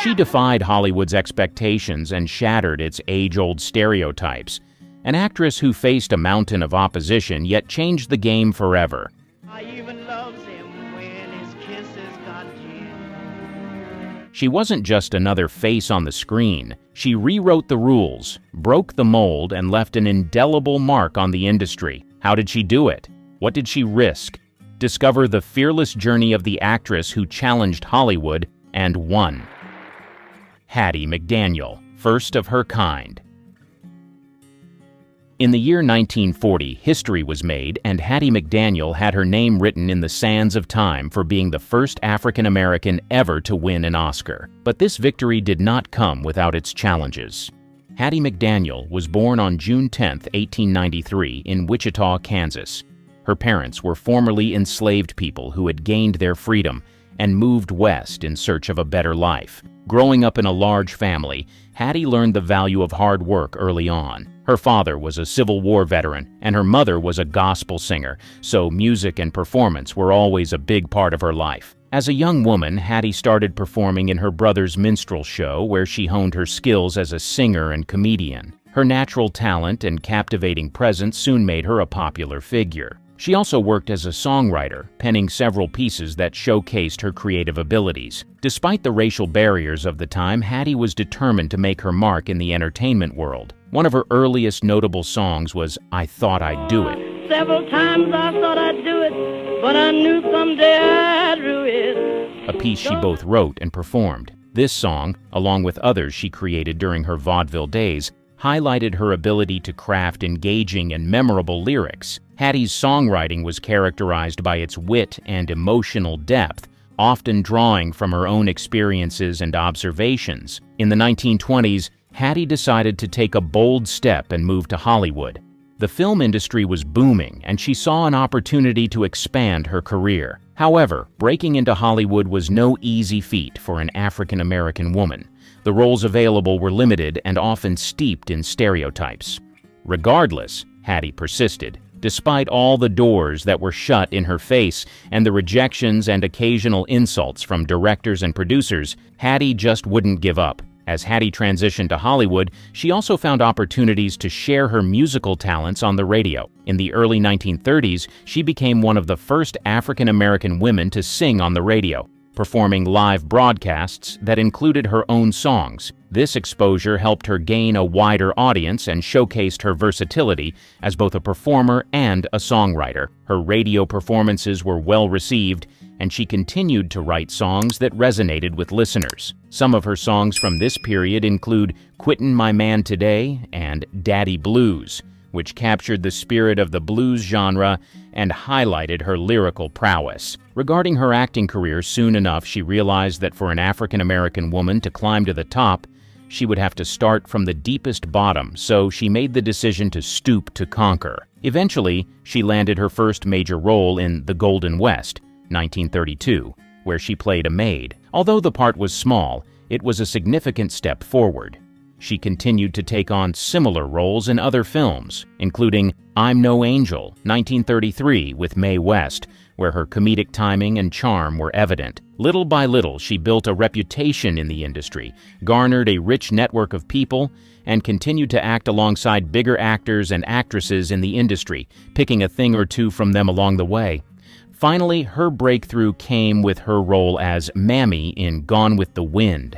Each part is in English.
She defied Hollywood's expectations and shattered its age-old stereotypes. An actress who faced a mountain of opposition yet changed the game forever. I even loves him when his kisses got gin. She wasn't just another face on the screen. She rewrote the rules, broke the mold, and left an indelible mark on the industry. How did she do it? What did she risk? Discover the fearless journey of the actress who challenged Hollywood and won. Hattie McDaniel, first of her kind. In the year 1940, history was made, and Hattie McDaniel had her name written in the sands of time for being the first African American ever to win an Oscar. But this victory did not come without its challenges. Hattie McDaniel was born on June 10, 1893, in Wichita, Kansas. Her parents were formerly enslaved people who had gained their freedom and moved west in search of a better life. Growing up in a large family, Hattie learned the value of hard work early on. Her father was a Civil War veteran, and her mother was a gospel singer, so music and performance were always a big part of her life. As a young woman, Hattie started performing in her brother's minstrel show, where she honed her skills as a singer and comedian. Her natural talent and captivating presence soon made her a popular figure. She also worked as a songwriter, penning several pieces that showcased her creative abilities. Despite the racial barriers of the time, Hattie was determined to make her mark in the entertainment world. One of her earliest notable songs was I Thought I'd Do It. Several times I thought I'd do it, but I knew someday I'd rue it. A piece she both wrote and performed. This song, along with others she created during her vaudeville days, highlighted her ability to craft engaging and memorable lyrics. Hattie's songwriting was characterized by its wit and emotional depth, often drawing from her own experiences and observations. In the 1920s, Hattie decided to take a bold step and move to Hollywood. The film industry was booming, and she saw an opportunity to expand her career. However, breaking into Hollywood was no easy feat for an African-American woman. The roles available were limited and often steeped in stereotypes. Regardless, Hattie persisted. Despite all the doors that were shut in her face and the rejections and occasional insults from directors and producers, Hattie just wouldn't give up. As Hattie transitioned to Hollywood, she also found opportunities to share her musical talents on the radio. In the early 1930s, she became one of the first African-American women to sing on the radio, performing live broadcasts that included her own songs. This exposure helped her gain a wider audience and showcased her versatility as both a performer and a songwriter. Her radio performances were well received, and she continued to write songs that resonated with listeners. Some of her songs from this period include Quittin' My Man Today and Daddy Blues, which captured the spirit of the blues genre and highlighted her lyrical prowess. Regarding her acting career, soon enough she realized that for an African-American woman to climb to the top, she would have to start from the deepest bottom, so she made the decision to stoop to conquer. Eventually, she landed her first major role in The Golden West, 1932, where she played a maid. Although the part was small, it was a significant step forward. She continued to take on similar roles in other films, including I'm No Angel, 1933, with Mae West, where her comedic timing and charm were evident. Little by little, she built a reputation in the industry, garnered a rich network of people, and continued to act alongside bigger actors and actresses in the industry, picking a thing or two from them along the way. Finally, her breakthrough came with her role as Mammy in Gone with the Wind,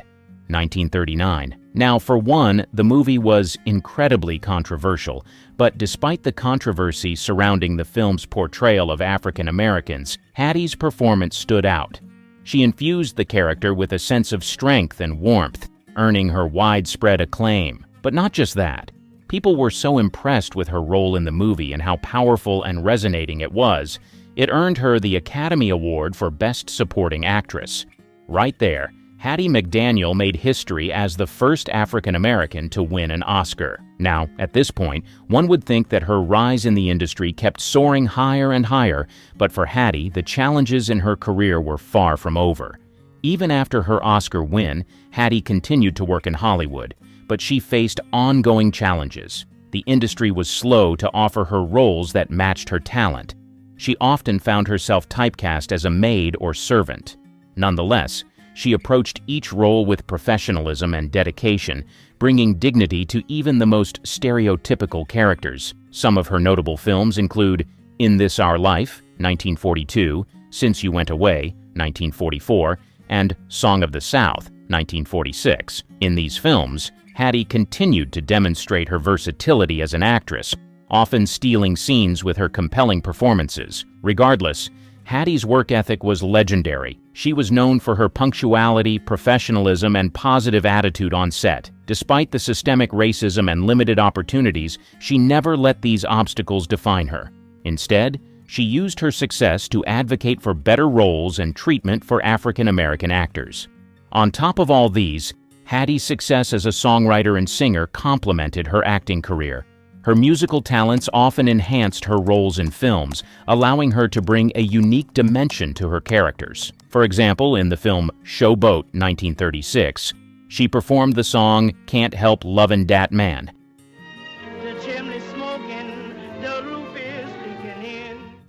1939. Now, for one, the movie was incredibly controversial, but despite the controversy surrounding the film's portrayal of African Americans, Hattie's performance stood out. She infused the character with a sense of strength and warmth, earning her widespread acclaim. But not just that. People were so impressed with her role in the movie and how powerful and resonating it was, it earned her the Academy Award for Best Supporting Actress. Right there, Hattie McDaniel made history as the first African-American to win an Oscar. Now, at this point, one would think that her rise in the industry kept soaring higher and higher, but for Hattie, the challenges in her career were far from over. Even after her Oscar win, Hattie continued to work in Hollywood, but she faced ongoing challenges. The industry was slow to offer her roles that matched her talent. She often found herself typecast as a maid or servant. Nonetheless, She approached each role with professionalism and dedication, bringing dignity to even the most stereotypical characters. Some of her notable films include In This Our Life, 1942, Since You Went Away, 1944, and Song of the South, 1946. In these films, Hattie continued to demonstrate her versatility as an actress, often stealing scenes with her compelling performances. Regardless, Hattie's work ethic was legendary. She was known for her punctuality, professionalism, and positive attitude on set. Despite the systemic racism and limited opportunities, she never let these obstacles define her. Instead, she used her success to advocate for better roles and treatment for African American actors. On top of all these, Hattie's success as a songwriter and singer complemented her acting career. Her musical talents often enhanced her roles in films, allowing her to bring a unique dimension to her characters. For example, in the film Showboat, 1936, she performed the song Can't Help Lovin' Dat Man,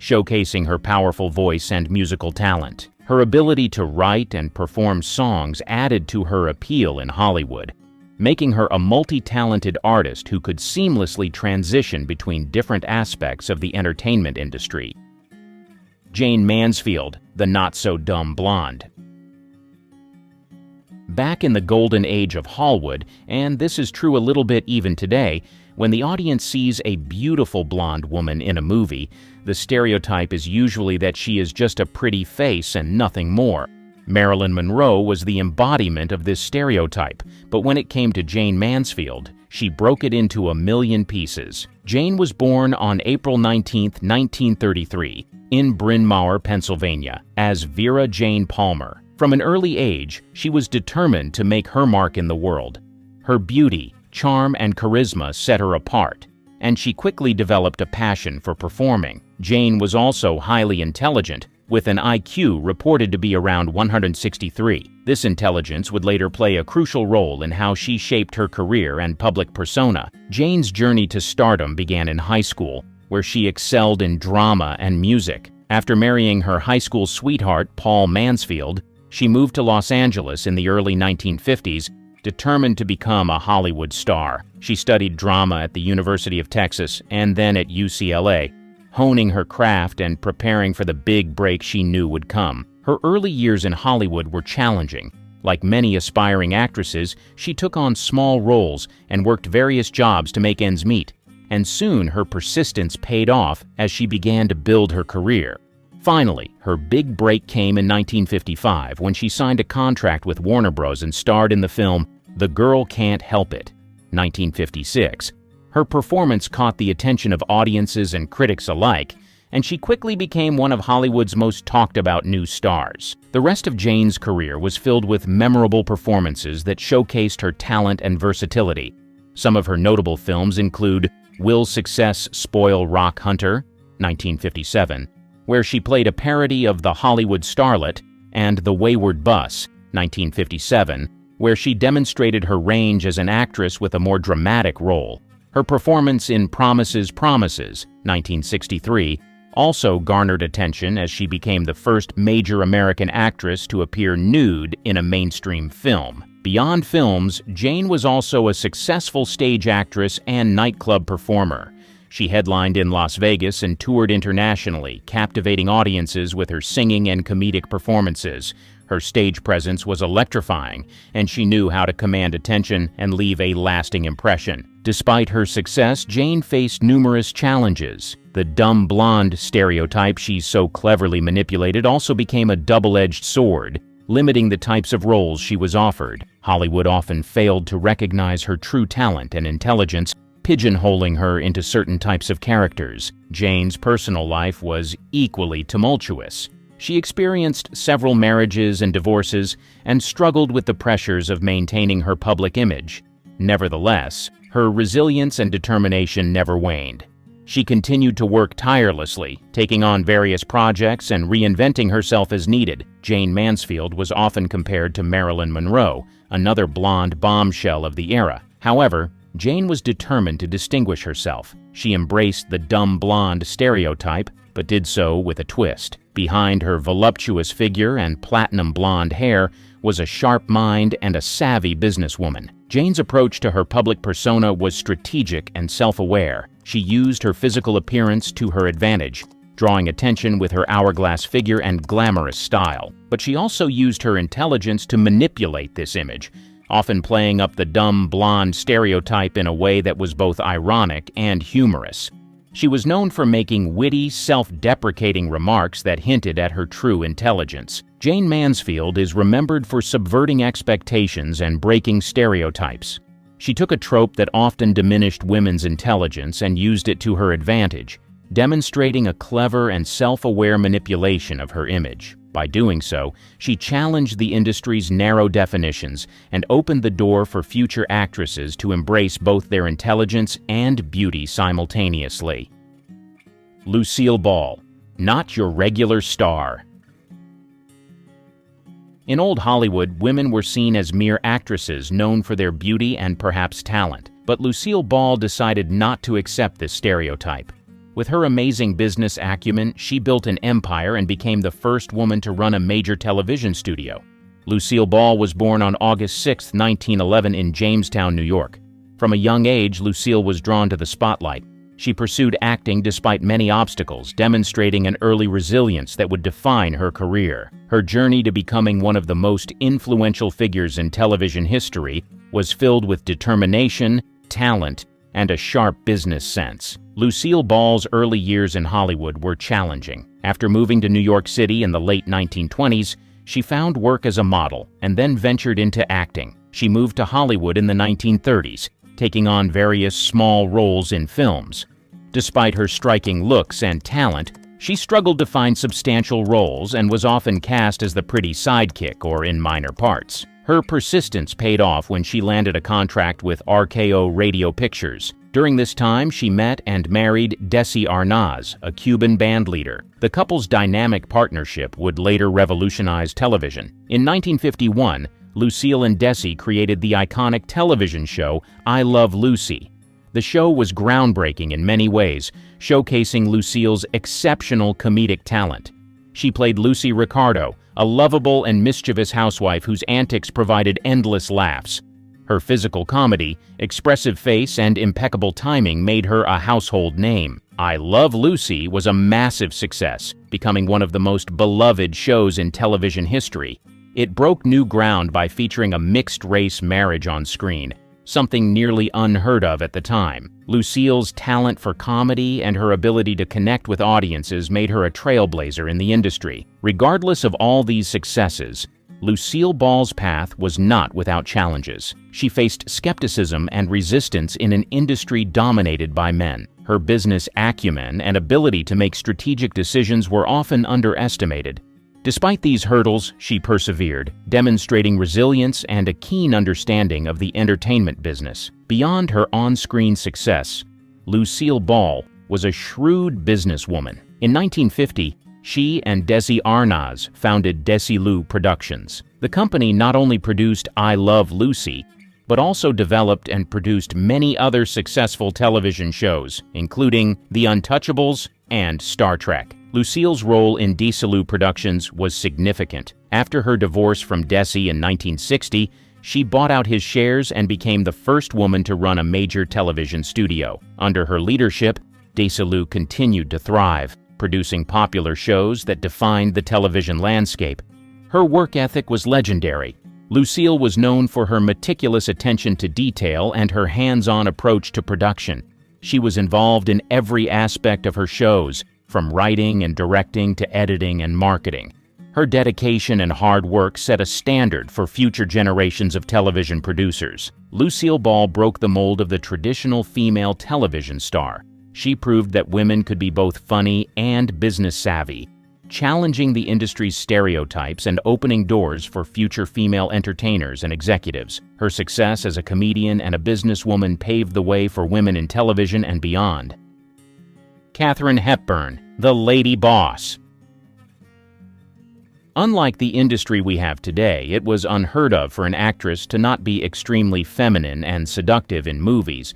showcasing her powerful voice and musical talent. Her ability to write and perform songs added to her appeal in Hollywood, making her a multi-talented artist who could seamlessly transition between different aspects of the entertainment industry. Jane Mansfield, the not-so-dumb blonde. Back in the golden age of Hollywood, and this is true a little bit even today, when the audience sees a beautiful blonde woman in a movie, the stereotype is usually that she is just a pretty face and nothing more. Marilyn Monroe was the embodiment of this stereotype, but when it came to Jane Mansfield, she broke it into a million pieces. Jane was born on April 19, 1933, in Bryn Mawr, Pennsylvania, as Vera Jane Palmer. From an early age, she was determined to make her mark in the world. Her beauty, charm, and charisma set her apart, and she quickly developed a passion for performing. Jane was also highly intelligent, with an IQ reported to be around 163. This intelligence would later play a crucial role in how she shaped her career and public persona. Jane's journey to stardom began in high school, where she excelled in drama and music. After marrying her high school sweetheart, Paul Mansfield, she moved to Los Angeles in the early 1950s, determined to become a Hollywood star. She studied drama at the University of Texas and then at UCLA, honing her craft and preparing for the big break she knew would come. Her early years in Hollywood were challenging. Like many aspiring actresses, she took on small roles and worked various jobs to make ends meet, and soon her persistence paid off as she began to build her career. Finally, her big break came in 1955 when she signed a contract with Warner Bros. And starred in the film The Girl Can't Help It, 1956. Her performance caught the attention of audiences and critics alike, and she quickly became one of Hollywood's most talked-about new stars. The rest of Jane's career was filled with memorable performances that showcased her talent and versatility. Some of her notable films include Will Success Spoil Rock Hunter, 1957, where she played a parody of The Hollywood Starlet, and The Wayward Bus, 1957, where she demonstrated her range as an actress with a more dramatic role. Her performance in Promises, Promises, 1963, also garnered attention as she became the first major American actress to appear nude in a mainstream film. Beyond films, Jane was also a successful stage actress and nightclub performer. She headlined in Las Vegas and toured internationally, captivating audiences with her singing and comedic performances. Her stage presence was electrifying, and she knew how to command attention and leave a lasting impression. Despite her success, Jane faced numerous challenges. The dumb blonde stereotype she so cleverly manipulated also became a double-edged sword, limiting the types of roles she was offered. Hollywood often failed to recognize her true talent and intelligence, pigeonholing her into certain types of characters. Jane's personal life was equally tumultuous. She experienced several marriages and divorces and struggled with the pressures of maintaining her public image. Nevertheless, her resilience and determination never waned. She continued to work tirelessly, taking on various projects and reinventing herself as needed. Jane Mansfield was often compared to Marilyn Monroe, another blonde bombshell of the era. However, Jane was determined to distinguish herself. She embraced the dumb blonde stereotype, but did so with a twist. Behind her voluptuous figure and platinum blonde hair was a sharp mind and a savvy businesswoman. Jane's approach to her public persona was strategic and self-aware. She used her physical appearance to her advantage, drawing attention with her hourglass figure and glamorous style. But she also used her intelligence to manipulate this image, often playing up the dumb blonde stereotype in a way that was both ironic and humorous. She was known for making witty, self-deprecating remarks that hinted at her true intelligence. Jane Mansfield is remembered for subverting expectations and breaking stereotypes. She took a trope that often diminished women's intelligence and used it to her advantage, demonstrating a clever and self-aware manipulation of her image. By doing so, she challenged the industry's narrow definitions and opened the door for future actresses to embrace both their intelligence and beauty simultaneously. Lucille Ball, not your regular star. In old Hollywood, women were seen as mere actresses known for their beauty and perhaps talent, but Lucille Ball decided not to accept this stereotype. With her amazing business acumen, she built an empire and became the first woman to run a major television studio. Lucille Ball was born on August 6, 1911 in Jamestown, New York. From a young age, Lucille was drawn to the spotlight. She pursued acting despite many obstacles, demonstrating an early resilience that would define her career. Her journey to becoming one of the most influential figures in television history was filled with determination, talent, and a sharp business sense. Lucille Ball's early years in Hollywood were challenging. After moving to New York City in the late 1920s, she found work as a model and then ventured into acting. She moved to Hollywood in the 1930s, taking on various small roles in films. Despite her striking looks and talent, she struggled to find substantial roles and was often cast as the pretty sidekick or in minor parts. Her persistence paid off when she landed a contract with RKO Radio Pictures. During this time, she met and married Desi Arnaz, a Cuban band leader. The couple's dynamic partnership would later revolutionize television. In 1951, Lucille and Desi created the iconic television show I Love Lucy. The show was groundbreaking in many ways, showcasing Lucille's exceptional comedic talent. She played Lucy Ricardo, a lovable and mischievous housewife whose antics provided endless laughs. Her physical comedy, expressive face, and impeccable timing made her a household name. I Love Lucy was a massive success, becoming one of the most beloved shows in television history. It broke new ground by featuring a mixed-race marriage on screen, something nearly unheard of at the time. Lucille's talent for comedy and her ability to connect with audiences made her a trailblazer in the industry. Regardless of all these successes, Lucille Ball's path was not without challenges. She faced skepticism and resistance in an industry dominated by men. Her business acumen and ability to make strategic decisions were often underestimated. Despite these hurdles, she persevered, demonstrating resilience and a keen understanding of the entertainment business. Beyond her on-screen success, Lucille Ball was a shrewd businesswoman. In 1950, she and Desi Arnaz founded Desilu Productions. The company not only produced I Love Lucy, but also developed and produced many other successful television shows, including The Untouchables and Star Trek. Lucille's role in Desilu Productions was significant. After her divorce from Desi in 1960, she bought out his shares and became the first woman to run a major television studio. Under her leadership, Desilu continued to thrive, producing popular shows that defined the television landscape. Her work ethic was legendary. Lucille was known for her meticulous attention to detail and her hands-on approach to production. She was involved in every aspect of her shows, from writing and directing to editing and marketing. Her dedication and hard work set a standard for future generations of television producers. Lucille Ball broke the mold of the traditional female television star. She proved that women could be both funny and business savvy, challenging the industry's stereotypes and opening doors for future female entertainers and executives. Her success as a comedian and a businesswoman paved the way for women in television and beyond. Katherine Hepburn, the Lady Boss. Unlike the industry we have today, it was unheard of for an actress to not be extremely feminine and seductive in movies,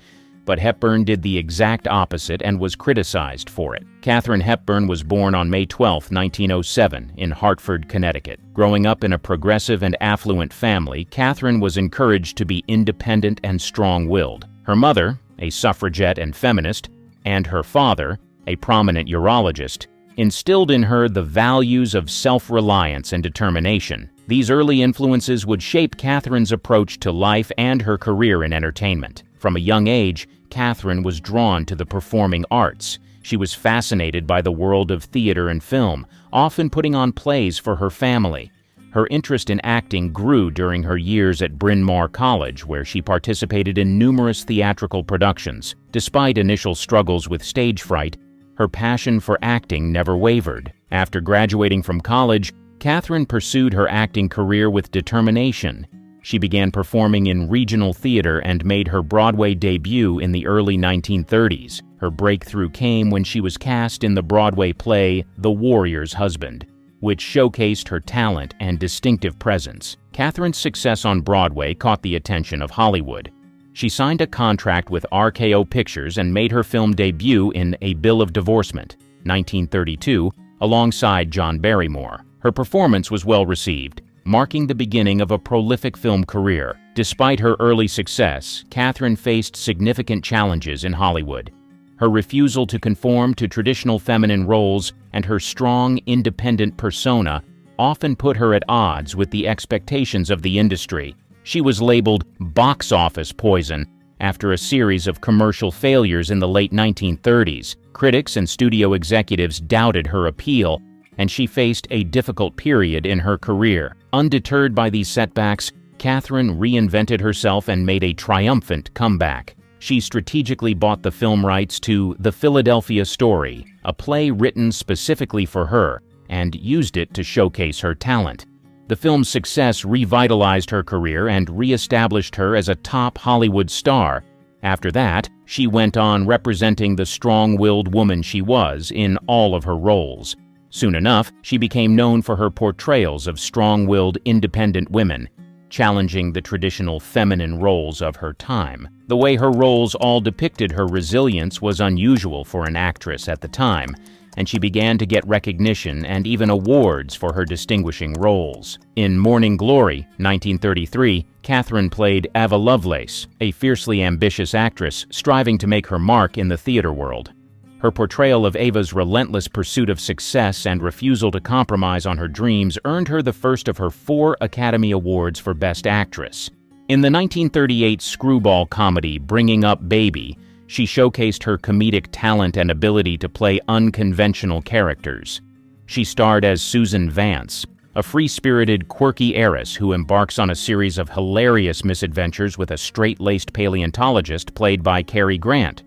but Hepburn did the exact opposite and was criticized for it. Katherine Hepburn was born on May 12, 1907, in Hartford, Connecticut. Growing up in a progressive and affluent family, Katherine was encouraged to be independent and strong-willed. Her mother, a suffragette and feminist, and her father, a prominent urologist, instilled in her the values of self-reliance and determination. These early influences would shape Katherine's approach to life and her career in entertainment. From a young age, Katherine was drawn to the performing arts. She was fascinated by the world of theater and film, often putting on plays for her family. Her interest in acting grew during her years at Bryn Mawr College, where she participated in numerous theatrical productions. Despite initial struggles with stage fright, her passion for acting never wavered. After graduating from college, Katherine pursued her acting career with determination. She began performing in regional theater and made her Broadway debut in the early 1930s. Her breakthrough came when she was cast in the Broadway play The Warrior's Husband, which showcased her talent and distinctive presence. Katherine's success on Broadway caught the attention of Hollywood. She signed a contract with RKO Pictures and made her film debut in A Bill of Divorcement, 1932, alongside John Barrymore. Her performance was well received, marking the beginning of a prolific film career. Despite her early success, Katherine faced significant challenges in Hollywood. Her refusal to conform to traditional feminine roles and her strong, independent persona often put her at odds with the expectations of the industry. She was labeled box office poison after a series of commercial failures in the late 1930s. Critics and studio executives doubted her appeal, and she faced a difficult period in her career. Undeterred by these setbacks, Katherine reinvented herself and made a triumphant comeback. She strategically bought the film rights to The Philadelphia Story, a play written specifically for her, and used it to showcase her talent. The film's success revitalized her career and re-established her as a top Hollywood star. After that, she went on representing the strong-willed woman she was in all of her roles. Soon enough, she became known for her portrayals of strong-willed, independent women, challenging the traditional feminine roles of her time. The way her roles all depicted her resilience was unusual for an actress at the time, and she began to get recognition and even awards for her distinguishing roles. In Morning Glory, 1933, Katherine played Ava Lovelace, a fiercely ambitious actress striving to make her mark in the theater world. Her portrayal of Ava's relentless pursuit of success and refusal to compromise on her dreams earned her the first of her 4 Academy Awards for Best Actress. In the 1938 screwball comedy Bringing Up Baby, she showcased her comedic talent and ability to play unconventional characters. She starred as Susan Vance, a free-spirited, quirky heiress who embarks on a series of hilarious misadventures with a straight-laced paleontologist played by Cary Grant.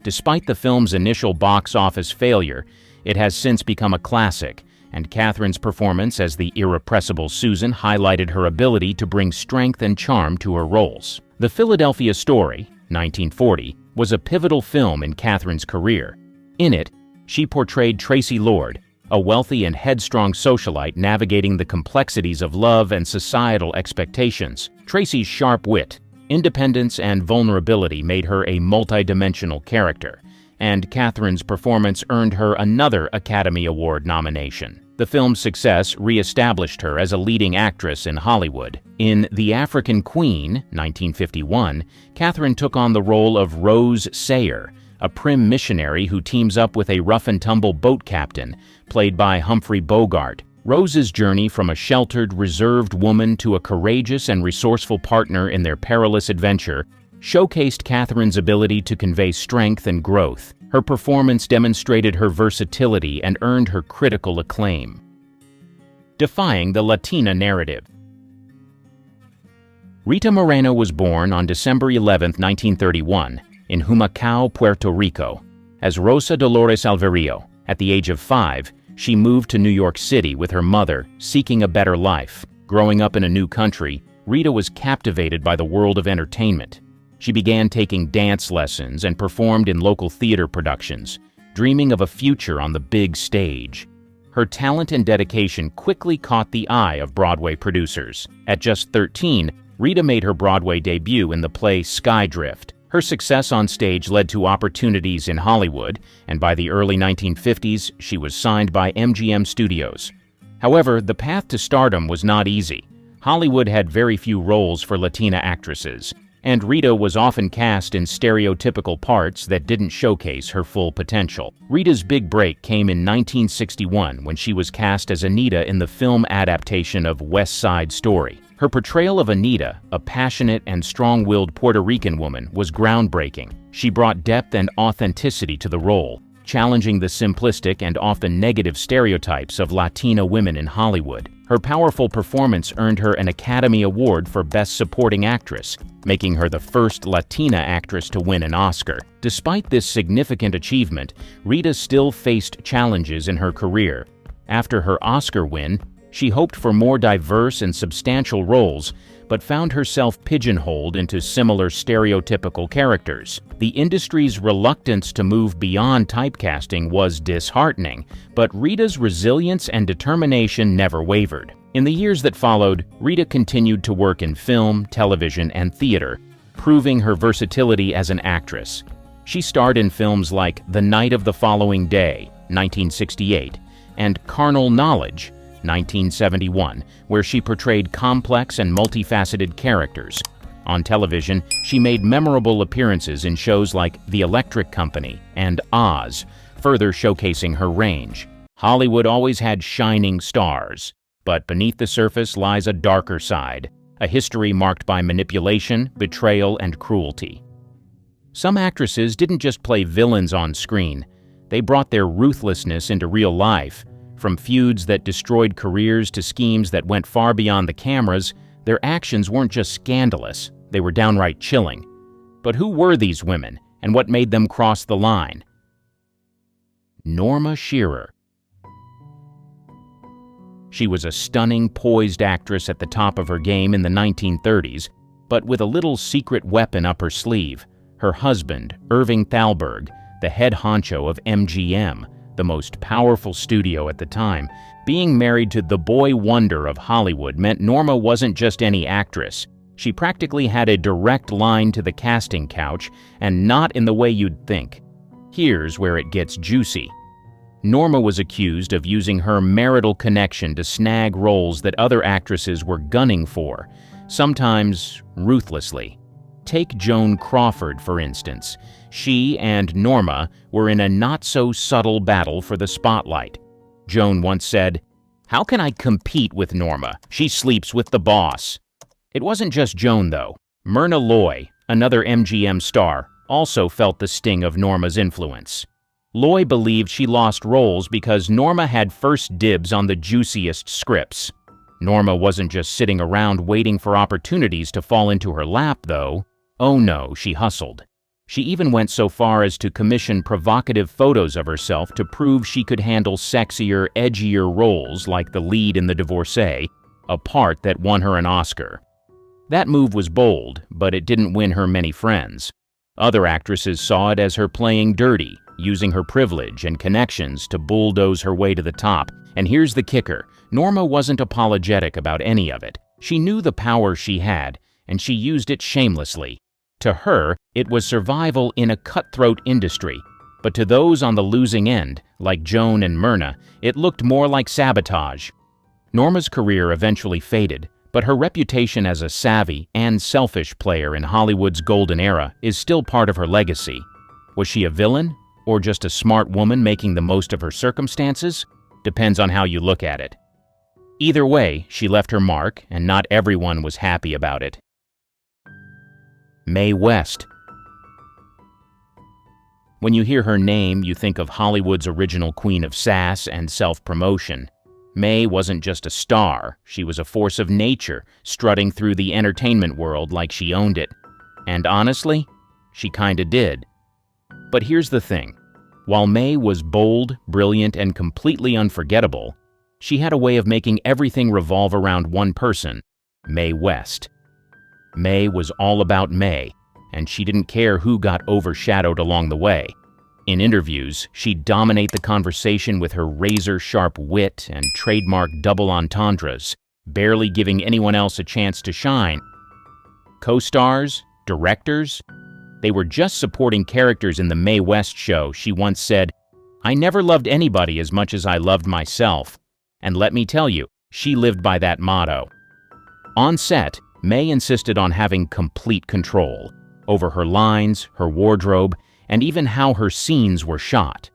Despite the film's initial box office failure, it has since become a classic, and Katherine's performance as the irrepressible Susan highlighted her ability to bring strength and charm to her roles. The Philadelphia Story, 1940, was a pivotal film in Katherine's career. In it, she portrayed Tracy Lord, a wealthy and headstrong socialite navigating the complexities of love and societal expectations. Tracy's sharp wit, independence, and vulnerability made her a multidimensional character, and Katherine's performance earned her another Academy Award nomination. The film's success re-established her as a leading actress in Hollywood. In The African Queen, 1951, Katherine took on the role of Rose Sayer, a prim missionary who teams up with a rough-and-tumble boat captain, played by Humphrey Bogart. Rose's journey from a sheltered, reserved woman to a courageous and resourceful partner in their perilous adventure showcased Katherine's ability to convey strength and growth. Her performance demonstrated her versatility and earned her critical acclaim. Defying the Latina narrative. Rita Moreno was born on December 11, 1931, in Humacao, Puerto Rico, as Rosa Dolores Alvarillo. At the age of 5, she moved to New York City with her mother, seeking a better life. Growing up in a new country, Rita was captivated by the world of entertainment. She began taking dance lessons and performed in local theater productions, dreaming of a future on the big stage. Her talent and dedication quickly caught the eye of Broadway producers. At just 13, Rita made her Broadway debut in the play Skydrift. Her success on stage led to opportunities in Hollywood, and by the early 1950s, she was signed by MGM Studios. However, the path to stardom was not easy. Hollywood had very few roles for Latina actresses, and Rita was often cast in stereotypical parts that didn't showcase her full potential. Rita's big break came in 1961 when she was cast as Anita in the film adaptation of West Side Story. Her portrayal of Anita, a passionate and strong-willed Puerto Rican woman, was groundbreaking. She brought depth and authenticity to the role, challenging the simplistic and often negative stereotypes of Latina women in Hollywood. Her powerful performance earned her an Academy Award for Best Supporting Actress, making her the first Latina actress to win an Oscar. Despite this significant achievement, Rita still faced challenges in her career. After her Oscar win, she hoped for more diverse and substantial roles, but found herself pigeonholed into similar stereotypical characters. The industry's reluctance to move beyond typecasting was disheartening, but Rita's resilience and determination never wavered. In the years that followed, Rita continued to work in film, television, and theater, proving her versatility as an actress. She starred in films like The Night of the Following Day, 1968, and Carnal Knowledge, 1971, where she portrayed complex and multifaceted characters. On television, she made memorable appearances in shows like The Electric Company and Oz, further showcasing her range. Hollywood always had shining stars, but beneath the surface lies a darker side, a history marked by manipulation, betrayal, and cruelty. Some actresses didn't just play villains on screen, they brought their ruthlessness into real life. From feuds that destroyed careers to schemes that went far beyond the cameras, their actions weren't just scandalous, they were downright chilling. But who were these women, and what made them cross the line? Norma Shearer. She was a stunning, poised actress at the top of her game in the 1930s, but with a little secret weapon up her sleeve: her husband, Irving Thalberg, the head honcho of MGM, the most powerful studio at the time. Being married to the boy wonder of Hollywood meant Norma wasn't just any actress. She practically had a direct line to the casting couch, and not in the way you'd think. Here's where it gets juicy. Norma was accused of using her marital connection to snag roles that other actresses were gunning for, sometimes ruthlessly. Take Joan Crawford, for instance. She and Norma were in a not-so-subtle battle for the spotlight. Joan once said, "How can I compete with Norma? She sleeps with the boss." It wasn't just Joan, though. Myrna Loy, another MGM star, also felt the sting of Norma's influence. Loy believed she lost roles because Norma had first dibs on the juiciest scripts. Norma wasn't just sitting around waiting for opportunities to fall into her lap, though. Oh no, she hustled. She even went so far as to commission provocative photos of herself to prove she could handle sexier, edgier roles like the lead in The Divorcee, a part that won her an Oscar. That move was bold, but it didn't win her many friends. Other actresses saw it as her playing dirty, using her privilege and connections to bulldoze her way to the top. And here's the kicker: Norma wasn't apologetic about any of it. She knew the power she had, and she used it shamelessly. To her, it was survival in a cutthroat industry, but to those on the losing end, like Joan and Myrna, it looked more like sabotage. Norma's career eventually faded, but her reputation as a savvy and selfish player in Hollywood's golden era is still part of her legacy. Was she a villain, or just a smart woman making the most of her circumstances? Depends on how you look at it. Either way, she left her mark, and not everyone was happy about it. Mae West. When you hear her name, you think of Hollywood's original queen of sass and self-promotion. Mae wasn't just a star, she was a force of nature, strutting through the entertainment world like she owned it. And honestly, she kinda did. But here's the thing. While Mae was bold, brilliant, and completely unforgettable, she had a way of making everything revolve around one person: Mae West. Mae was all about Mae, and she didn't care who got overshadowed along the way. In interviews, she'd dominate the conversation with her razor-sharp wit and trademark double entendres, barely giving anyone else a chance to shine. Co-stars, directors, They were just supporting characters in the Mae West show. She once said, "I never loved anybody as much as I loved myself." And let me tell you, she lived by that motto. On set, Mae insisted on having complete control over her lines, her wardrobe, and even how her scenes were shot.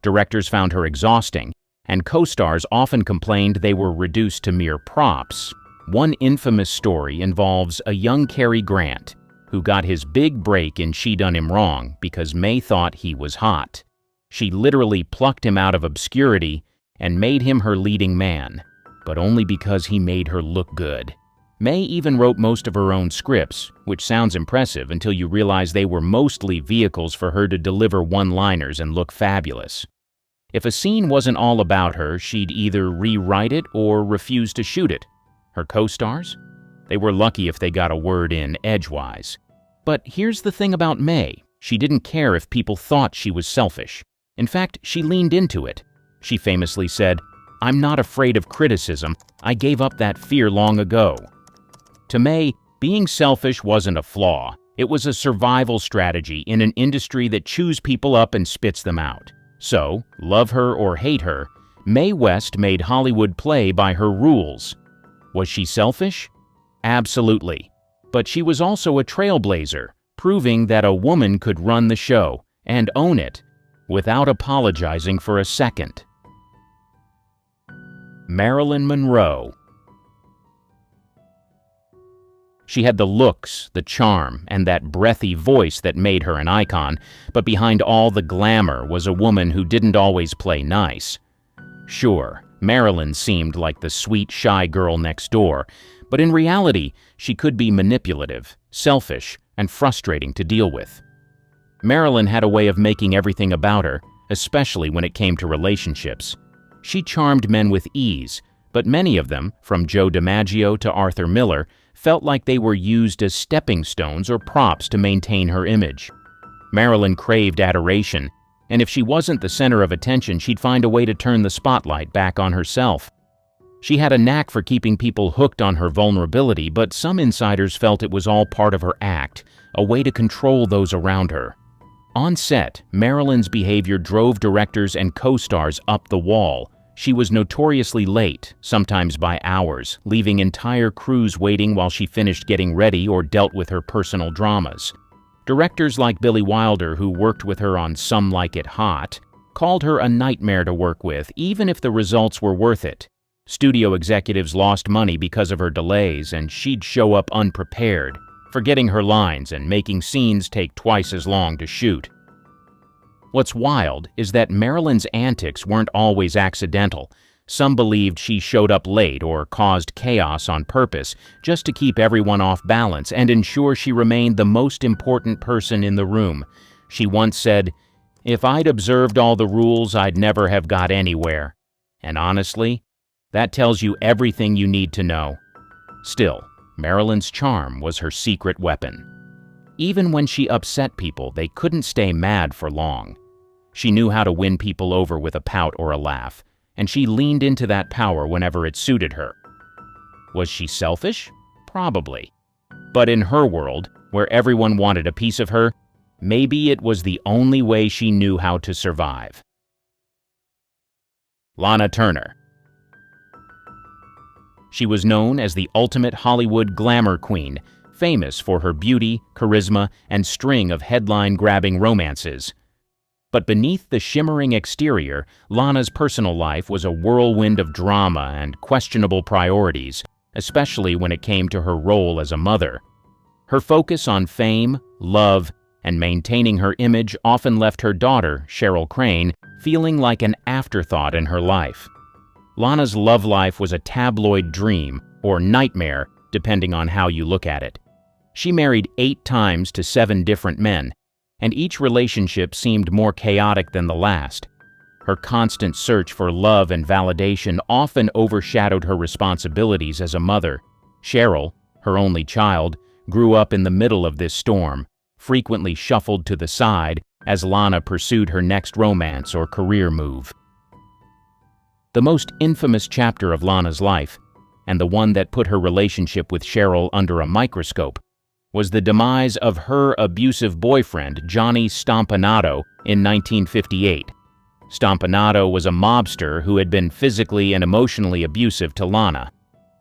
Directors found her exhausting, and co-stars often complained they were reduced to mere props. One infamous story involves a young Cary Grant, who got his big break in She Done Him Wrong because Mae thought he was hot. She literally plucked him out of obscurity and made him her leading man, but only because he made her look good. Mae even wrote most of her own scripts, which sounds impressive until you realize they were mostly vehicles for her to deliver one-liners and look fabulous. If a scene wasn't all about her, she'd either rewrite it or refuse to shoot it. Her co-stars? They were lucky if they got a word in edgewise. But here's the thing about Mae. She didn't care if people thought she was selfish. In fact, she leaned into it. She famously said, "I'm not afraid of criticism. I gave up that fear long ago." To Mae, being selfish wasn't a flaw. It was a survival strategy in an industry that chews people up and spits them out. So, love her or hate her, Mae West made Hollywood play by her rules. Was she selfish? Absolutely. But she was also a trailblazer, proving that a woman could run the show and own it without apologizing for a second. Marilyn Monroe. She had the looks, the charm, and that breathy voice that made her an icon, but behind all the glamour was a woman who didn't always play nice. Sure, Marilyn seemed like the sweet, shy girl next door, but in reality, she could be manipulative, selfish, and frustrating to deal with. Marilyn had a way of making everything about her, especially when it came to relationships. She charmed men with ease, but many of them, from Joe DiMaggio to Arthur Miller, felt like they were used as stepping stones or props to maintain her image. Marilyn craved adoration, and if she wasn't the center of attention, she'd find a way to turn the spotlight back on herself. She had a knack for keeping people hooked on her vulnerability, but some insiders felt it was all part of her act, a way to control those around her. On set, Marilyn's behavior drove directors and co-stars up the wall. She was notoriously late, sometimes by hours, leaving entire crews waiting while she finished getting ready or dealt with her personal dramas. Directors like Billy Wilder, who worked with her on Some Like It Hot, called her a nightmare to work with, even if the results were worth it. Studio executives lost money because of her delays, and she'd show up unprepared, forgetting her lines and making scenes take twice as long to shoot. What's wild is that Marilyn's antics weren't always accidental. Some believed she showed up late or caused chaos on purpose just to keep everyone off balance and ensure she remained the most important person in the room. She once said, "If I'd observed all the rules, I'd never have got anywhere." And honestly, that tells you everything you need to know. Still, Marilyn's charm was her secret weapon. Even when she upset people, they couldn't stay mad for long. She knew how to win people over with a pout or a laugh, and she leaned into that power whenever it suited her. Was she selfish? Probably. But in her world, where everyone wanted a piece of her, maybe it was the only way she knew how to survive. Lana Turner. She was known as the ultimate Hollywood glamour queen, famous for her beauty, charisma, and string of headline-grabbing romances. But beneath the shimmering exterior, Lana's personal life was a whirlwind of drama and questionable priorities, especially when it came to her role as a mother. Her focus on fame, love, and maintaining her image often left her daughter, Cheryl Crane, feeling like an afterthought in her life. Lana's love life was a tabloid dream, or nightmare, depending on how you look at it. She married 8 times to 7 different men, and each relationship seemed more chaotic than the last. Her constant search for love and validation often overshadowed her responsibilities as a mother. Cheryl, her only child, grew up in the middle of this storm, frequently shuffled to the side as Lana pursued her next romance or career move. The most infamous chapter of Lana's life, and the one that put her relationship with Cheryl under a microscope, was the demise of her abusive boyfriend, Johnny Stompanato, in 1958. Stompanato was a mobster who had been physically and emotionally abusive to Lana.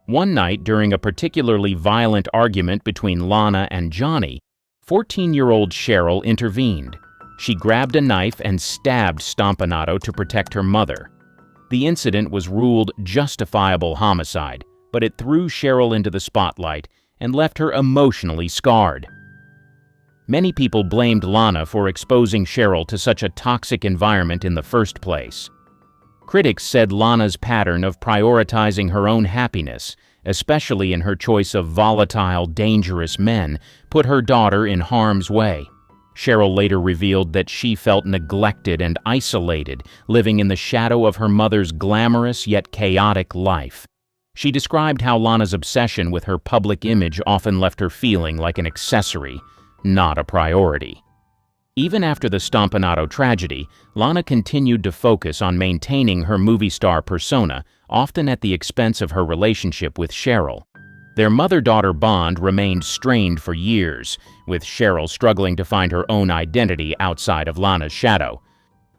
One night, during a particularly violent argument between Lana and Johnny, 14-year-old Cheryl intervened. She grabbed a knife and stabbed Stompanato to protect her mother. The incident was ruled justifiable homicide, but it threw Cheryl into the spotlight and left her emotionally scarred. Many people blamed Lana for exposing Cheryl to such a toxic environment in the first place. Critics said Lana's pattern of prioritizing her own happiness, especially in her choice of volatile, dangerous men, put her daughter in harm's way. Cheryl later revealed that she felt neglected and isolated, living in the shadow of her mother's glamorous yet chaotic life. She described how Lana's obsession with her public image often left her feeling like an accessory, not a priority. Even after the Stompanato tragedy, Lana continued to focus on maintaining her movie star persona, often at the expense of her relationship with Cheryl. Their mother-daughter bond remained strained for years, with Cheryl struggling to find her own identity outside of Lana's shadow.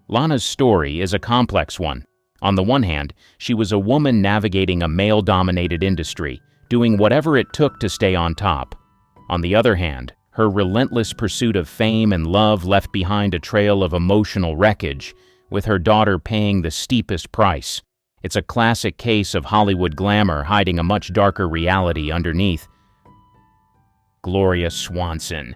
Lana's story is a complex one. On the one hand, she was a woman navigating a male-dominated industry, doing whatever it took to stay on top. On the other hand, her relentless pursuit of fame and love left behind a trail of emotional wreckage, with her daughter paying the steepest price. It's a classic case of Hollywood glamour hiding a much darker reality underneath. Gloria Swanson.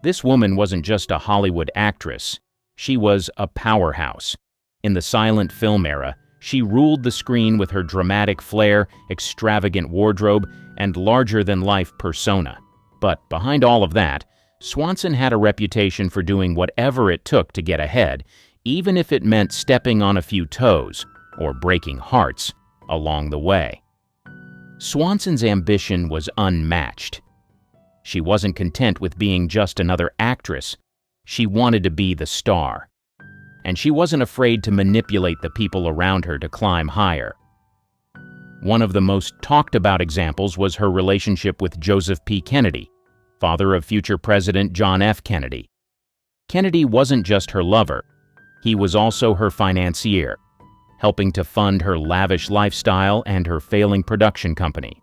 This woman wasn't just a Hollywood actress. She was a powerhouse. In the silent film era, she ruled the screen with her dramatic flair, extravagant wardrobe, and larger-than-life persona. But behind all of that, Swanson had a reputation for doing whatever it took to get ahead, even if it meant stepping on a few toes or breaking hearts along the way. Swanson's ambition was unmatched. She wasn't content with being just another actress. She wanted to be the star. And she wasn't afraid to manipulate the people around her to climb higher. One of the most talked about examples was her relationship with Joseph P. Kennedy, father of future President John F. Kennedy. Kennedy wasn't just her lover. He was also her financier, helping to fund her lavish lifestyle and her failing production company.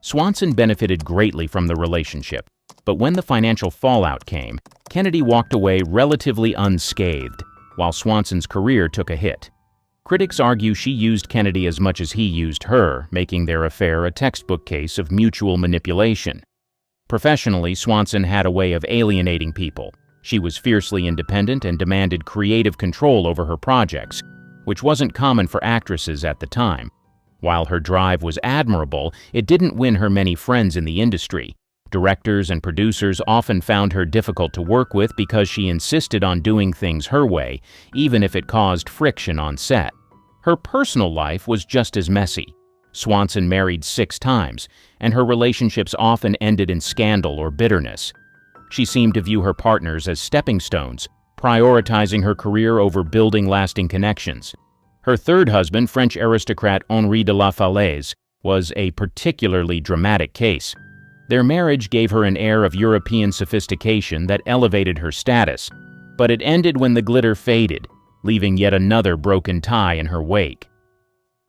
Swanson benefited greatly from the relationship, but when the financial fallout came, Kennedy walked away relatively unscathed, while Swanson's career took a hit. Critics argue she used Kennedy as much as he used her, making their affair a textbook case of mutual manipulation. Professionally, Swanson had a way of alienating people. She was fiercely independent and demanded creative control over her projects, which wasn't common for actresses at the time. While her drive was admirable, it didn't win her many friends in the industry. Directors and producers often found her difficult to work with because she insisted on doing things her way, even if it caused friction on set. Her personal life was just as messy. Swanson married 6 times, and her relationships often ended in scandal or bitterness. She seemed to view her partners as stepping stones, prioritizing her career over building lasting connections. Her third husband, French aristocrat Henri de la Falaise, was a particularly dramatic case. Their marriage gave her an air of European sophistication that elevated her status, but it ended when the glitter faded, leaving yet another broken tie in her wake.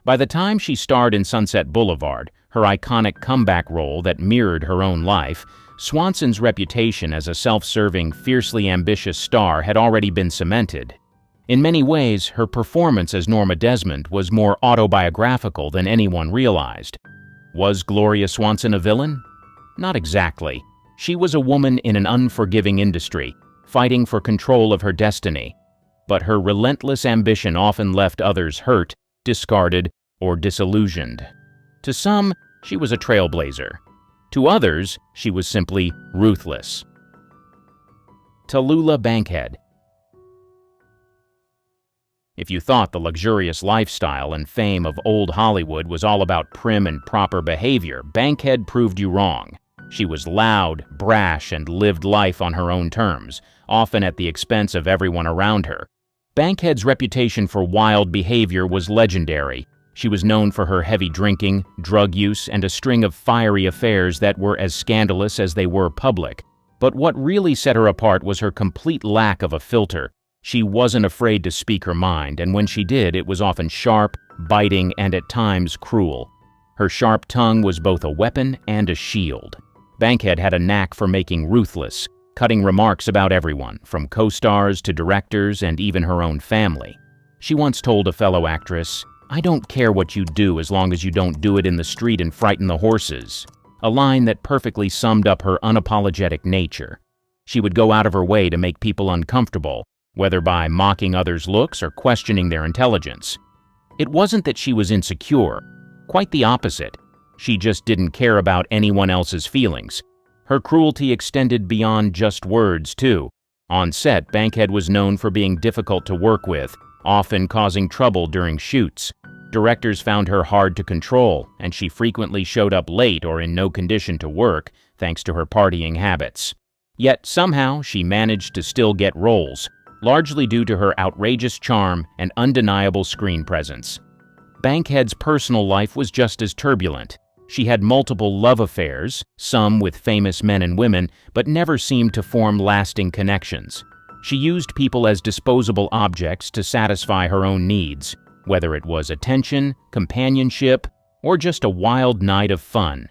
By the time she starred in Sunset Boulevard, her iconic comeback role that mirrored her own life, Swanson's reputation as a self-serving, fiercely ambitious star had already been cemented. In many ways, her performance as Norma Desmond was more autobiographical than anyone realized. Was Gloria Swanson a villain? Not exactly. She was a woman in an unforgiving industry, fighting for control of her destiny. But her relentless ambition often left others hurt, discarded, or disillusioned. To some, she was a trailblazer. To others, she was simply ruthless. Tula Bankhead. If you thought the luxurious lifestyle and fame of old Hollywood was all about prim and proper behavior, Bankhead proved you wrong. She was loud, brash, and lived life on her own terms, often at the expense of everyone around her. Bankhead's reputation for wild behavior was legendary, She was known for her heavy drinking, drug use, and a string of fiery affairs that were as scandalous as they were public. But what really set her apart was her complete lack of a filter. She wasn't afraid to speak her mind, and when she did, it was often sharp, biting, and at times cruel. Her sharp tongue was both a weapon and a shield. Bankhead had a knack for making ruthless, cutting remarks about everyone, from co-stars to directors and even her own family. She once told a fellow actress, "I don't care what you do as long as you don't do it in the street and frighten the horses," a line that perfectly summed up her unapologetic nature. She would go out of her way to make people uncomfortable, whether by mocking others' looks or questioning their intelligence. It wasn't that she was insecure, quite the opposite. She just didn't care about anyone else's feelings. Her cruelty extended beyond just words, too. On set, Bankhead was known for being difficult to work with, often causing trouble during shoots. Directors found her hard to control, and she frequently showed up late or in no condition to work, thanks to her partying habits. Yet somehow she managed to still get roles, largely due to her outrageous charm and undeniable screen presence. Bankhead's personal life was just as turbulent. She had multiple love affairs, some with famous men and women, but never seemed to form lasting connections. She used people as disposable objects to satisfy her own needs, whether it was attention, companionship, or just a wild night of fun.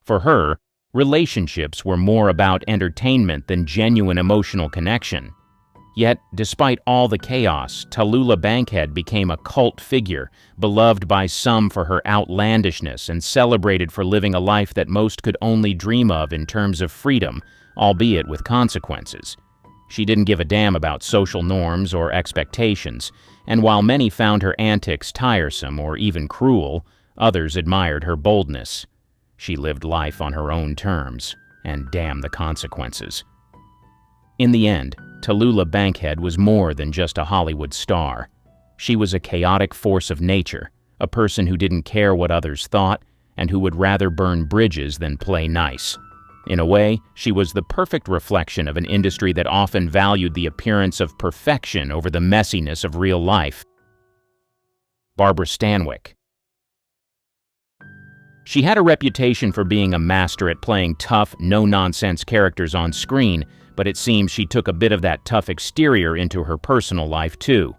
For her, relationships were more about entertainment than genuine emotional connection. Yet, despite all the chaos, Tula Bankhead became a cult figure, beloved by some for her outlandishness and celebrated for living a life that most could only dream of in terms of freedom, albeit with consequences. She didn't give a damn about social norms or expectations, and while many found her antics tiresome or even cruel, others admired her boldness. She lived life on her own terms, and damn the consequences. In the end, Tula Bankhead was more than just a Hollywood star. She was a chaotic force of nature, a person who didn't care what others thought, and who would rather burn bridges than play nice. In a way, she was the perfect reflection of an industry that often valued the appearance of perfection over the messiness of real life. Barbara Stanwyck. She had a reputation for being a master at playing tough, no-nonsense characters on screen, but it seems she took a bit of that tough exterior into her personal life, too.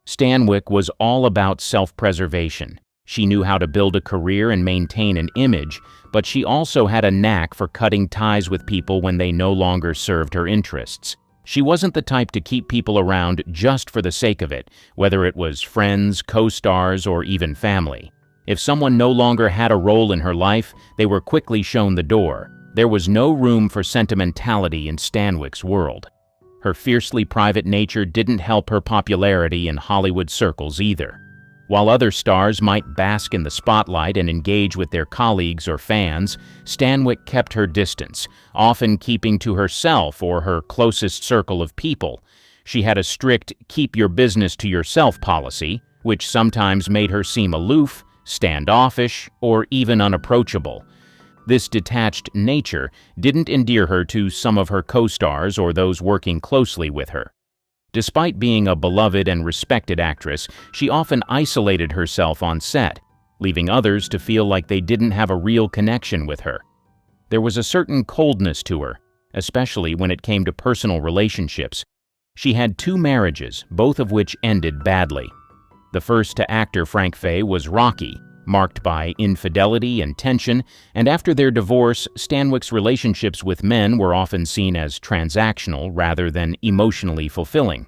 Stanwyck was all about self-preservation. She knew how to build a career and maintain an image, but she also had a knack for cutting ties with people when they no longer served her interests. She wasn't the type to keep people around just for the sake of it, whether it was friends, co-stars, or even family. If someone no longer had a role in her life, they were quickly shown the door. There was no room for sentimentality in Stanwyck's world. Her fiercely private nature didn't help her popularity in Hollywood circles either. While other stars might bask in the spotlight and engage with their colleagues or fans, Stanwyck kept her distance, often keeping to herself or her closest circle of people. She had a strict keep your business to yourself policy, which sometimes made her seem aloof, standoffish, or even unapproachable. This detached nature didn't endear her to some of her co-stars or those working closely with her. Despite being a beloved and respected actress, she often isolated herself on set, leaving others to feel like they didn't have a real connection with her. There was a certain coldness to her, especially when it came to personal relationships. She had 2 marriages, both of which ended badly. The first to actor Frank Fay was rocky, marked by infidelity and tension, and after their divorce, Stanwyck's relationships with men were often seen as transactional rather than emotionally fulfilling.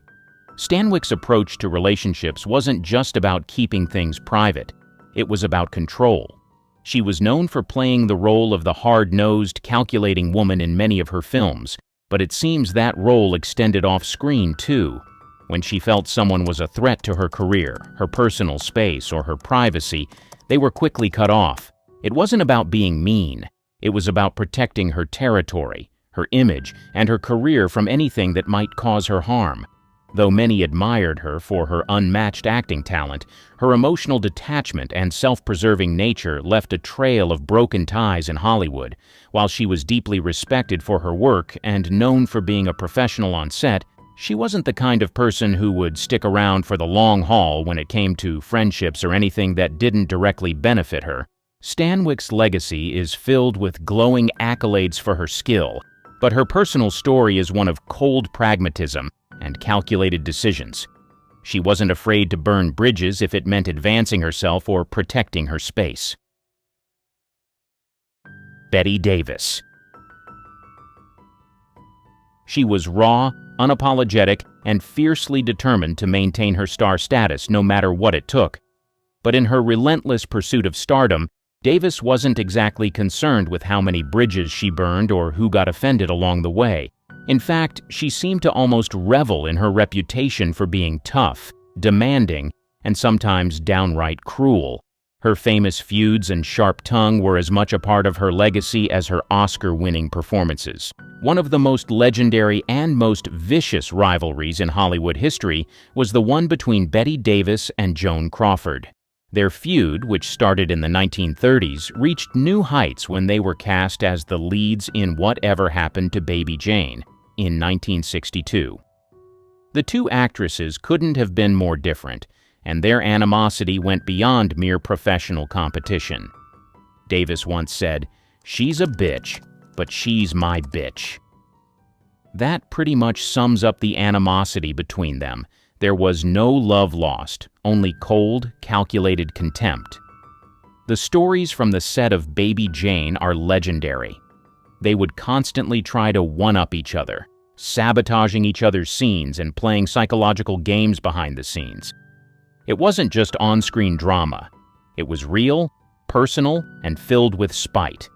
Stanwyck's approach to relationships wasn't just about keeping things private. It was about control. She was known for playing the role of the hard-nosed, calculating woman in many of her films, but it seems that role extended off-screen too. When she felt someone was a threat to her career, her personal space, or her privacy, they were quickly cut off. It wasn't about being mean. It was about protecting her territory, her image, and her career from anything that might cause her harm. Though many admired her for her unmatched acting talent, her emotional detachment and self-preserving nature left a trail of broken ties in Hollywood. While she was deeply respected for her work and known for being a professional on set, She wasn't the kind of person who would stick around for the long haul when it came to friendships or anything that didn't directly benefit her. Stanwick's legacy is filled with glowing accolades for her skill, but her personal story is one of cold pragmatism and calculated decisions. She wasn't afraid to burn bridges if it meant advancing herself or protecting her space. Bette Davis. She was raw, unapologetic, and fiercely determined to maintain her star status no matter what it took. But in her relentless pursuit of stardom, Davis wasn't exactly concerned with how many bridges she burned or who got offended along the way. In fact, she seemed to almost revel in her reputation for being tough, demanding, and sometimes downright cruel. Her famous feuds and sharp tongue were as much a part of her legacy as her Oscar-winning performances. One of the most legendary and most vicious rivalries in Hollywood history was the one between Bette Davis and Joan Crawford. Their feud, which started in the 1930s, reached new heights when they were cast as the leads in Whatever Happened to Baby Jane in 1962. The two actresses couldn't have been more different, and their animosity went beyond mere professional competition. Davis once said, "She's a bitch, but she's my bitch." That pretty much sums up the animosity between them. There was no love lost, only cold, calculated contempt. The stories from the set of Baby Jane are legendary. They would constantly try to one-up each other, sabotaging each other's scenes and playing psychological games behind the scenes. It wasn't just on-screen drama. It was real, personal, and filled with spite.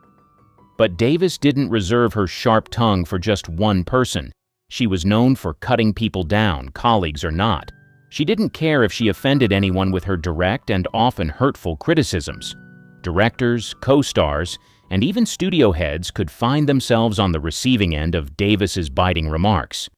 But Davis didn't reserve her sharp tongue for just one person. She was known for cutting people down, colleagues or not. She didn't care if she offended anyone with her direct and often hurtful criticisms. Directors, co-stars, and even studio heads could find themselves on the receiving end of Davis's biting remarks.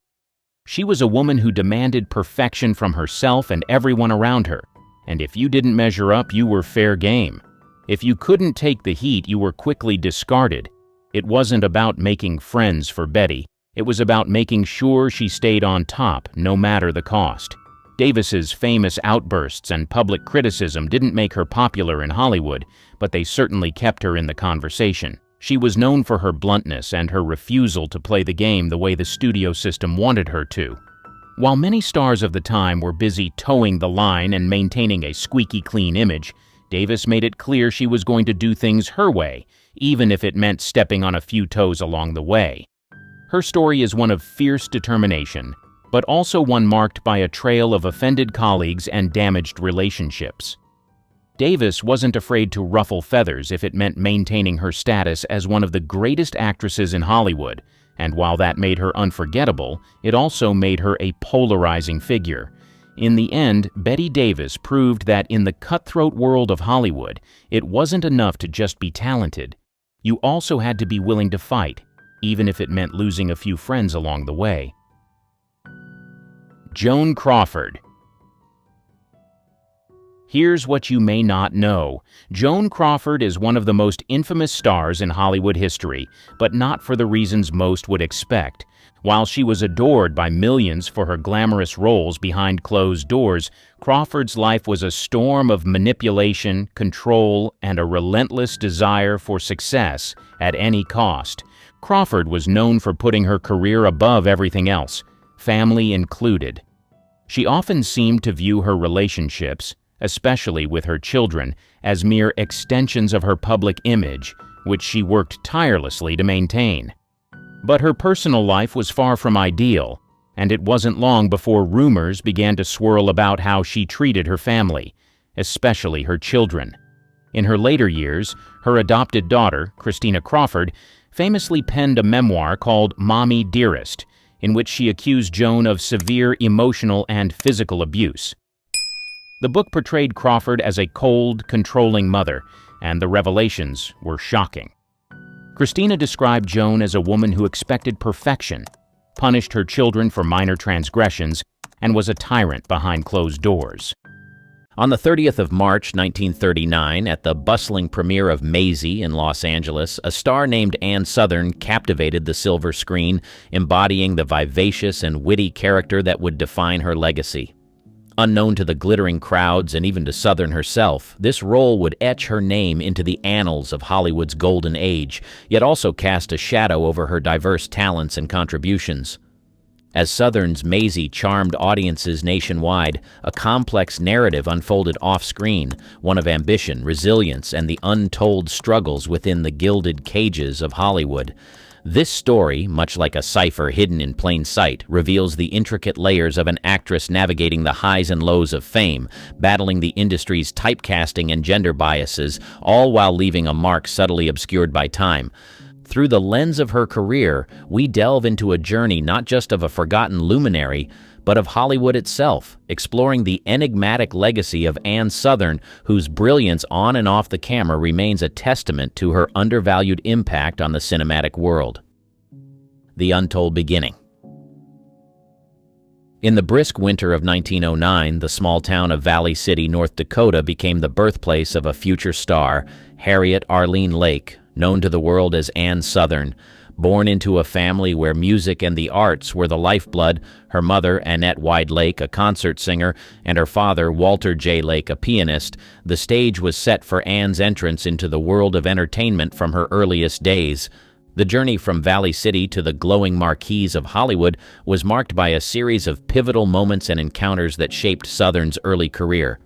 She was a woman who demanded perfection from herself and everyone around her, and if you didn't measure up, you were fair game. If you couldn't take the heat, you were quickly discarded. It wasn't about making friends for Bette. It was about making sure she stayed on top, no matter the cost. Davis's famous outbursts and public criticism didn't make her popular in Hollywood, but they certainly kept her in the conversation. She was known for her bluntness and her refusal to play the game the way the studio system wanted her to. While many stars of the time were busy towing the line and maintaining a squeaky clean image, Davis made it clear she was going to do things her way, even if it meant stepping on a few toes along the way. Her story is one of fierce determination, but also one marked by a trail of offended colleagues and damaged relationships. Davis wasn't afraid to ruffle feathers if it meant maintaining her status as one of the greatest actresses in Hollywood, and while that made her unforgettable, it also made her a polarizing figure. In the end, Bette Davis proved that in the cutthroat world of Hollywood, it wasn't enough to just be talented. You also had to be willing to fight, even if it meant losing a few friends along the way. Joan Crawford. Here's what you may not know. Joan Crawford is one of the most infamous stars in Hollywood history, but not for the reasons most would expect. While she was adored by millions for her glamorous roles behind closed doors, Crawford's life was a storm of manipulation, control, and a relentless desire for success at any cost. Crawford was known for putting her career above everything else, family included. She often seemed to view her relationships, especially with her children, as mere extensions of her public image, which she worked tirelessly to maintain. But her personal life was far from ideal, and it wasn't long before rumors began to swirl about how she treated her family, especially her children. In her later years, her adopted daughter, Christina Crawford, famously penned a memoir called Mommy Dearest, in which she accused Joan of severe emotional and physical abuse. The book portrayed Crawford as a cold, controlling mother, and the revelations were shocking. Christina described Joan as a woman who expected perfection, punished her children for minor transgressions, and was a tyrant behind closed doors. On the 30th of March 1939, at the bustling premiere of Maisy in Los Angeles, a star named Ann Sothern captivated the silver screen, embodying the vivacious and witty character that would define her legacy. Unknown to the glittering crowds and even to Sothern herself, this role would etch her name into the annals of Hollywood's golden age, yet also cast a shadow over her diverse talents and contributions. As Sothern's Maisy charmed audiences nationwide, a complex narrative unfolded off-screen, one of ambition, resilience, and the untold struggles within the gilded cages of Hollywood. This story, much like a cipher hidden in plain sight, reveals the intricate layers of an actress navigating the highs and lows of fame, battling the industry's typecasting and gender biases, all while leaving a mark subtly obscured by time. Through the lens of her career, we delve into a journey not just of a forgotten luminary, but of Hollywood itself, exploring the enigmatic legacy of Ann Sothern, whose brilliance on and off the camera remains a testament to her undervalued impact on the cinematic world. The Untold Beginning. In the brisk winter of 1909, the small town of Valley City, North Dakota, became the birthplace of a future star, Harriet Arlene Lake, known to the world as Ann Sothern. Born into a family where music and the arts were the lifeblood, her mother, Annette Wide Lake, a concert singer, and her father, Walter J. Lake, a pianist, the stage was set for Ann's entrance into the world of entertainment from her earliest days. The journey from Valley City to the glowing marquees of Hollywood was marked by a series of pivotal moments and encounters that shaped Sothern's early career.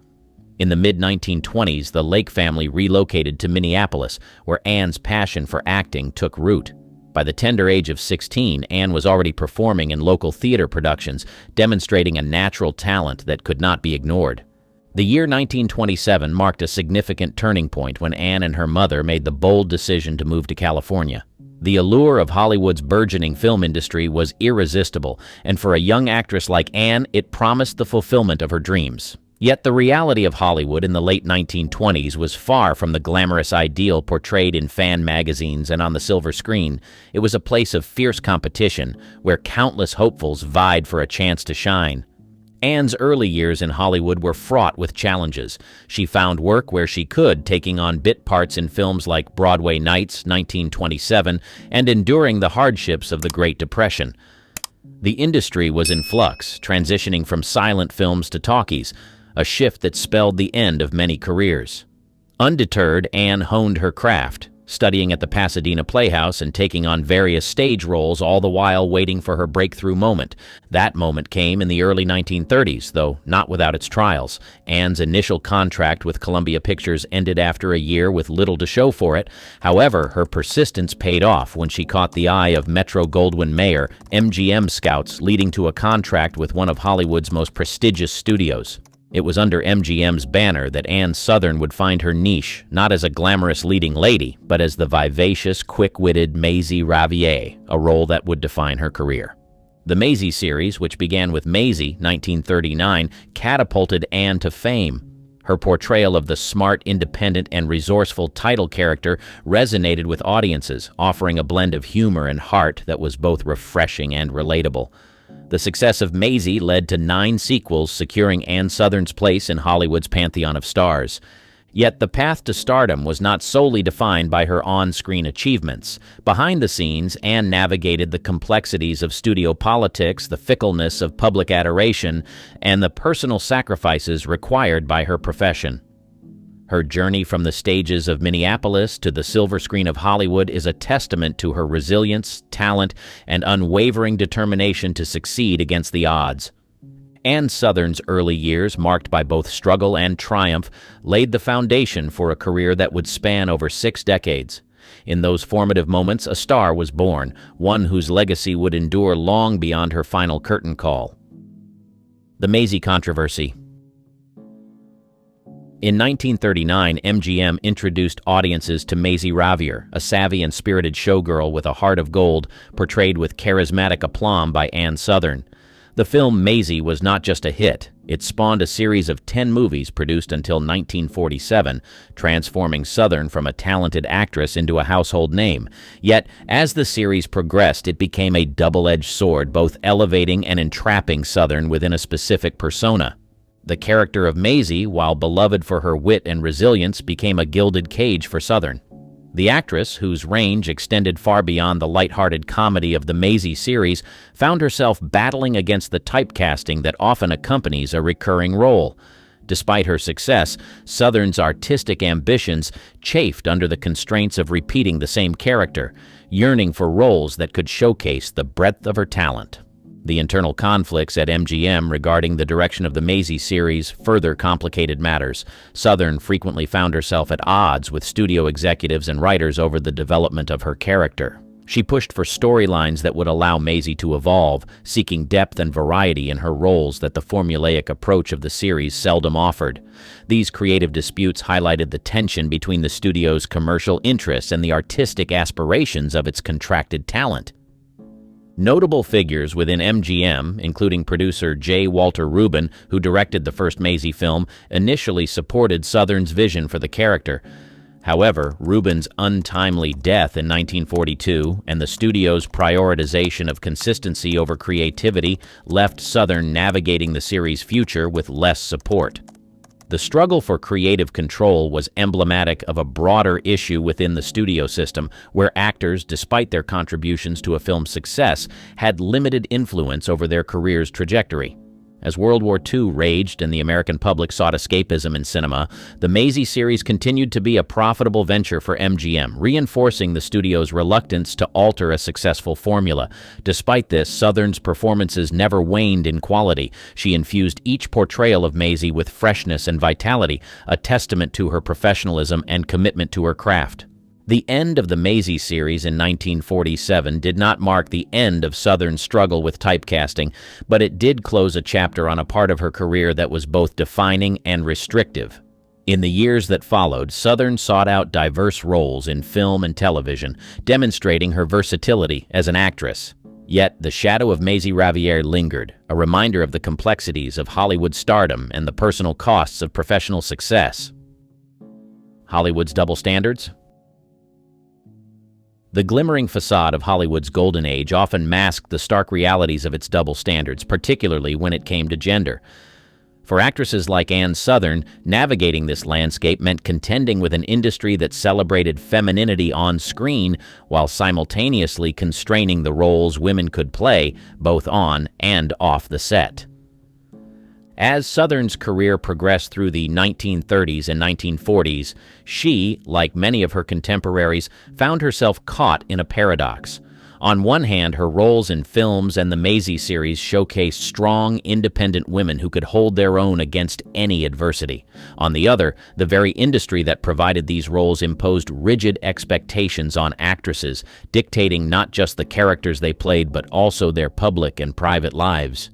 In the mid-1920s, the Lake family relocated to Minneapolis, where Ann's passion for acting took root. By the tender age of 16, Ann was already performing in local theater productions, demonstrating a natural talent that could not be ignored. The year 1927 marked a significant turning point when Ann and her mother made the bold decision to move to California. The allure of Hollywood's burgeoning film industry was irresistible, and for a young actress like Ann, it promised the fulfillment of her dreams. Yet the reality of Hollywood in the late 1920s was far from the glamorous ideal portrayed in fan magazines and on the silver screen. It was a place of fierce competition, where countless hopefuls vied for a chance to shine. Ann's early years in Hollywood were fraught with challenges. She found work where she could, taking on bit parts in films like Broadway Nights, 1927, and enduring the hardships of the Great Depression. The industry was in flux, transitioning from silent films to talkies, a shift that spelled the end of many careers. Undeterred, Ann honed her craft, studying at the Pasadena Playhouse and taking on various stage roles, all the while waiting for her breakthrough moment. That moment came in the early 1930s, though not without its trials. Ann's initial contract with Columbia Pictures ended after a year with little to show for it. However, her persistence paid off when she caught the eye of Metro-Goldwyn-Mayer, MGM scouts, leading to a contract with one of Hollywood's most prestigious studios. It was under MGM's banner that Ann Sothern would find her niche, not as a glamorous leading lady, but as the vivacious, quick-witted Maisy Ravier, a role that would define her career. The Maisy series, which began with Maisy, 1939, catapulted Ann to fame. Her portrayal of the smart, independent, and resourceful title character resonated with audiences, offering a blend of humor and heart that was both refreshing and relatable. The success of Maisy led to 9 sequels, securing Ann Sothern's place in Hollywood's pantheon of stars. Yet the path to stardom was not solely defined by her on-screen achievements. Behind the scenes, Ann navigated the complexities of studio politics, the fickleness of public adoration, and the personal sacrifices required by her profession. Her journey from the stages of Minneapolis to the silver screen of Hollywood is a testament to her resilience, talent, and unwavering determination to succeed against the odds. Ann Sothern's early years, marked by both struggle and triumph, laid the foundation for a career that would span over 6 decades. In those formative moments, a star was born, one whose legacy would endure long beyond her final curtain call. The Maisy Controversy. In 1939, MGM introduced audiences to Maisy Ravier, a savvy and spirited showgirl with a heart of gold, portrayed with charismatic aplomb by Ann Sothern. The film Maisy was not just a hit. It spawned a series of 10 movies produced until 1947, transforming Sothern from a talented actress into a household name. Yet, as the series progressed, it became a double-edged sword, both elevating and entrapping Sothern within a specific persona. The character of Maisy, while beloved for her wit and resilience, became a gilded cage for Southern. The actress, whose range extended far beyond the lighthearted comedy of the Maisy series, found herself battling against the typecasting that often accompanies a recurring role. Despite her success, Southern's artistic ambitions chafed under the constraints of repeating the same character, yearning for roles that could showcase the breadth of her talent. The internal conflicts at MGM regarding the direction of the Maisy series further complicated matters. Southern frequently found herself at odds with studio executives and writers over the development of her character. She pushed for storylines that would allow Maisy to evolve, seeking depth and variety in her roles that the formulaic approach of the series seldom offered. These creative disputes highlighted the tension between the studio's commercial interests and the artistic aspirations of its contracted talent. Notable figures within MGM, including producer J. Walter Rubin, who directed the first Maisy film, initially supported Southern's vision for the character. However, Rubin's untimely death in 1942 and the studio's prioritization of consistency over creativity left Southern navigating the series' future with less support. The struggle for creative control was emblematic of a broader issue within the studio system, where actors, despite their contributions to a film's success, had limited influence over their career's trajectory. As World War II raged and the American public sought escapism in cinema, the Maisy series continued to be a profitable venture for MGM, reinforcing the studio's reluctance to alter a successful formula. Despite this, Southern's performances never waned in quality. She infused each portrayal of Maisy with freshness and vitality, a testament to her professionalism and commitment to her craft. The end of the Maisy series in 1947 did not mark the end of Southern's struggle with typecasting, but it did close a chapter on a part of her career that was both defining and restrictive. In the years that followed, Southern sought out diverse roles in film and television, demonstrating her versatility as an actress. Yet the shadow of Maisy Ravier lingered, a reminder of the complexities of Hollywood stardom and the personal costs of professional success. Hollywood's double standards? The glimmering facade of Hollywood's golden age often masked the stark realities of its double standards, particularly when it came to gender. For actresses like Ann Southern, navigating this landscape meant contending with an industry that celebrated femininity on screen while simultaneously constraining the roles women could play, both on and off the set. As Southern's career progressed through the 1930s and 1940s, she, like many of her contemporaries, found herself caught in a paradox. On one hand, her roles in films and the Maisy series showcased strong, independent women who could hold their own against any adversity. On the other, the very industry that provided these roles imposed rigid expectations on actresses, dictating not just the characters they played but also their public and private lives.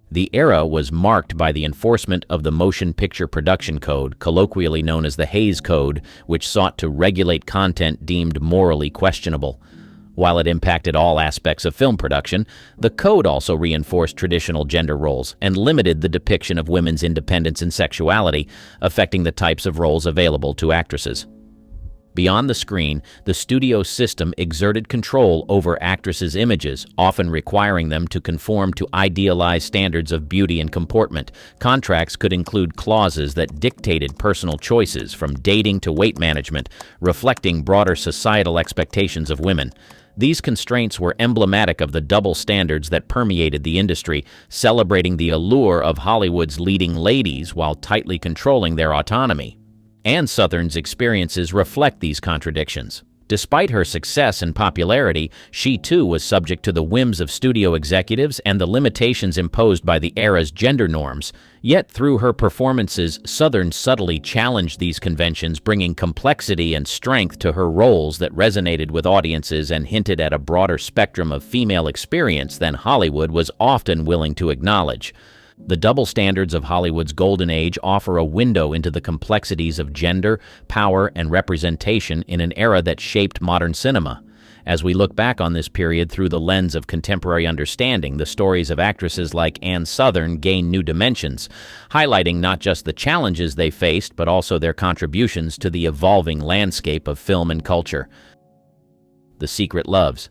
The era was marked by the enforcement of the Motion Picture Production Code, colloquially known as the Hays Code, which sought to regulate content deemed morally questionable. While it impacted all aspects of film production, the code also reinforced traditional gender roles and limited the depiction of women's independence and sexuality, affecting the types of roles available to actresses. Beyond the screen, the studio system exerted control over actresses' images, often requiring them to conform to idealized standards of beauty and comportment. Contracts could include clauses that dictated personal choices, from dating to weight management, reflecting broader societal expectations of women. These constraints were emblematic of the double standards that permeated the industry, celebrating the allure of Hollywood's leading ladies while tightly controlling their autonomy. Ann Southern's experiences reflect these contradictions. Despite her success and popularity, she too was subject to the whims of studio executives and the limitations imposed by the era's gender norms. Yet through her performances, Southern subtly challenged these conventions, bringing complexity and strength to her roles that resonated with audiences and hinted at a broader spectrum of female experience than Hollywood was often willing to acknowledge. The double standards of Hollywood's golden age offer a window into the complexities of gender, power, and representation in an era that shaped modern cinema. As we look back on this period through the lens of contemporary understanding, the stories of actresses like Ann Southern gain new dimensions, highlighting not just the challenges they faced, but also their contributions to the evolving landscape of film and culture. The Secret Loves.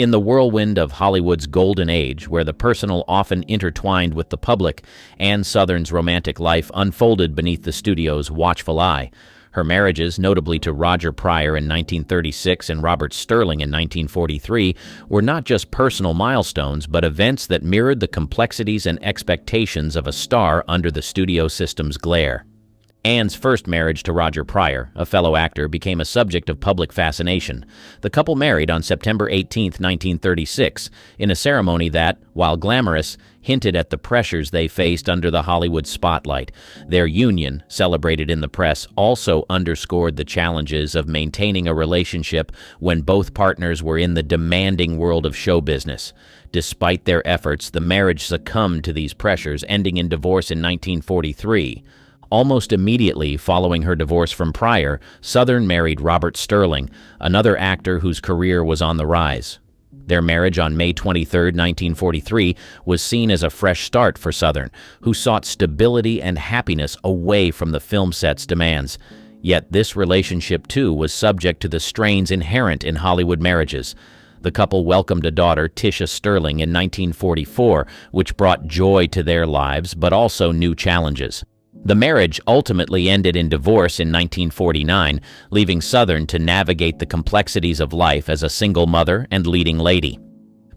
In the whirlwind of Hollywood's golden age, where the personal often intertwined with the public, Ann Sothern's romantic life unfolded beneath the studio's watchful eye. Her marriages, notably to Roger Pryor in 1936 and Robert Sterling in 1943, were not just personal milestones, but events that mirrored the complexities and expectations of a star under the studio system's glare. Ann's first marriage to Roger Pryor, a fellow actor, became a subject of public fascination. The couple married on September 18, 1936, in a ceremony that, while glamorous, hinted at the pressures they faced under the Hollywood spotlight. Their union, celebrated in the press, also underscored the challenges of maintaining a relationship when both partners were in the demanding world of show business. Despite their efforts, the marriage succumbed to these pressures, ending in divorce in 1943. Almost immediately following her divorce from Pryor, Sothern married Robert Sterling, another actor whose career was on the rise. Their marriage on May 23, 1943, was seen as a fresh start for Sothern, who sought stability and happiness away from the film set's demands. Yet this relationship, too, was subject to the strains inherent in Hollywood marriages. The couple welcomed a daughter, Tisha Sterling, in 1944, which brought joy to their lives, but also new challenges. The marriage ultimately ended in divorce in 1949, leaving Sothern to navigate the complexities of life as a single mother and leading lady.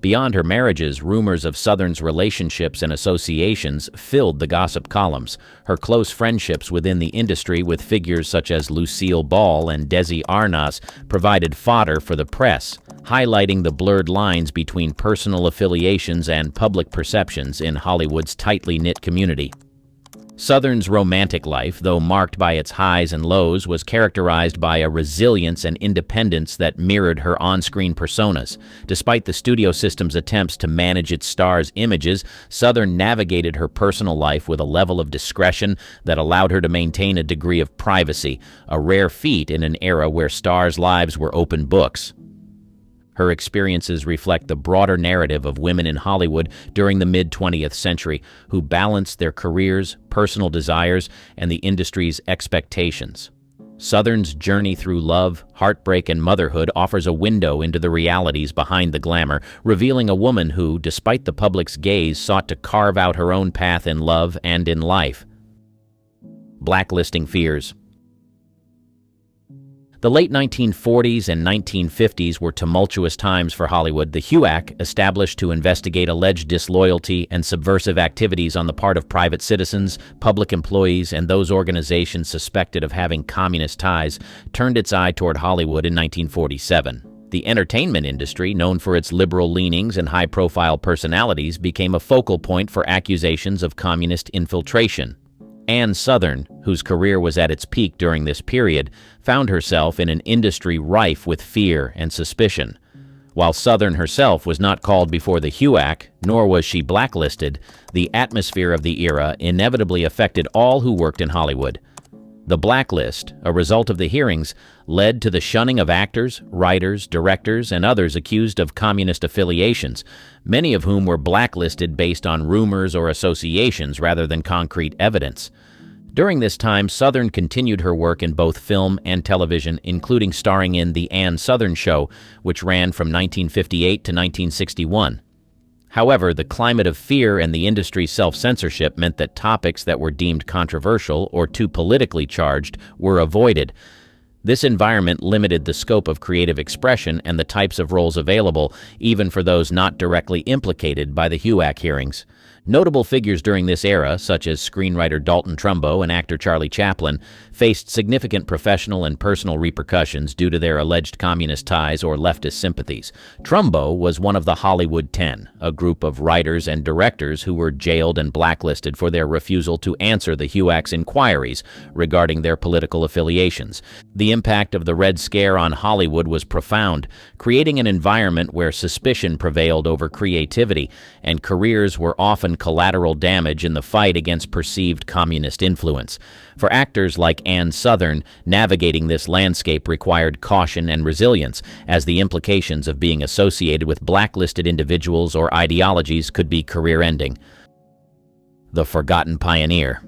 Beyond her marriages, rumors of Sothern's relationships and associations filled the gossip columns. Her close friendships within the industry with figures such as Lucille Ball and Desi Arnaz provided fodder for the press, highlighting the blurred lines between personal affiliations and public perceptions in Hollywood's tightly knit community. Sothern's romantic life, though marked by its highs and lows, was characterized by a resilience and independence that mirrored her on-screen personas. Despite the studio system's attempts to manage its stars' images, Sothern navigated her personal life with a level of discretion that allowed her to maintain a degree of privacy, a rare feat in an era where stars' lives were open books. Her experiences reflect the broader narrative of women in Hollywood during the mid-20th century who balanced their careers, personal desires, and the industry's expectations. Sothern's journey through love, heartbreak, and motherhood offers a window into the realities behind the glamour, revealing a woman who, despite the public's gaze, sought to carve out her own path in love and in life. Blacklisting Fears. The late 1940s and 1950s were tumultuous times for Hollywood. The HUAC, established to investigate alleged disloyalty and subversive activities on the part of private citizens, public employees, and those organizations suspected of having communist ties, turned its eye toward Hollywood in 1947. The entertainment industry, known for its liberal leanings and high-profile personalities, became a focal point for accusations of communist infiltration. Ann Sothern, whose career was at its peak during this period, found herself in an industry rife with fear and suspicion. While Sothern herself was not called before the HUAC, nor was she blacklisted, the atmosphere of the era inevitably affected all who worked in Hollywood. The blacklist, a result of the hearings, led to the shunning of actors, writers, directors, and others accused of communist affiliations, many of whom were blacklisted based on rumors or associations rather than concrete evidence. During this time, Sothern continued her work in both film and television, including starring in The Ann Sothern Show, which ran from 1958 to 1961. However, the climate of fear and the industry's self-censorship meant that topics that were deemed controversial or too politically charged were avoided. This environment limited the scope of creative expression and the types of roles available, even for those not directly implicated by the HUAC hearings. Notable figures during this era, such as screenwriter Dalton Trumbo and actor Charlie Chaplin, faced significant professional and personal repercussions due to their alleged communist ties or leftist sympathies. Trumbo was one of the Hollywood 10, a group of writers and directors who were jailed and blacklisted for their refusal to answer the HUAC's inquiries regarding their political affiliations. The impact of the Red Scare on Hollywood was profound, creating an environment where suspicion prevailed over creativity, and careers were often collateral damage in the fight against perceived communist influence. For actors like Ann Sothern, navigating this landscape required caution and resilience, as the implications of being associated with blacklisted individuals or ideologies could be career-ending. The Forgotten Pioneer.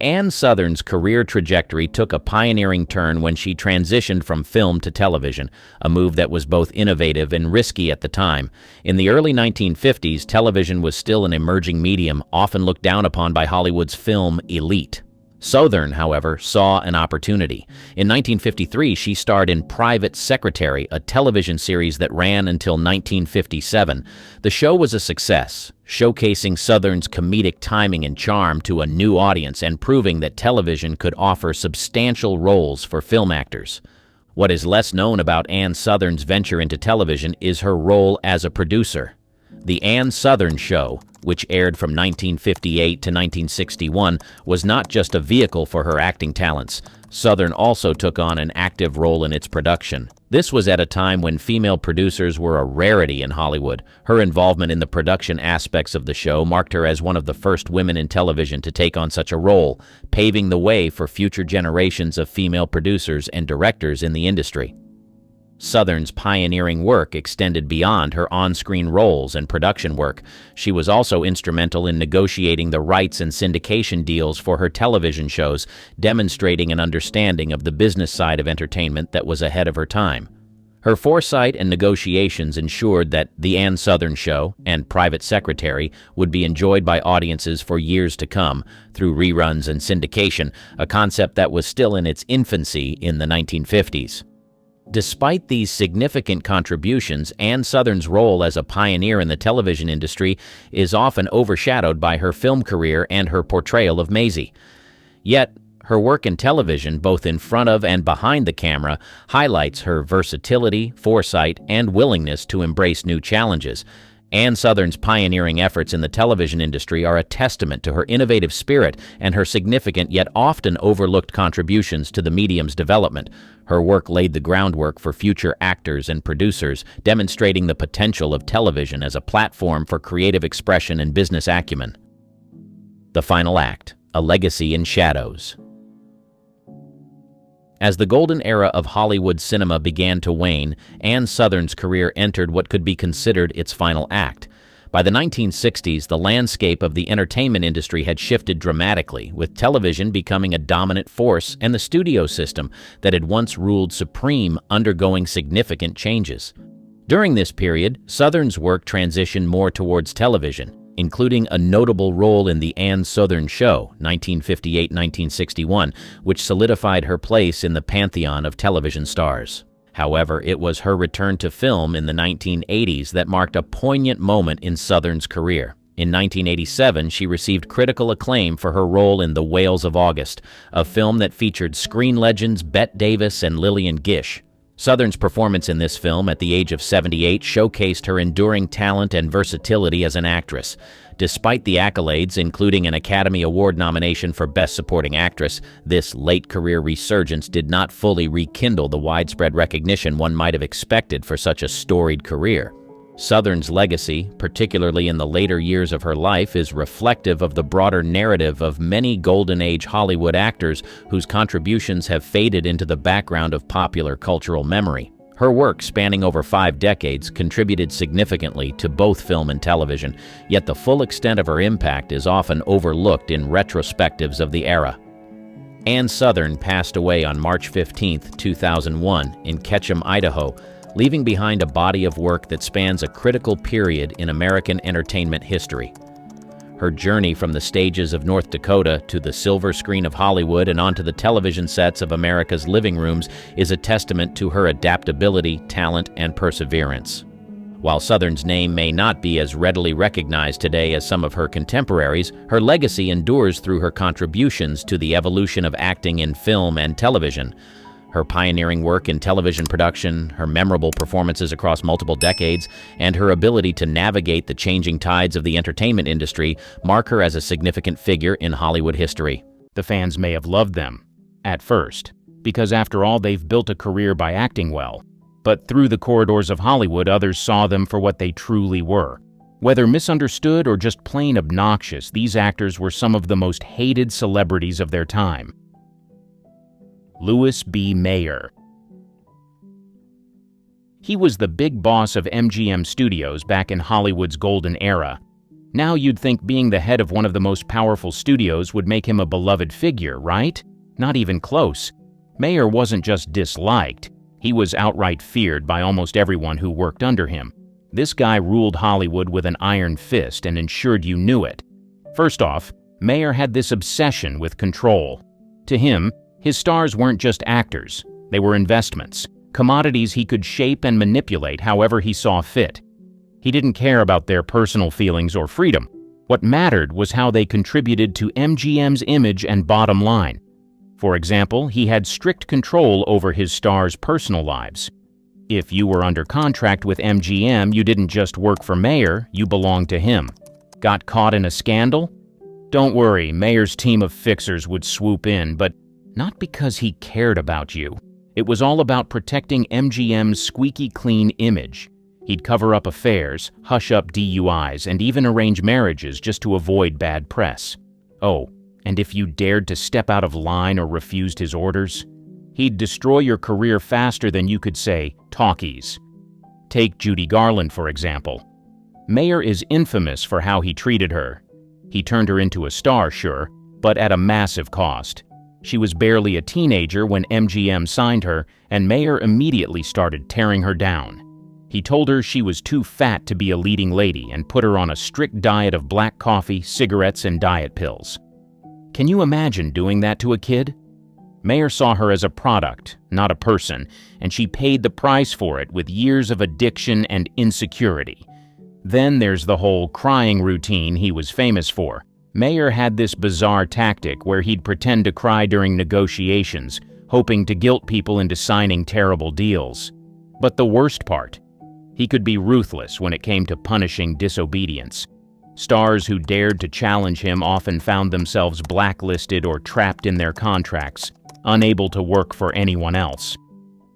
Ann Sothern's career trajectory took a pioneering turn when she transitioned from film to television, a move that was both innovative and risky at the time. In the early 1950s, television was still an emerging medium, often looked down upon by Hollywood's film elite. Sothern, however, saw an opportunity. In 1953, she starred in Private Secretary, a television series that ran until 1957. The show was a success, showcasing Sothern's comedic timing and charm to a new audience and proving that television could offer substantial roles for film actors. What is less known about Ann Sothern's venture into television is her role as a producer. The Ann Sothern Show, which aired from 1958 to 1961, was not just a vehicle for her acting talents. Sothern also took on an active role in its production. This was at a time when female producers were a rarity in Hollywood. Her involvement in the production aspects of the show marked her as one of the first women in television to take on such a role, paving the way for future generations of female producers and directors in the industry. Sothern's pioneering work extended beyond her on-screen roles and production work. She was also instrumental in negotiating the rights and syndication deals for her television shows, demonstrating an understanding of the business side of entertainment that was ahead of her time. Her foresight and negotiations ensured that The Ann Sothern Show and Private Secretary would be enjoyed by audiences for years to come, through reruns and syndication, a concept that was still in its infancy in the 1950s. Despite these significant contributions, Ann Sothern's role as a pioneer in the television industry is often overshadowed by her film career and her portrayal of Maisy. Yet, her work in television, both in front of and behind the camera, highlights her versatility, foresight, and willingness to embrace new challenges. Ann Sothern's pioneering efforts in the television industry are a testament to her innovative spirit and her significant yet often overlooked contributions to the medium's development. Her work laid the groundwork for future actors and producers, demonstrating the potential of television as a platform for creative expression and business acumen. The final act, a legacy in shadows. As the golden era of Hollywood cinema began to wane, Ann Sothern's career entered what could be considered its final act. By the 1960s, the landscape of the entertainment industry had shifted dramatically, with television becoming a dominant force and the studio system that had once ruled supreme undergoing significant changes. During this period, Sothern's work transitioned more towards television, including a notable role in The Ann Sothern Show, 1958-1961, which solidified her place in the pantheon of television stars. However, it was her return to film in the 1980s that marked a poignant moment in Sothern's career. In 1987, she received critical acclaim for her role in The Whales of August, a film that featured screen legends Bette Davis and Lillian Gish. Sothern's performance in this film at the age of 78 showcased her enduring talent and versatility as an actress. Despite the accolades, including an Academy Award nomination for Best Supporting Actress, this late-career resurgence did not fully rekindle the widespread recognition one might have expected for such a storied career. Sothern's legacy, particularly in the later years of her life, is reflective of the broader narrative of many Golden Age Hollywood actors whose contributions have faded into the background of popular cultural memory. Her work, spanning over 5 decades, contributed significantly to both film and television, yet the full extent of her impact is often overlooked in retrospectives of the era. Ann Sothern passed away on March 15, 2001, in Ketchum, Idaho, leaving behind a body of work that spans a critical period in American entertainment history. Her journey from the stages of North Dakota to the silver screen of Hollywood and onto the television sets of America's living rooms is a testament to her adaptability, talent, and perseverance. While Sothern's name may not be as readily recognized today as some of her contemporaries, her legacy endures through her contributions to the evolution of acting in film and television. Her pioneering work in television production, her memorable performances across multiple decades, and her ability to navigate the changing tides of the entertainment industry mark her as a significant figure in Hollywood history. The fans may have loved them at first, because after all, they've built a career by acting well. But through the corridors of Hollywood, others saw them for what they truly were. Whether misunderstood or just plain obnoxious, these actors were some of the most hated celebrities of their time. Louis B. Mayer. He was the big boss of MGM Studios back in Hollywood's golden era. Now you'd think being the head of one of the most powerful studios would make him a beloved figure, right? Not even close. Mayer wasn't just disliked, he was outright feared by almost everyone who worked under him. This guy ruled Hollywood with an iron fist and ensured you knew it. First off, Mayer had this obsession with control. To him, his stars weren't just actors, they were investments, commodities he could shape and manipulate however he saw fit. He didn't care about their personal feelings or freedom. What mattered was how they contributed to MGM's image and bottom line. For example, he had strict control over his stars' personal lives. If you were under contract with MGM, you didn't just work for Mayer, you belonged to him. Got caught in a scandal? Don't worry, Mayer's team of fixers would swoop in, but not because he cared about you. It was all about protecting MGM's squeaky clean image. He'd cover up affairs, hush up DUIs, and even arrange marriages just to avoid bad press. Oh, and if you dared to step out of line or refused his orders, he'd destroy your career faster than you could say, talkies. Take Judy Garland, for example. Mayer is infamous for how he treated her. He turned her into a star, sure, but at a massive cost. She was barely a teenager when MGM signed her, and Mayer immediately started tearing her down. He told her she was too fat to be a leading lady and put her on a strict diet of black coffee, cigarettes, and diet pills. Can you imagine doing that to a kid? Mayer saw her as a product, not a person, and she paid the price for it with years of addiction and insecurity. Then there's the whole crying routine he was famous for. Mayer had this bizarre tactic where he'd pretend to cry during negotiations, hoping to guilt people into signing terrible deals. But the worst part, he could be ruthless when it came to punishing disobedience. Stars who dared to challenge him often found themselves blacklisted or trapped in their contracts, unable to work for anyone else.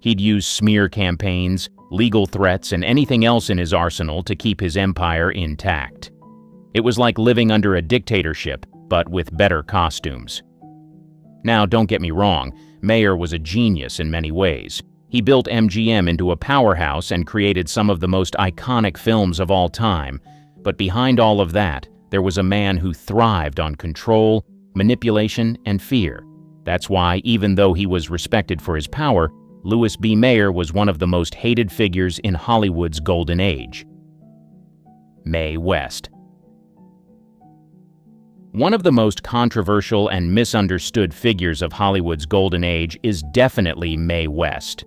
He'd use smear campaigns, legal threats, and anything else in his arsenal to keep his empire intact. It was like living under a dictatorship, but with better costumes. Now, don't get me wrong, Mayer was a genius in many ways. He built MGM into a powerhouse and created some of the most iconic films of all time. But behind all of that, there was a man who thrived on control, manipulation, and fear. That's why, even though he was respected for his power, Louis B. Mayer was one of the most hated figures in Hollywood's golden age. Mae West. One of the most controversial and misunderstood figures of Hollywood's golden age is definitely Mae West.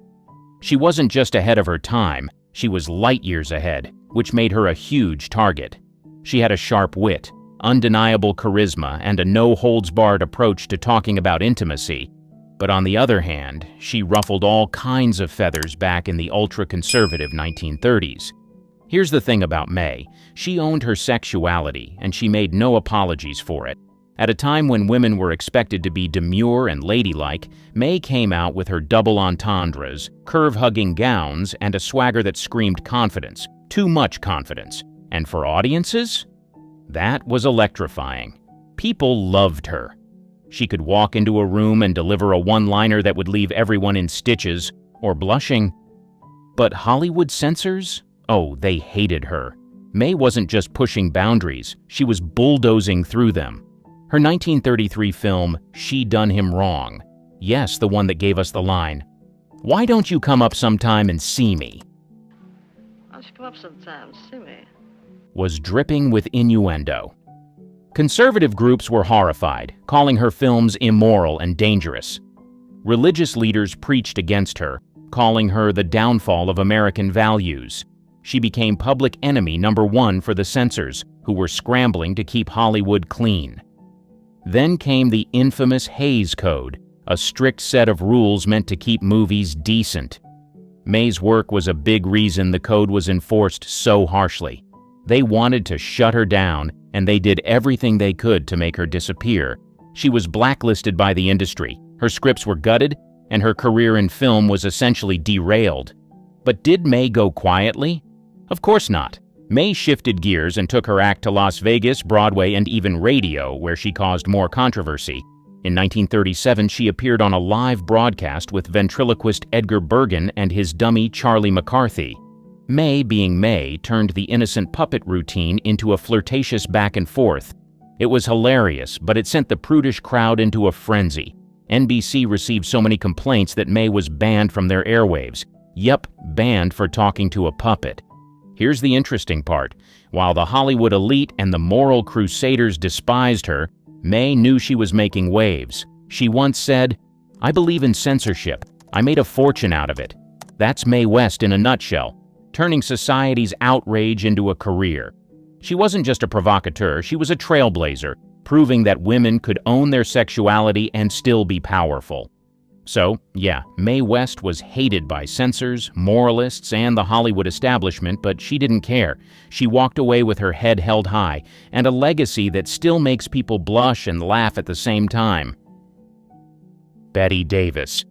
She wasn't just ahead of her time, she was light years ahead, which made her a huge target. She had a sharp wit, undeniable charisma, and a no-holds-barred approach to talking about intimacy. But on the other hand, she ruffled all kinds of feathers back in the ultra-conservative 1930s. Here's the thing about Mae. She owned her sexuality, and she made no apologies for it. At a time when women were expected to be demure and ladylike, Mae came out with her double entendres, curve-hugging gowns, and a swagger that screamed confidence. Too much confidence. And for audiences? That was electrifying. People loved her. She could walk into a room and deliver a one-liner that would leave everyone in stitches or blushing. But Hollywood censors? Oh, they hated her. Mae wasn't just pushing boundaries, she was bulldozing through them. Her 1933 film, She Done Him Wrong, yes, the one that gave us the line, "Why don't you come up sometime and see me?" Why don't you come up sometime, see me? Was dripping with innuendo. Conservative groups were horrified, calling her films immoral and dangerous. Religious leaders preached against her, calling her the downfall of American values. She became public enemy #1 for the censors, who were scrambling to keep Hollywood clean. Then came the infamous Hays Code, a strict set of rules meant to keep movies decent. Mae's work was a big reason the code was enforced so harshly. They wanted to shut her down, and they did everything they could to make her disappear. She was blacklisted by the industry, her scripts were gutted, and her career in film was essentially derailed. But did Mae go quietly? Of course not. Mae shifted gears and took her act to Las Vegas, Broadway, and even radio, where she caused more controversy. In 1937, she appeared on a live broadcast with ventriloquist Edgar Bergen and his dummy Charlie McCarthy. May, being May, turned the innocent puppet routine into a flirtatious back and forth. It was hilarious, but it sent the prudish crowd into a frenzy. NBC received so many complaints that May was banned from their airwaves. Yep, banned for talking to a puppet. Here's the interesting part. While the Hollywood elite and the moral crusaders despised her, May knew she was making waves. She once said, "I believe in censorship. I made a fortune out of it." That's Mae West in a nutshell, turning society's outrage into a career. She wasn't just a provocateur, she was a trailblazer, proving that women could own their sexuality and still be powerful. So, yeah, Mae West was hated by censors, moralists, and the Hollywood establishment, but she didn't care. She walked away with her head held high, and a legacy that still makes people blush and laugh at the same time. Bette Davis.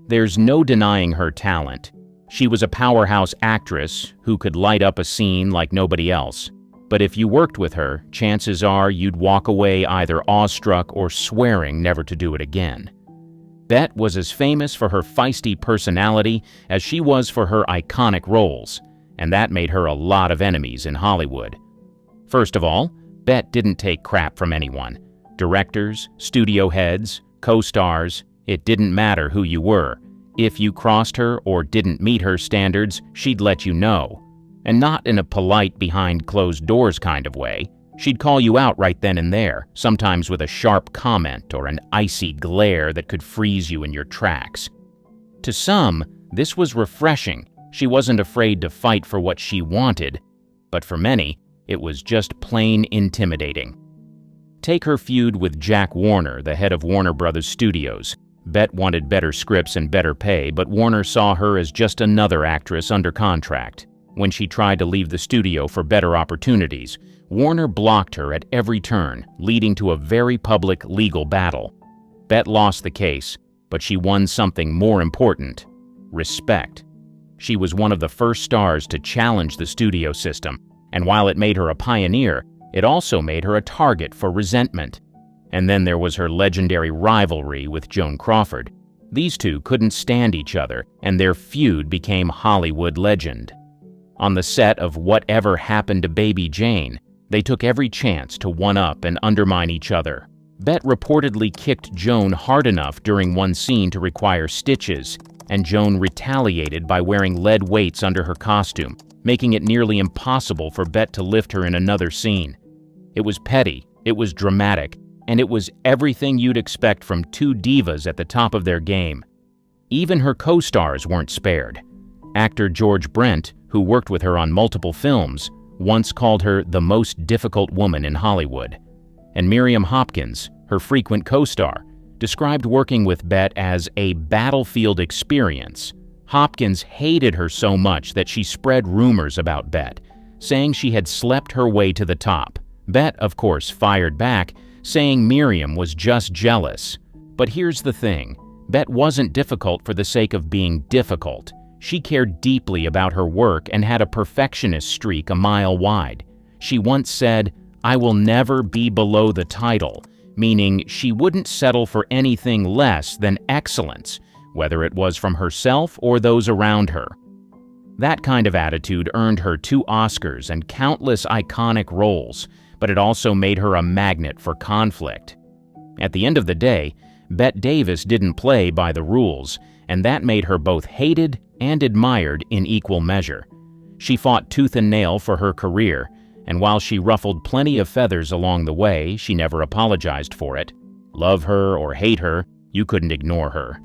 There's no denying her talent. She was a powerhouse actress who could light up a scene like nobody else. But if you worked with her, chances are you'd walk away either awestruck or swearing never to do it again. Bette was as famous for her feisty personality as she was for her iconic roles, and that made her a lot of enemies in Hollywood. First of all, Bette didn't take crap from anyone. Directors, studio heads, co-stars, it didn't matter who you were. If you crossed her or didn't meet her standards, she'd let you know. And not in a polite, behind-closed-doors kind of way. She'd call you out right then and there, sometimes with a sharp comment or an icy glare that could freeze you in your tracks. To some, this was refreshing. She wasn't afraid to fight for what she wanted. But for many, it was just plain intimidating. Take her feud with Jack Warner, the head of Warner Brothers Studios. Bette wanted better scripts and better pay, but Warner saw her as just another actress under contract. When she tried to leave the studio for better opportunities, Warner blocked her at every turn, leading to a very public legal battle. Bette lost the case, but she won something more important: respect. She was one of the first stars to challenge the studio system, and while it made her a pioneer, it also made her a target for resentment. And then there was her legendary rivalry with Joan Crawford. These two couldn't stand each other, and their feud became Hollywood legend. On the set of Whatever Happened to Baby Jane, they took every chance to one-up and undermine each other. Bette reportedly kicked Joan hard enough during one scene to require stitches, and Joan retaliated by wearing lead weights under her costume, making it nearly impossible for Bette to lift her in another scene. It was petty, it was dramatic, and it was everything you'd expect from two divas at the top of their game. Even her co-stars weren't spared. Actor George Brent, who worked with her on multiple films, once called her the most difficult woman in Hollywood. And Miriam Hopkins, her frequent co-star, described working with Bette as a battlefield experience. Hopkins hated her so much that she spread rumors about Bette, saying she had slept her way to the top. Bette, of course, fired back, saying Miriam was just jealous. But here's the thing, Bette wasn't difficult for the sake of being difficult. She cared deeply about her work and had a perfectionist streak a mile wide. She once said, "I will never be below the title," meaning she wouldn't settle for anything less than excellence, whether it was from herself or those around her. That kind of attitude earned her 2 Oscars and countless iconic roles, but it also made her a magnet for conflict. At the end of the day, Bette Davis didn't play by the rules, and that made her both hated and admired in equal measure. She fought tooth and nail for her career, and while she ruffled plenty of feathers along the way, she never apologized for it. Love her or hate her, you couldn't ignore her.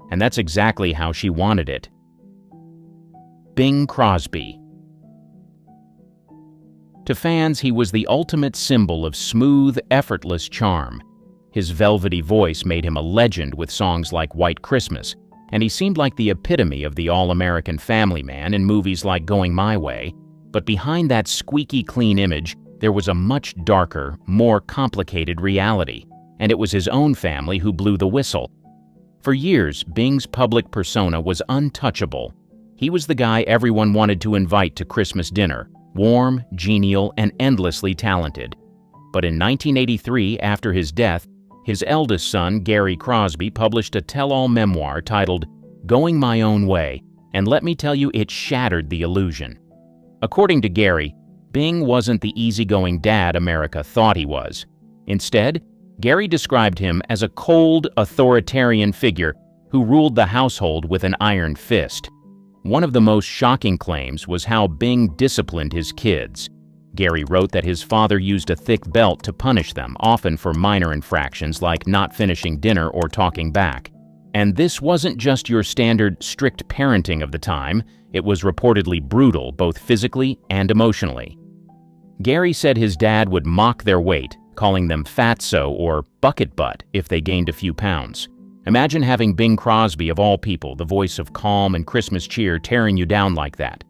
And that's exactly how she wanted it. Bing Crosby. To fans, he was the ultimate symbol of smooth, effortless charm. His velvety voice made him a legend with songs like White Christmas, and he seemed like the epitome of the all-American family man in movies like Going My Way. But behind that squeaky clean image, there was a much darker, more complicated reality, and it was his own family who blew the whistle. For years, Bing's public persona was untouchable. He was the guy everyone wanted to invite to Christmas dinner, warm, genial, and endlessly talented. But in 1983, after his death, his eldest son, Gary Crosby, published a tell-all memoir titled Going My Own Way, And let me tell you, it shattered the illusion. According to Gary, Bing wasn't the easygoing dad America thought he was. Instead, Gary described him as a cold, authoritarian figure who ruled the household with an iron fist. One of the most shocking claims was how Bing disciplined his kids. Gary wrote that his father used a thick belt to punish them, often for minor infractions like not finishing dinner or talking back. And this wasn't just your standard strict parenting of the time, it was reportedly brutal both physically and emotionally. Gary said his dad would mock their weight, calling them fatso or bucket butt if they gained a few pounds. Imagine having Bing Crosby, of all people, the voice of calm and Christmas cheer, tearing you down like that.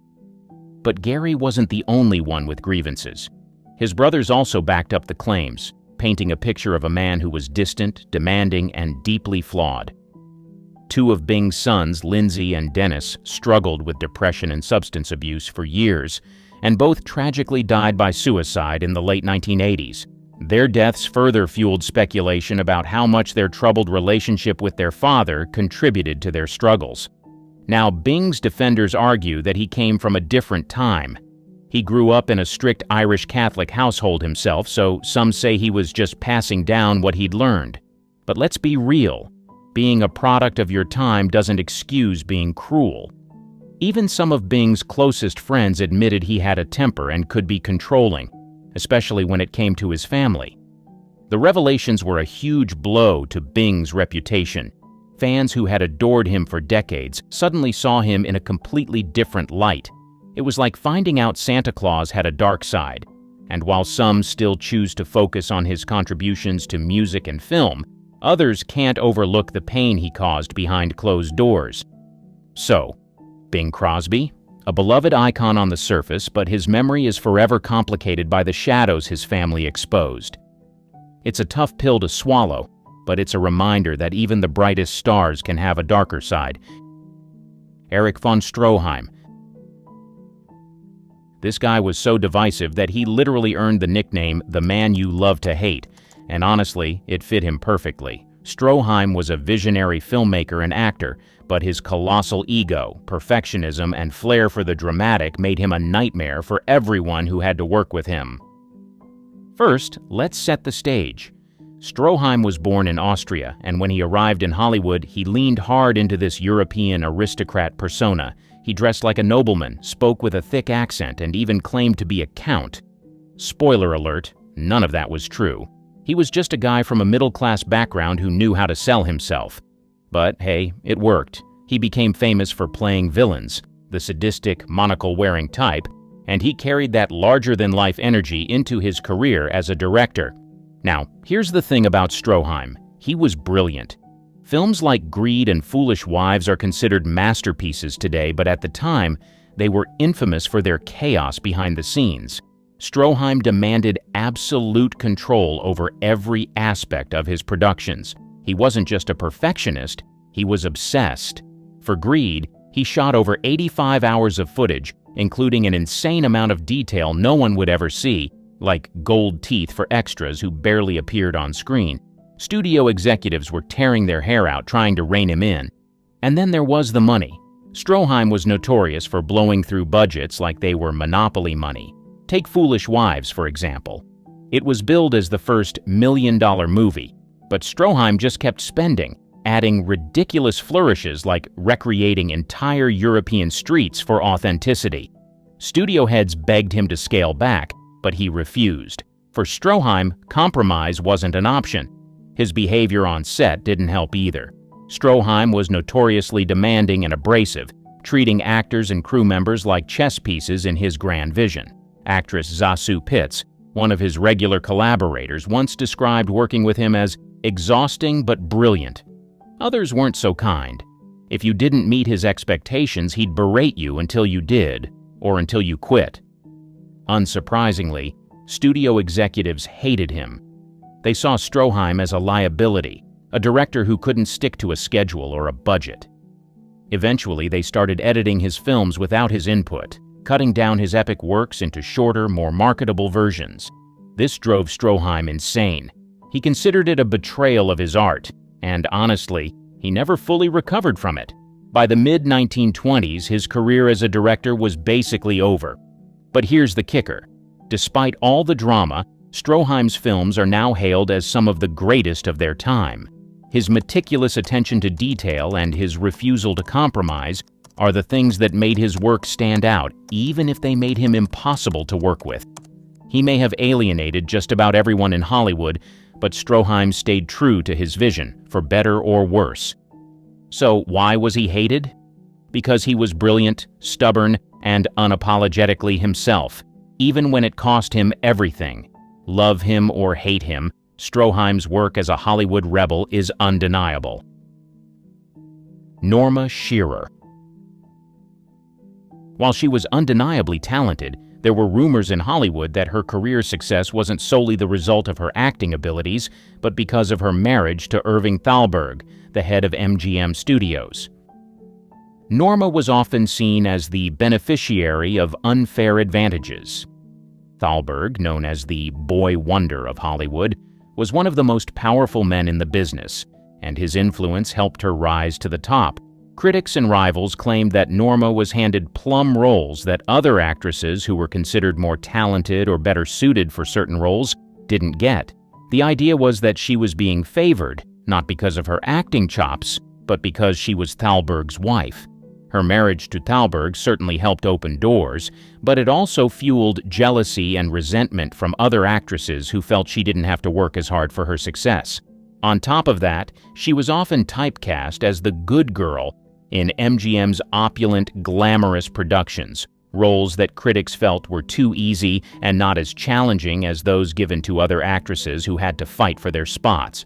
But Gary wasn't the only one with grievances. His brothers also backed up the claims, painting a picture of a man who was distant, demanding, and deeply flawed. Two of Bing's sons, Lindsay and Dennis, struggled with depression and substance abuse for years, and both tragically died by suicide in the late 1980s. Their deaths further fueled speculation about how much their troubled relationship with their father contributed to their struggles. Now, Bing's defenders argue that he came from a different time. He grew up in a strict Irish Catholic household himself, so some say he was just passing down what he'd learned. But let's be real. Being a product of your time doesn't excuse being cruel. Even some of Bing's closest friends admitted he had a temper and could be controlling, especially when it came to his family. The revelations were a huge blow to Bing's reputation. Fans who had adored him for decades suddenly saw him in a completely different light. It was like finding out Santa Claus had a dark side. And while some still choose to focus on his contributions to music and film, others can't overlook the pain he caused behind closed doors. So, Bing Crosby? A beloved icon on the surface, but his memory is forever complicated by the shadows his family exposed. It's a tough pill to swallow, but it's a reminder that even the brightest stars can have a darker side. Erich von Stroheim. This guy was so divisive that he literally earned the nickname "the man you love to hate," and honestly, it fit him perfectly. Stroheim was a visionary filmmaker and actor, but his colossal ego, perfectionism, and flair for the dramatic made him a nightmare for everyone who had to work with him. First, let's set the stage. Stroheim was born in Austria, and when he arrived in Hollywood, he leaned hard into this European aristocrat persona. He dressed like a nobleman, spoke with a thick accent, and even claimed to be a count. Spoiler alert, none of that was true. He was just a guy from a middle-class background who knew how to sell himself. But hey, it worked. He became famous for playing villains, the sadistic, monocle-wearing type, and he carried that larger-than-life energy into his career as a director. Now, here's the thing about Stroheim. He was brilliant. Films like Greed and Foolish Wives are considered masterpieces today, but at the time, they were infamous for their chaos behind the scenes. Stroheim demanded absolute control over every aspect of his productions. He wasn't just a perfectionist, he was obsessed. For Greed, he shot over 85 hours of footage, including an insane amount of detail no one would ever see, like gold teeth for extras who barely appeared on screen. Studio executives were tearing their hair out trying to rein him in. And then there was the money. Stroheim was notorious for blowing through budgets like they were monopoly money. Take Foolish Wives, for example. It was billed as the first million-dollar movie, but Stroheim just kept spending, adding ridiculous flourishes like recreating entire European streets for authenticity. Studio heads begged him to scale back, but he refused. For Stroheim, compromise wasn't an option. His behavior on set didn't help either. Stroheim was notoriously demanding and abrasive, treating actors and crew members like chess pieces in his grand vision. Actress Zasu Pitts, one of his regular collaborators, once described working with him as exhausting but brilliant. Others weren't so kind. If you didn't meet his expectations, he'd berate you until you did, or until you quit. Unsurprisingly, studio executives hated him. They saw Stroheim as a liability, a director who couldn't stick to a schedule or a budget. Eventually, they started editing his films without his input, cutting down his epic works into shorter, more marketable versions. This drove Stroheim insane. He considered it a betrayal of his art, and honestly, he never fully recovered from it. By the mid-1920s, his career as a director was basically over. But here's the kicker. Despite all the drama, Stroheim's films are now hailed as some of the greatest of their time. His meticulous attention to detail and his refusal to compromise are the things that made his work stand out, even if they made him impossible to work with. He may have alienated just about everyone in Hollywood, but Stroheim stayed true to his vision, for better or worse. So why was he hated? Because he was brilliant, stubborn, and unapologetically himself, even when it cost him everything. Love him or hate him, Stroheim's work as a Hollywood rebel is undeniable. Norma Shearer. While she was undeniably talented, there were rumors in Hollywood that her career success wasn't solely the result of her acting abilities, but because of her marriage to Irving Thalberg, the head of MGM Studios. Norma was often seen as the beneficiary of unfair advantages. Thalberg, known as the boy wonder of Hollywood, was one of the most powerful men in the business, and his influence helped her rise to the top. Critics and rivals claimed that Norma was handed plum roles that other actresses who were considered more talented or better suited for certain roles didn't get. The idea was that she was being favored, not because of her acting chops, but because she was Thalberg's wife. Her marriage to Thalberg certainly helped open doors, but it also fueled jealousy and resentment from other actresses who felt she didn't have to work as hard for her success. On top of that, she was often typecast as the good girl in MGM's opulent, glamorous productions, roles that critics felt were too easy and not as challenging as those given to other actresses who had to fight for their spots.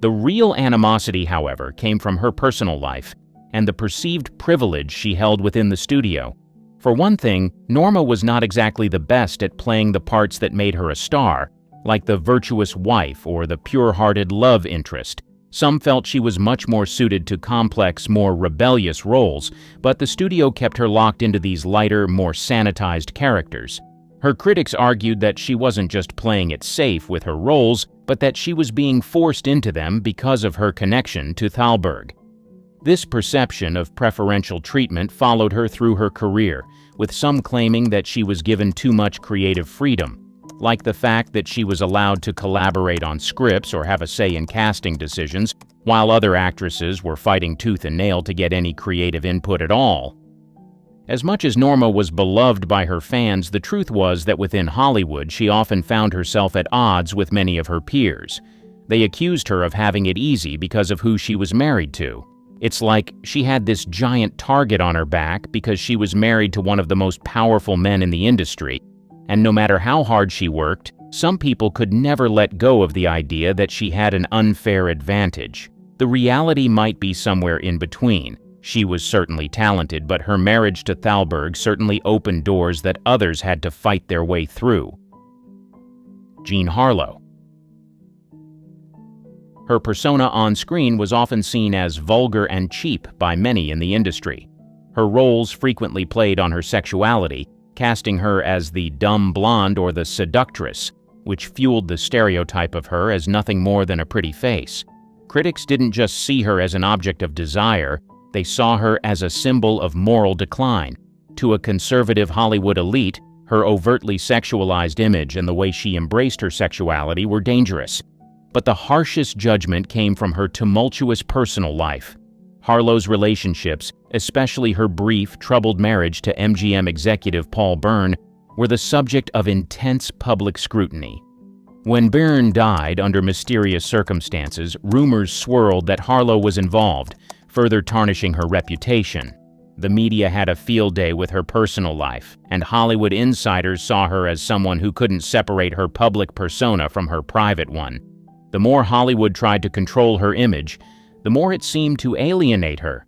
The real animosity, however, came from her personal life and the perceived privilege she held within the studio. For one thing, Norma was not exactly the best at playing the parts that made her a star, like the virtuous wife or the pure-hearted love interest. Some felt she was much more suited to complex, more rebellious roles, but the studio kept her locked into these lighter, more sanitized characters. Her critics argued that she wasn't just playing it safe with her roles, but that she was being forced into them because of her connection to Thalberg. This perception of preferential treatment followed her through her career, with some claiming that she was given too much creative freedom, like the fact that she was allowed to collaborate on scripts or have a say in casting decisions, while other actresses were fighting tooth and nail to get any creative input at all. As much as Norma was beloved by her fans, the truth was that within Hollywood she often found herself at odds with many of her peers. They accused her of having it easy because of who she was married to. It's like she had this giant target on her back because she was married to one of the most powerful men in the industry, and no matter how hard she worked, some people could never let go of the idea that she had an unfair advantage. The reality might be somewhere in between. She was certainly talented, but her marriage to Thalberg certainly opened doors that others had to fight their way through. Jean Harlow. Her persona on screen was often seen as vulgar and cheap by many in the industry. Her roles frequently played on her sexuality, casting her as the dumb blonde or the seductress, which fueled the stereotype of her as nothing more than a pretty face. Critics didn't just see her as an object of desire, they saw her as a symbol of moral decline. To a conservative Hollywood elite, her overtly sexualized image and the way she embraced her sexuality were dangerous. But the harshest judgment came from her tumultuous personal life. Harlow's relationships, especially her brief, troubled marriage to MGM executive Paul Byrne, were the subject of intense public scrutiny. When Byrne died under mysterious circumstances, rumors swirled that Harlow was involved, further tarnishing her reputation. The media had a field day with her personal life, and Hollywood insiders saw her as someone who couldn't separate her public persona from her private one. The more Hollywood tried to control her image, the more it seemed to alienate her.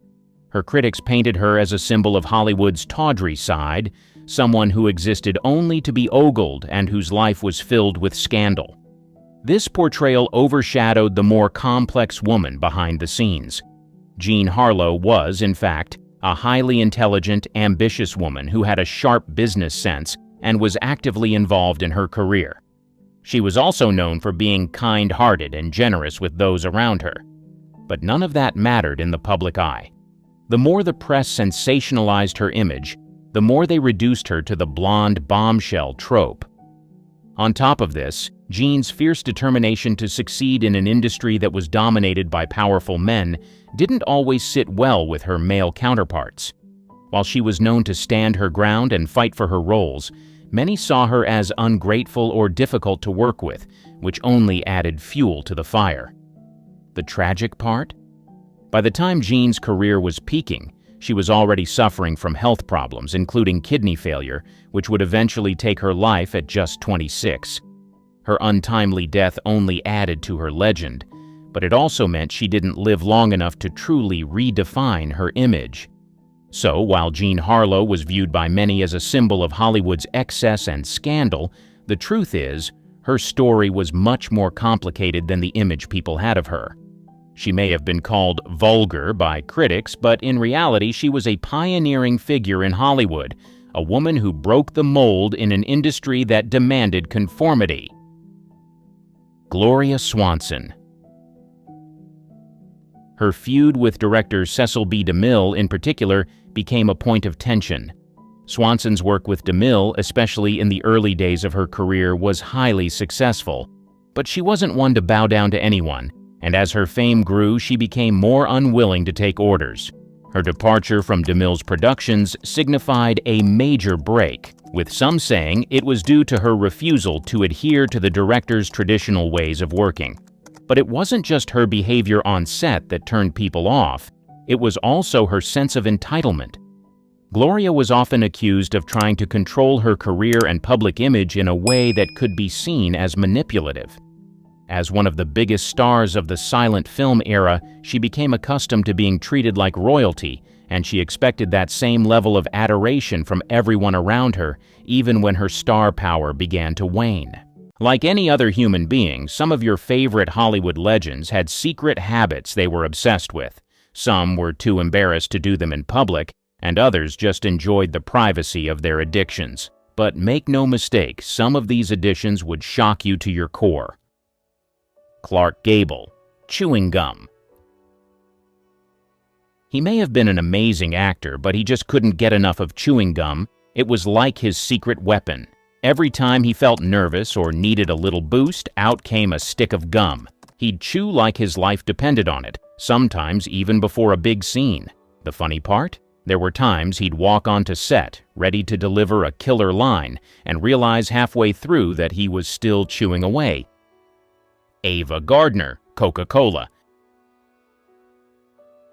Her critics painted her as a symbol of Hollywood's tawdry side, someone who existed only to be ogled and whose life was filled with scandal. This portrayal overshadowed the more complex woman behind the scenes. Jean Harlow was, in fact, a highly intelligent, ambitious woman who had a sharp business sense and was actively involved in her career. She was also known for being kind-hearted and generous with those around her. But none of that mattered in the public eye. The more the press sensationalized her image, the more they reduced her to the blonde bombshell trope. On top of this, Jean's fierce determination to succeed in an industry that was dominated by powerful men didn't always sit well with her male counterparts. While she was known to stand her ground and fight for her roles, many saw her as ungrateful or difficult to work with, which only added fuel to the fire. The tragic part? By the time Jean's career was peaking, she was already suffering from health problems, including kidney failure, which would eventually take her life at just 26. Her untimely death only added to her legend, but it also meant she didn't live long enough to truly redefine her image. So, while Jean Harlow was viewed by many as a symbol of Hollywood's excess and scandal, the truth is, her story was much more complicated than the image people had of her. She may have been called vulgar by critics, but in reality she was a pioneering figure in Hollywood, a woman who broke the mold in an industry that demanded conformity. Gloria Swanson. Her feud with director Cecil B. DeMille in particular became a point of tension. Swanson's work with DeMille, especially in the early days of her career, was highly successful. But she wasn't one to bow down to anyone, and as her fame grew, she became more unwilling to take orders. Her departure from DeMille's productions signified a major break, with some saying it was due to her refusal to adhere to the director's traditional ways of working. But it wasn't just her behavior on set that turned people off, it was also her sense of entitlement. Gloria was often accused of trying to control her career and public image in a way that could be seen as manipulative. As one of the biggest stars of the silent film era, she became accustomed to being treated like royalty, and she expected that same level of adoration from everyone around her, even when her star power began to wane. Like any other human being, some of your favorite Hollywood legends had secret habits they were obsessed with. Some were too embarrassed to do them in public, and others just enjoyed the privacy of their addictions. But make no mistake, some of these addictions would shock you to your core. Clark Gable, chewing gum. He may have been an amazing actor, but he just couldn't get enough of chewing gum. It was like his secret weapon. Every time he felt nervous or needed a little boost, out came a stick of gum. He'd chew like his life depended on it, sometimes even before a big scene. The funny part? There were times he'd walk onto set, ready to deliver a killer line, and realize halfway through that he was still chewing away. Ava Gardner, Coca-Cola.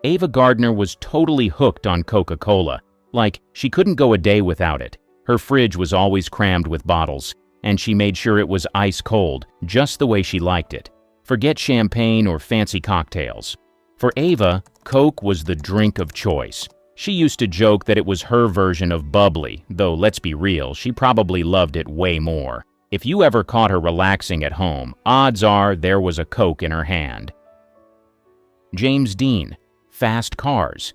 Ava Gardner was totally hooked on Coca-Cola. Like, she couldn't go a day without it. Her fridge was always crammed with bottles, and she made sure it was ice cold, just the way she liked it. Forget champagne or fancy cocktails. For Ava, Coke was the drink of choice. She used to joke that it was her version of bubbly, though let's be real, she probably loved it way more. If you ever caught her relaxing at home, odds are there was a Coke in her hand. James Dean, fast cars.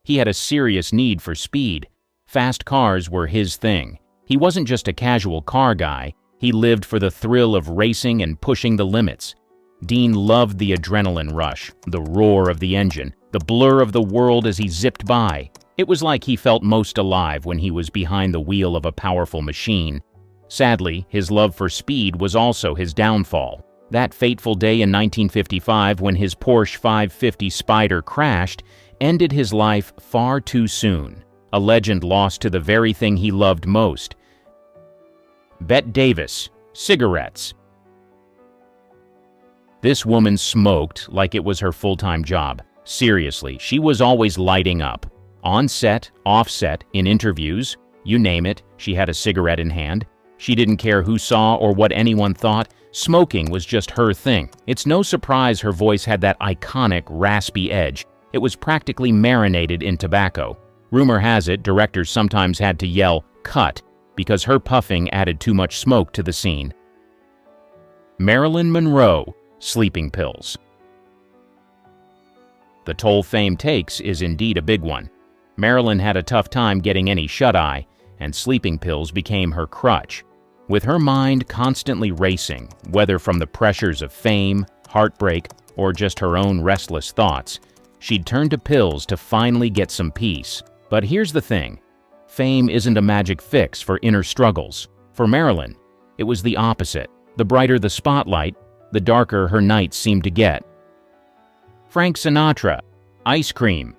He had a serious need for speed. Fast cars were his thing. He wasn't just a casual car guy, he lived for the thrill of racing and pushing the limits. Dean loved the adrenaline rush, the roar of the engine, the blur of the world as he zipped by. It was like he felt most alive when he was behind the wheel of a powerful machine. Sadly, his love for speed was also his downfall. That fateful day in 1955 when his Porsche 550 Spyder crashed ended his life far too soon. A legend lost to the very thing he loved most. Bette Davis, cigarettes. This woman smoked like it was her full-time job. Seriously, she was always lighting up. On set, off set, in interviews, you name it, she had a cigarette in hand. She didn't care who saw or what anyone thought. Smoking was just her thing. It's no surprise her voice had that iconic, raspy edge. It was practically marinated in tobacco. Rumor has it directors sometimes had to yell, "Cut," because her puffing added too much smoke to the scene. Marilyn Monroe, sleeping pills. The toll fame takes is indeed a big one. Marilyn had a tough time getting any shut-eye, and sleeping pills became her crutch. With her mind constantly racing, whether from the pressures of fame, heartbreak, or just her own restless thoughts, she'd turn to pills to finally get some peace. But here's the thing. Fame isn't a magic fix for inner struggles. For Marilyn, it was the opposite. The brighter the spotlight, the darker her nights seemed to get. Frank Sinatra, ice cream.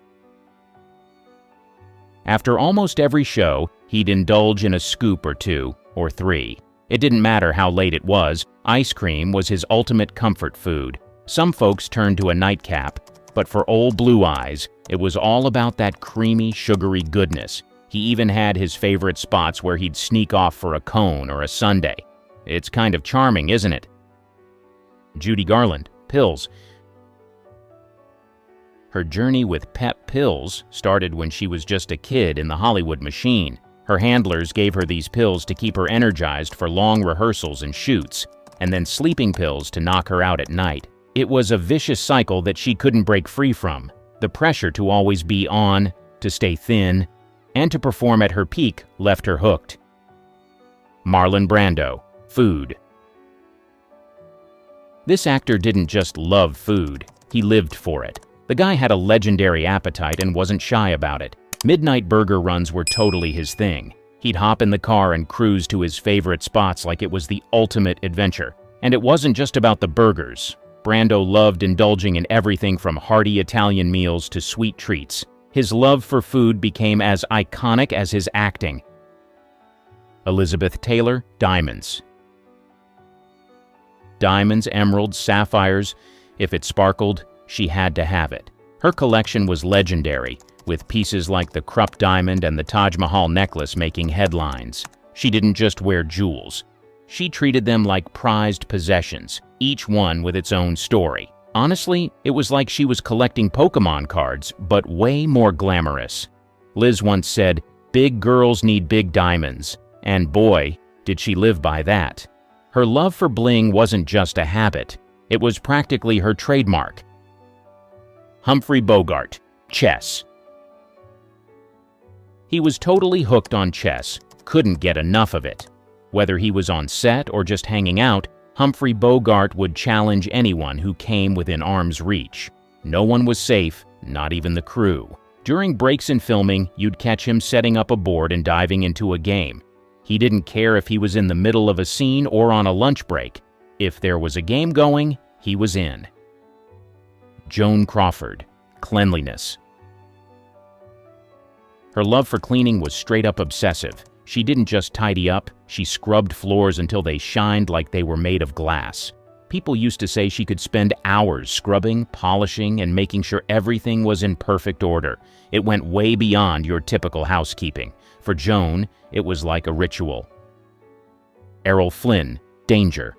After almost every show, he'd indulge in a scoop or two, or three. It didn't matter how late it was, ice cream was his ultimate comfort food. Some folks turned to a nightcap, but for old Blue Eyes, it was all about that creamy, sugary goodness. He even had his favorite spots where he'd sneak off for a cone or a sundae. It's kind of charming, isn't it? Judy Garland, pills. Her journey with pep pills started when she was just a kid in the Hollywood machine. Her handlers gave her these pills to keep her energized for long rehearsals and shoots, and then sleeping pills to knock her out at night. It was a vicious cycle that she couldn't break free from. The pressure to always be on, to stay thin, and to perform at her peak left her hooked. Marlon Brando, food. This actor didn't just love food, he lived for it. The guy had a legendary appetite and wasn't shy about it. Midnight burger runs were totally his thing. He'd hop in the car and cruise to his favorite spots like it was the ultimate adventure. And it wasn't just about the burgers. Brando loved indulging in everything from hearty Italian meals to sweet treats. His love for food became as iconic as his acting. Elizabeth Taylor, diamonds. Diamonds, emeralds, sapphires. If it sparkled, she had to have it. Her collection was legendary, with pieces like the Krupp diamond and the Taj Mahal necklace making headlines. She didn't just wear jewels. She treated them like prized possessions, each one with its own story. Honestly, it was like she was collecting Pokemon cards, but way more glamorous. Liz once said, "Big girls need big diamonds," and boy, did she live by that. Her love for bling wasn't just a habit, it was practically her trademark. Humphrey Bogart, chess. He was totally hooked on chess, couldn't get enough of it. Whether he was on set or just hanging out, Humphrey Bogart would challenge anyone who came within arm's reach. No one was safe, not even the crew. During breaks in filming, you'd catch him setting up a board and diving into a game. He didn't care if he was in the middle of a scene or on a lunch break. If there was a game going, he was in. Joan Crawford, cleanliness. Her love for cleaning was straight up obsessive. She didn't just tidy up, she scrubbed floors until they shined like they were made of glass. People used to say she could spend hours scrubbing, polishing, and making sure everything was in perfect order. It went way beyond your typical housekeeping. For Joan, it was like a ritual. Errol Flynn, danger.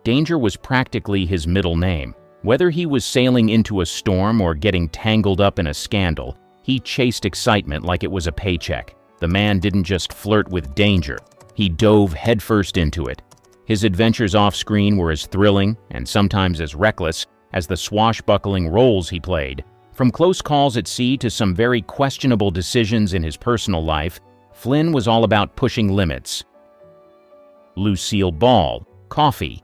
Danger was practically his middle name. Whether he was sailing into a storm or getting tangled up in a scandal, he chased excitement like it was a paycheck. The man didn't just flirt with danger, he dove headfirst into it. His adventures off-screen were as thrilling, and sometimes as reckless, as the swashbuckling roles he played. From close calls at sea to some very questionable decisions in his personal life, Flynn was all about pushing limits. Lucille Ball, coffee.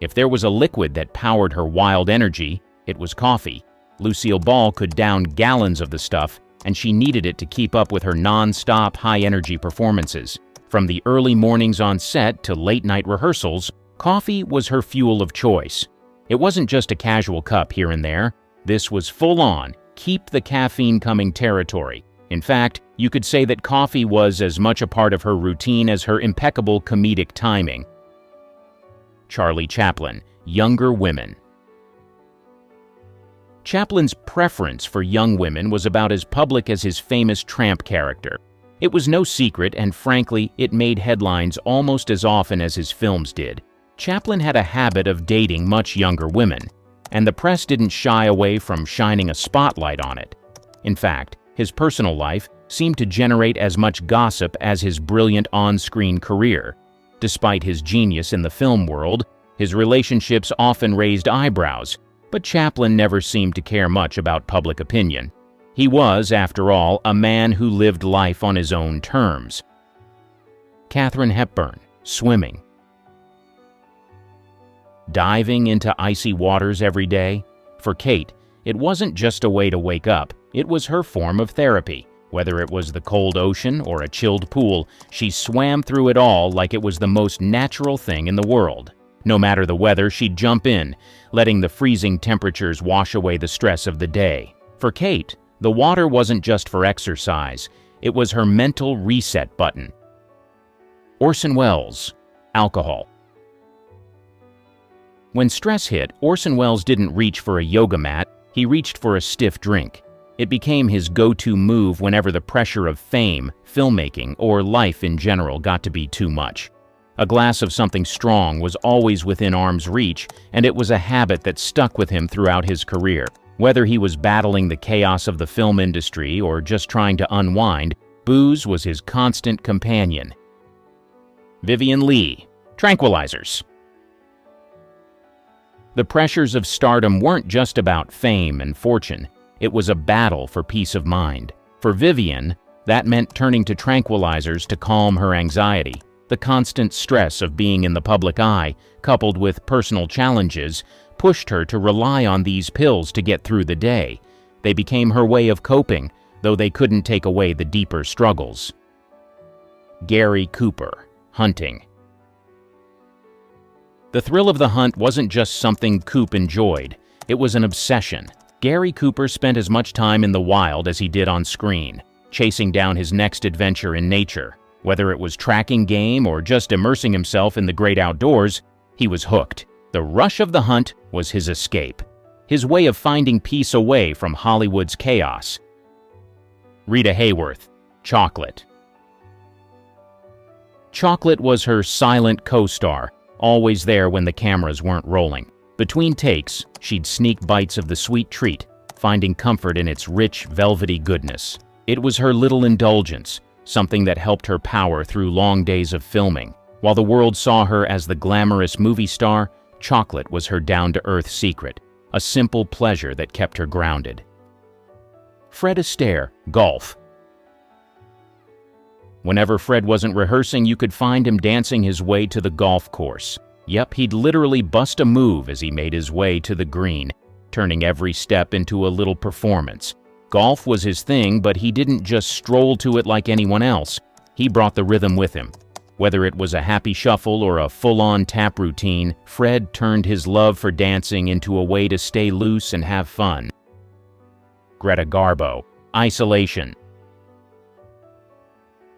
If there was a liquid that powered her wild energy, it was coffee. Lucille Ball could down gallons of the stuff, and she needed it to keep up with her non-stop high-energy performances. From the early mornings on set to late-night rehearsals, coffee was her fuel of choice. It wasn't just a casual cup here and there. This was full-on, keep the caffeine coming territory. In fact, you could say that coffee was as much a part of her routine as her impeccable comedic timing. Charlie Chaplin, younger women. Chaplin's preference for young women was about as public as his famous tramp character. It was no secret, and frankly, it made headlines almost as often as his films did. Chaplin had a habit of dating much younger women, and the press didn't shy away from shining a spotlight on it. In fact, his personal life seemed to generate as much gossip as his brilliant on-screen career. Despite his genius in the film world, his relationships often raised eyebrows, but Chaplin never seemed to care much about public opinion. He was, after all, a man who lived life on his own terms. Katherine Hepburn, swimming. diving into icy waters every day. For Kate, it wasn't just a way to wake up, it was her form of therapy. Whether it was the cold ocean or a chilled pool, she swam through it all like it was the most natural thing in the world. No matter the weather, she'd jump in, letting the freezing temperatures wash away the stress of the day. For Kate, the water wasn't just for exercise, it was her mental reset button. Orson Welles, alcohol. When stress hit, Orson Welles didn't reach for a yoga mat, he reached for a stiff drink. It became his go-to move whenever the pressure of fame, filmmaking, or life in general got to be too much. A glass of something strong was always within arm's reach, and it was a habit that stuck with him throughout his career. Whether he was battling the chaos of the film industry or just trying to unwind, booze was his constant companion. Vivien Leigh, tranquilizers. The pressures of stardom weren't just about fame and fortune. It was a battle for peace of mind. For Vivien, that meant turning to tranquilizers to calm her anxiety. The constant stress of being in the public eye, coupled with personal challenges, pushed her to rely on these pills to get through the day. They became her way of coping, though they couldn't take away the deeper struggles. Gary Cooper, hunting. The thrill of the hunt wasn't just something Coop enjoyed, it was an obsession. Gary Cooper spent as much time in the wild as he did on screen, chasing down his next adventure in nature. Whether it was tracking game or just immersing himself in the great outdoors, he was hooked. The rush of the hunt was his escape, his way of finding peace away from Hollywood's chaos. Rita Hayworth, chocolate. Chocolate was her silent co-star, always there when the cameras weren't rolling. Between takes, she'd sneak bites of the sweet treat, finding comfort in its rich, velvety goodness. It was her little indulgence, something that helped her power through long days of filming. While the world saw her as the glamorous movie star, chocolate was her down-to-earth secret, a simple pleasure that kept her grounded. Fred Astaire, golf. Whenever Fred wasn't rehearsing, you could find him dancing his way to the golf course. Yep, he'd literally bust a move as he made his way to the green, turning every step into a little performance. Golf was his thing, but he didn't just stroll to it like anyone else. He brought the rhythm with him. Whether it was a happy shuffle or a full-on tap routine, Fred turned his love for dancing into a way to stay loose and have fun. Greta Garbo, isolation.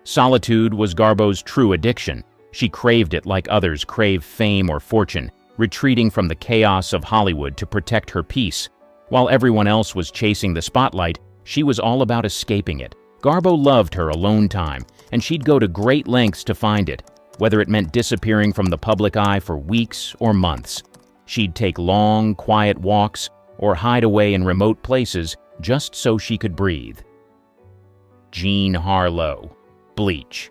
Solitude was Garbo's true addiction. She craved it like others crave fame or fortune, retreating from the chaos of Hollywood to protect her peace. While everyone else was chasing the spotlight, she was all about escaping it. Garbo loved her alone time, and she'd go to great lengths to find it, whether it meant disappearing from the public eye for weeks or months. She'd take long, quiet walks or hide away in remote places just so she could breathe. Jean Harlow, Bleach.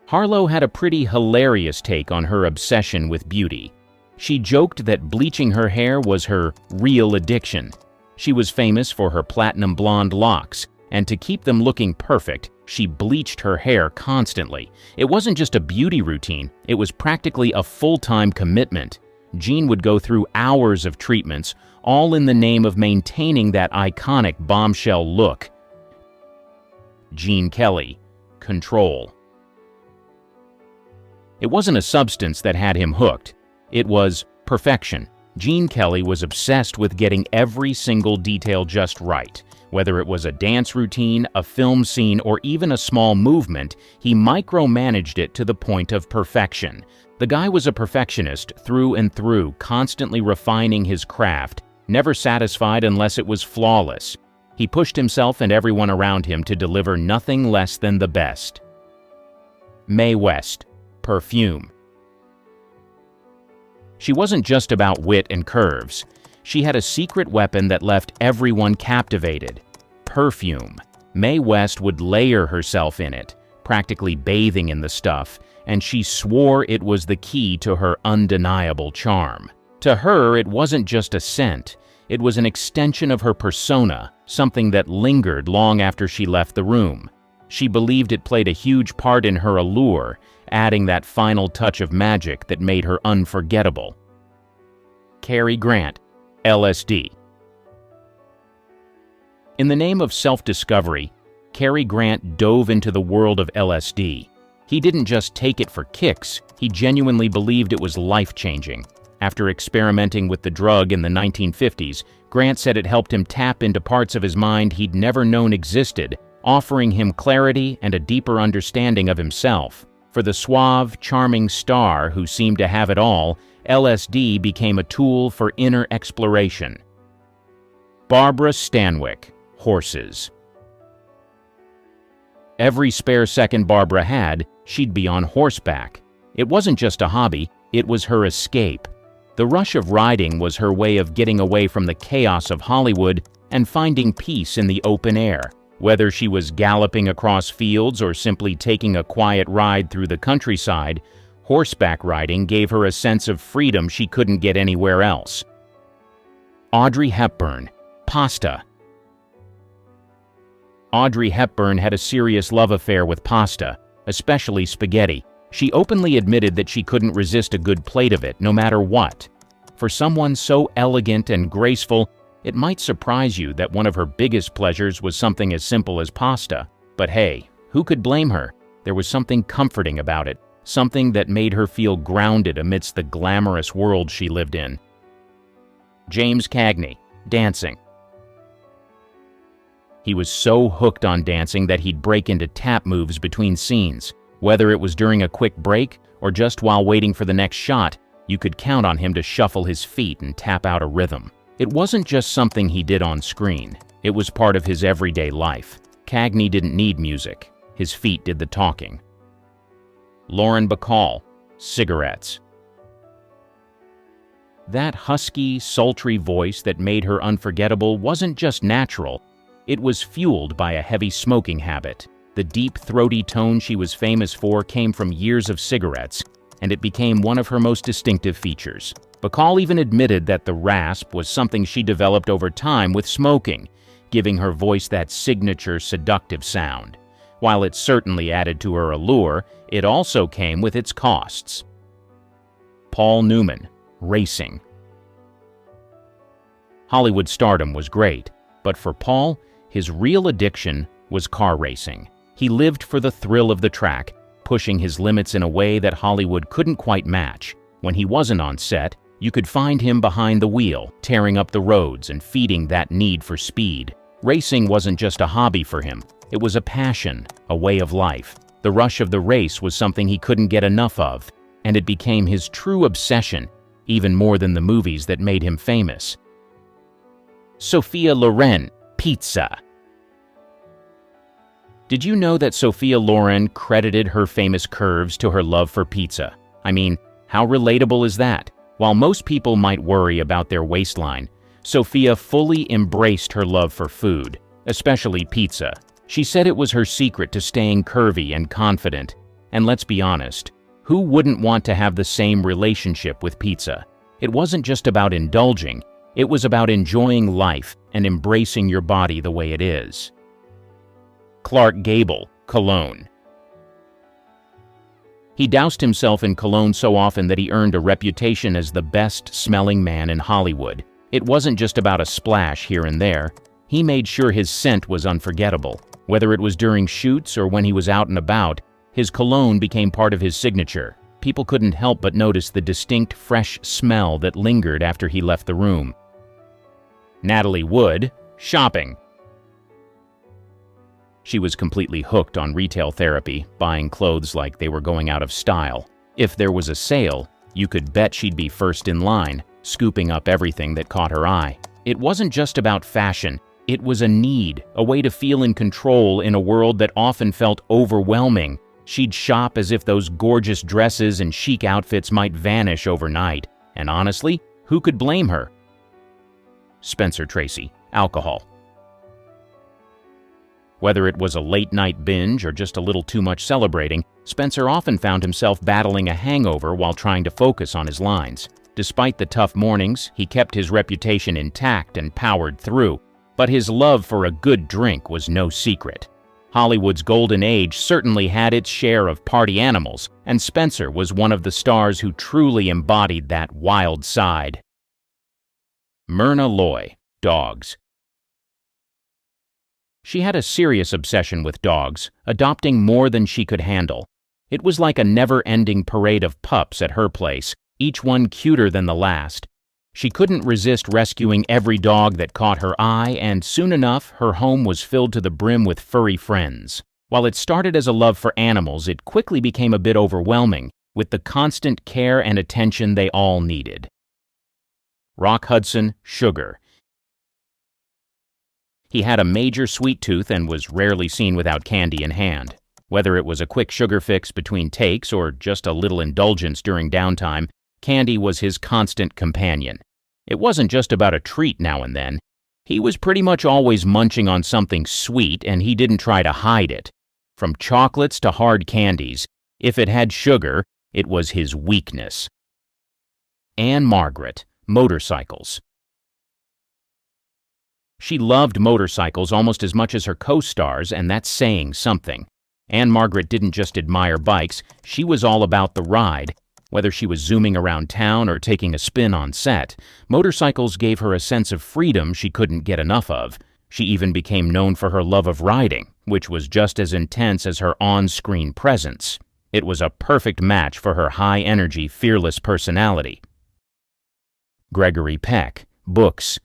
Harlow had a pretty hilarious take on her obsession with beauty. She joked that bleaching her hair was her real addiction. She was famous for her platinum blonde locks, and to keep them looking perfect, she bleached her hair constantly. It wasn't just a beauty routine, it was practically a full-time commitment. Jean would go through hours of treatments, all in the name of maintaining that iconic bombshell look. Gene Kelly, Control. It wasn't a substance that had him hooked. It was perfection. Gene Kelly was obsessed with getting every single detail just right. Whether it was a dance routine, a film scene, or even a small movement, he micromanaged it to the point of perfection. The guy was a perfectionist through and through, constantly refining his craft, never satisfied unless it was flawless. He pushed himself and everyone around him to deliver nothing less than the best. Mae West, Perfume. She wasn't just about wit and curves. She had a secret weapon that left everyone captivated. Perfume. Mae West would layer herself in it, practically bathing in the stuff, and she swore it was the key to her undeniable charm. To her, it wasn't just a scent. It was an extension of her persona, something that lingered long after she left the room. She believed it played a huge part in her allure, adding that final touch of magic that made her unforgettable. Cary Grant, LSD. In the name of self-discovery, Cary Grant dove into the world of LSD. He didn't just take it for kicks, he genuinely believed it was life-changing. After experimenting with the drug in the 1950s, Grant said it helped him tap into parts of his mind he'd never known existed, offering him clarity and a deeper understanding of himself. For the suave, charming star who seemed to have it all, LSD became a tool for inner exploration. Barbara Stanwyck, Horses. Every spare second Barbara had, she'd be on horseback. It wasn't just a hobby, it was her escape. The rush of riding was her way of getting away from the chaos of Hollywood and finding peace in the open air. Whether she was galloping across fields or simply taking a quiet ride through the countryside, horseback riding gave her a sense of freedom she couldn't get anywhere else. Audrey Hepburn, Pasta. Audrey Hepburn had a serious love affair with pasta, especially spaghetti. She openly admitted that she couldn't resist a good plate of it, no matter what. For someone so elegant and graceful, it might surprise you that one of her biggest pleasures was something as simple as pasta. But hey, who could blame her? There was something comforting about it, something that made her feel grounded amidst the glamorous world she lived in. James Cagney, Dancing. He was so hooked on dancing that he'd break into tap moves between scenes. Whether it was during a quick break or just while waiting for the next shot, you could count on him to shuffle his feet and tap out a rhythm. It wasn't just something he did on screen. It was part of his everyday life. Cagney didn't need music. His feet did the talking. Lauren Bacall, Cigarettes. That husky, sultry voice that made her unforgettable wasn't just natural. It was fueled by a heavy smoking habit. The deep, throaty tone she was famous for came from years of cigarettes, and it became one of her most distinctive features. Bacall even admitted that the rasp was something she developed over time with smoking, giving her voice that signature seductive sound. While it certainly added to her allure, it also came with its costs. Paul Newman, Racing. Hollywood stardom was great, but for Paul, his real addiction was car racing. He lived for the thrill of the track, pushing his limits in a way that Hollywood couldn't quite match. When he wasn't on set, you could find him behind the wheel, tearing up the roads and feeding that need for speed. Racing wasn't just a hobby for him. It was a passion, a way of life. The rush of the race was something he couldn't get enough of, and it became his true obsession, even more than the movies that made him famous. Sophia Loren, Pizza. Did you know that Sophia Loren credited her famous curves to her love for pizza? I mean, how relatable is that? While most people might worry about their waistline, Sophia fully embraced her love for food, especially pizza. She said it was her secret to staying curvy and confident. And let's be honest, who wouldn't want to have the same relationship with pizza? It wasn't just about indulging, it was about enjoying life and embracing your body the way it is. Clark Gable, Cologne. He doused himself in cologne so often that he earned a reputation as the best-smelling man in Hollywood. It wasn't just about a splash here and there. He made sure his scent was unforgettable. Whether it was during shoots or when he was out and about, his cologne became part of his signature. People couldn't help but notice the distinct, fresh smell that lingered after he left the room. Natalie Wood, Shopping. She was completely hooked on retail therapy, buying clothes like they were going out of style. If there was a sale, you could bet she'd be first in line, scooping up everything that caught her eye. It wasn't just about fashion, it was a need, a way to feel in control in a world that often felt overwhelming. She'd shop as if those gorgeous dresses and chic outfits might vanish overnight. And honestly, who could blame her? Spencer Tracy, Alcohol. Whether it was a late-night binge or just a little too much celebrating, Spencer often found himself battling a hangover while trying to focus on his lines. Despite the tough mornings, he kept his reputation intact and powered through. But his love for a good drink was no secret. Hollywood's golden age certainly had its share of party animals, and Spencer was one of the stars who truly embodied that wild side. Myrna Loy, dogs. She had a serious obsession with dogs, adopting more than she could handle. It was like a never-ending parade of pups at her place, each one cuter than the last. She couldn't resist rescuing every dog that caught her eye, and soon enough, her home was filled to the brim with furry friends. While it started as a love for animals, it quickly became a bit overwhelming, with the constant care and attention they all needed. Rock Hudson, Sugar. He had a major sweet tooth and was rarely seen without candy in hand. Whether it was a quick sugar fix between takes or just a little indulgence during downtime, candy was his constant companion. It wasn't just about a treat now and then. He was pretty much always munching on something sweet, and he didn't try to hide it. From chocolates to hard candies, if it had sugar, it was his weakness. Anne Margaret, motorcycles. She loved motorcycles almost as much as her co-stars, and that's saying something. Anne Margaret didn't just admire bikes, she was all about the ride. Whether she was zooming around town or taking a spin on set, motorcycles gave her a sense of freedom she couldn't get enough of. She even became known for her love of riding, which was just as intense as her on-screen presence. It was a perfect match for her high-energy, fearless personality. Gregory Peck, books.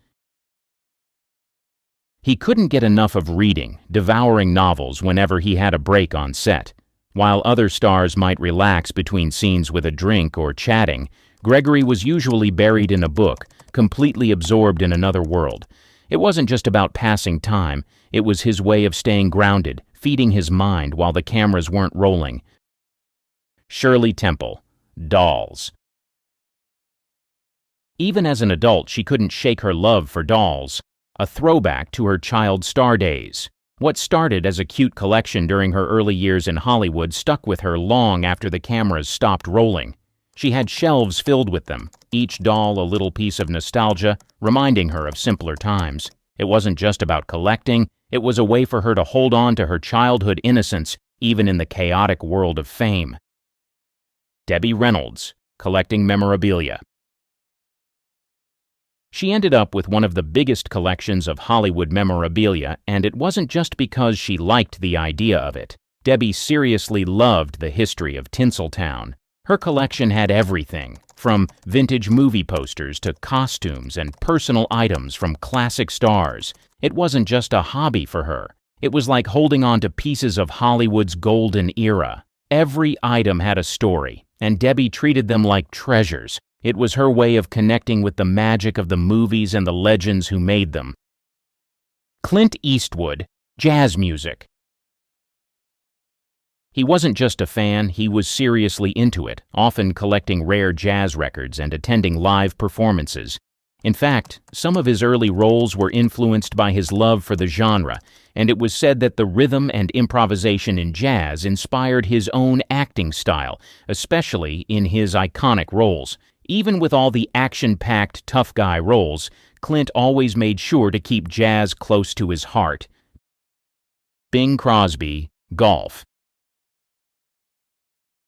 He couldn't get enough of reading, devouring novels whenever he had a break on set. While other stars might relax between scenes with a drink or chatting, Gregory was usually buried in a book, completely absorbed in another world. It wasn't just about passing time, it was his way of staying grounded, feeding his mind while the cameras weren't rolling. Shirley Temple, dolls. Even as an adult, she couldn't shake her love for dolls, a throwback to her child star days. What started as a cute collection during her early years in Hollywood stuck with her long after the cameras stopped rolling. She had shelves filled with them, each doll a little piece of nostalgia, reminding her of simpler times. It wasn't just about collecting, it was a way for her to hold on to her childhood innocence, even in the chaotic world of fame. Debbie Reynolds, collecting memorabilia. She ended up with one of the biggest collections of Hollywood memorabilia, and it wasn't just because she liked the idea of it. Debbie seriously loved the history of Tinseltown. Her collection had everything, from vintage movie posters to costumes and personal items from classic stars. It wasn't just a hobby for her. It was like holding on to pieces of Hollywood's golden era. Every item had a story, and Debbie treated them like treasures. It was her way of connecting with the magic of the movies and the legends who made them. Clint Eastwood, jazz music. He wasn't just a fan, he was seriously into it, often collecting rare jazz records and attending live performances. In fact, some of his early roles were influenced by his love for the genre, and it was said that the rhythm and improvisation in jazz inspired his own acting style, especially in his iconic roles. Even with all the action-packed tough guy roles, Clint always made sure to keep jazz close to his heart. Bing Crosby, golf.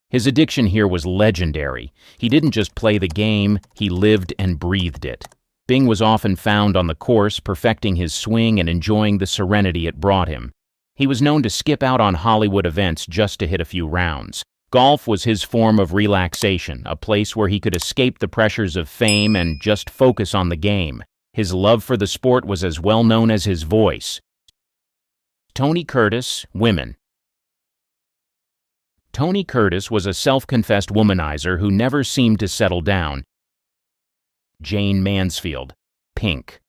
His addiction here was legendary. He didn't just play the game, he lived and breathed it. Bing was often found on the course, perfecting his swing and enjoying the serenity it brought him. He was known to skip out on Hollywood events just to hit a few rounds. Golf was his form of relaxation, a place where he could escape the pressures of fame and just focus on the game. His love for the sport was as well known as his voice. Tony Curtis, women. Tony Curtis was a self-confessed womanizer who never seemed to settle down. Jane Mansfield, Pink.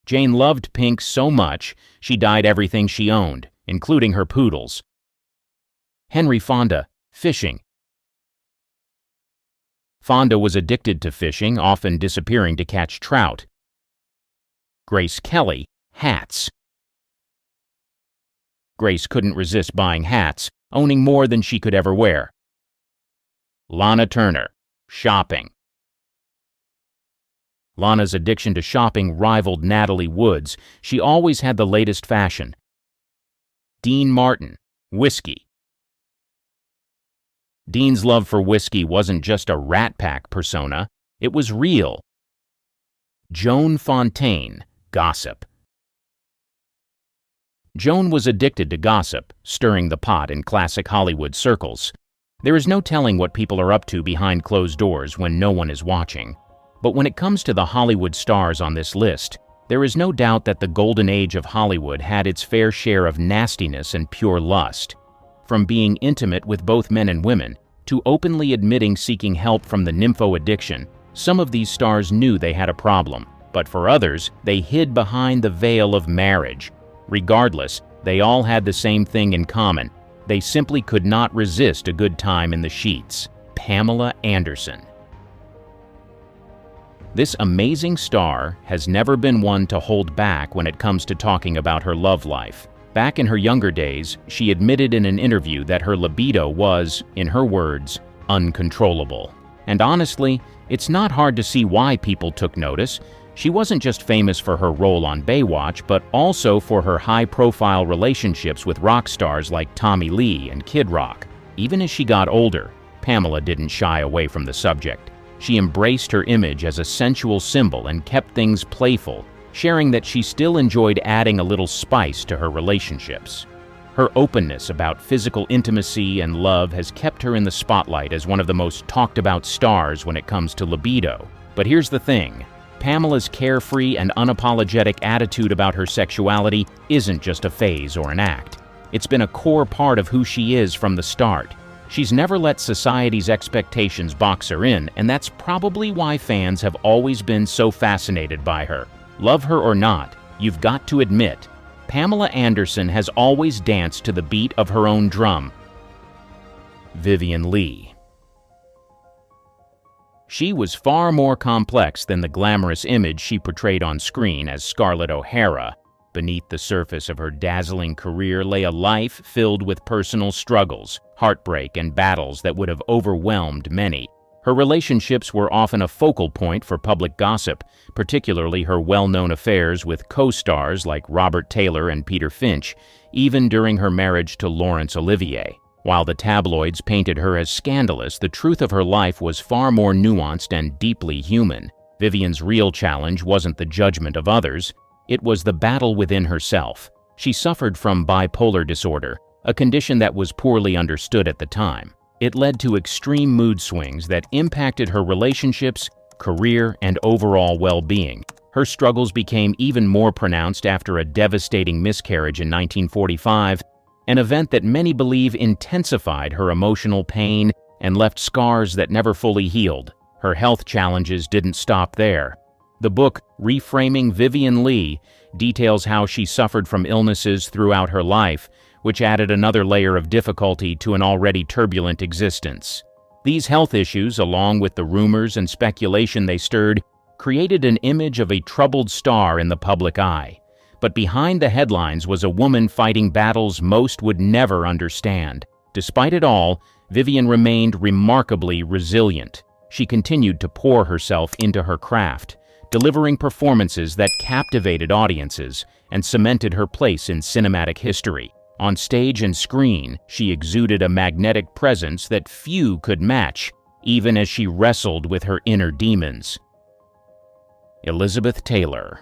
Jane loved Pink so much, she dyed everything she owned, including her poodles. Henry Fonda, fishing. Fonda was addicted to fishing, often disappearing to catch trout. Grace Kelly, hats. Grace couldn't resist buying hats, owning more than she could ever wear. Lana Turner, shopping. Lana's addiction to shopping rivaled Natalie Wood's. She always had the latest fashion, Dean Martin, whiskey. Dean's love for whiskey wasn't just a Rat Pack persona, it was real. Joan Fontaine, gossip. Joan was addicted to gossip, stirring the pot in classic Hollywood circles. There is no telling what people are up to behind closed doors when no one is watching. But when it comes to the Hollywood stars on this list, there is no doubt that the golden age of Hollywood had its fair share of nastiness and pure lust. From being intimate with both men and women, to openly admitting seeking help from the nympho addiction, some of these stars knew they had a problem, but for others, they hid behind the veil of marriage. Regardless, they all had the same thing in common. They simply could not resist a good time in the sheets. Pamela Anderson. This amazing star has never been one to hold back when it comes to talking about her love life. Back in her younger days, she admitted in an interview that her libido was, in her words, uncontrollable. And honestly, it's not hard to see why people took notice. She wasn't just famous for her role on Baywatch, but also for her high-profile relationships with rock stars like Tommy Lee and Kid Rock. Even as she got older, Pamela didn't shy away from the subject. She embraced her image as a sensual symbol and kept things playful, sharing that she still enjoyed adding a little spice to her relationships. Her openness about physical intimacy and love has kept her in the spotlight as one of the most talked-about stars when it comes to libido. But here's the thing. Pamela's carefree and unapologetic attitude about her sexuality isn't just a phase or an act. It's been a core part of who she is from the start. She's never let society's expectations box her in, and that's probably why fans have always been so fascinated by her. Love her or not, you've got to admit, Pamela Anderson has always danced to the beat of her own drum. Vivien Leigh. She was far more complex than the glamorous image she portrayed on screen as Scarlett O'Hara. Beneath the surface of her dazzling career lay a life filled with personal struggles, heartbreak, and battles that would have overwhelmed many. Her relationships were often a focal point for public gossip, particularly her well-known affairs with co-stars like Robert Taylor and Peter Finch, even during her marriage to Laurence Olivier. While the tabloids painted her as scandalous, the truth of her life was far more nuanced and deeply human. Vivien's real challenge wasn't the judgment of others, it was the battle within herself. She suffered from bipolar disorder, a condition that was poorly understood at the time. It led to extreme mood swings that impacted her relationships, career, and overall well-being. Her struggles became even more pronounced after a devastating miscarriage in 1945, an event that many believe intensified her emotional pain and left scars that never fully healed. Her health challenges didn't stop there. The book, Reframing Vivien Leigh, details how she suffered from illnesses throughout her life, which added another layer of difficulty to an already turbulent existence. These health issues, along with the rumors and speculation they stirred, created an image of a troubled star in the public eye. But behind the headlines was a woman fighting battles most would never understand. Despite it all, Vivien remained remarkably resilient. She continued to pour herself into her craft, delivering performances that captivated audiences and cemented her place in cinematic history. On stage and screen, she exuded a magnetic presence that few could match, even as she wrestled with her inner demons. Elizabeth Taylor.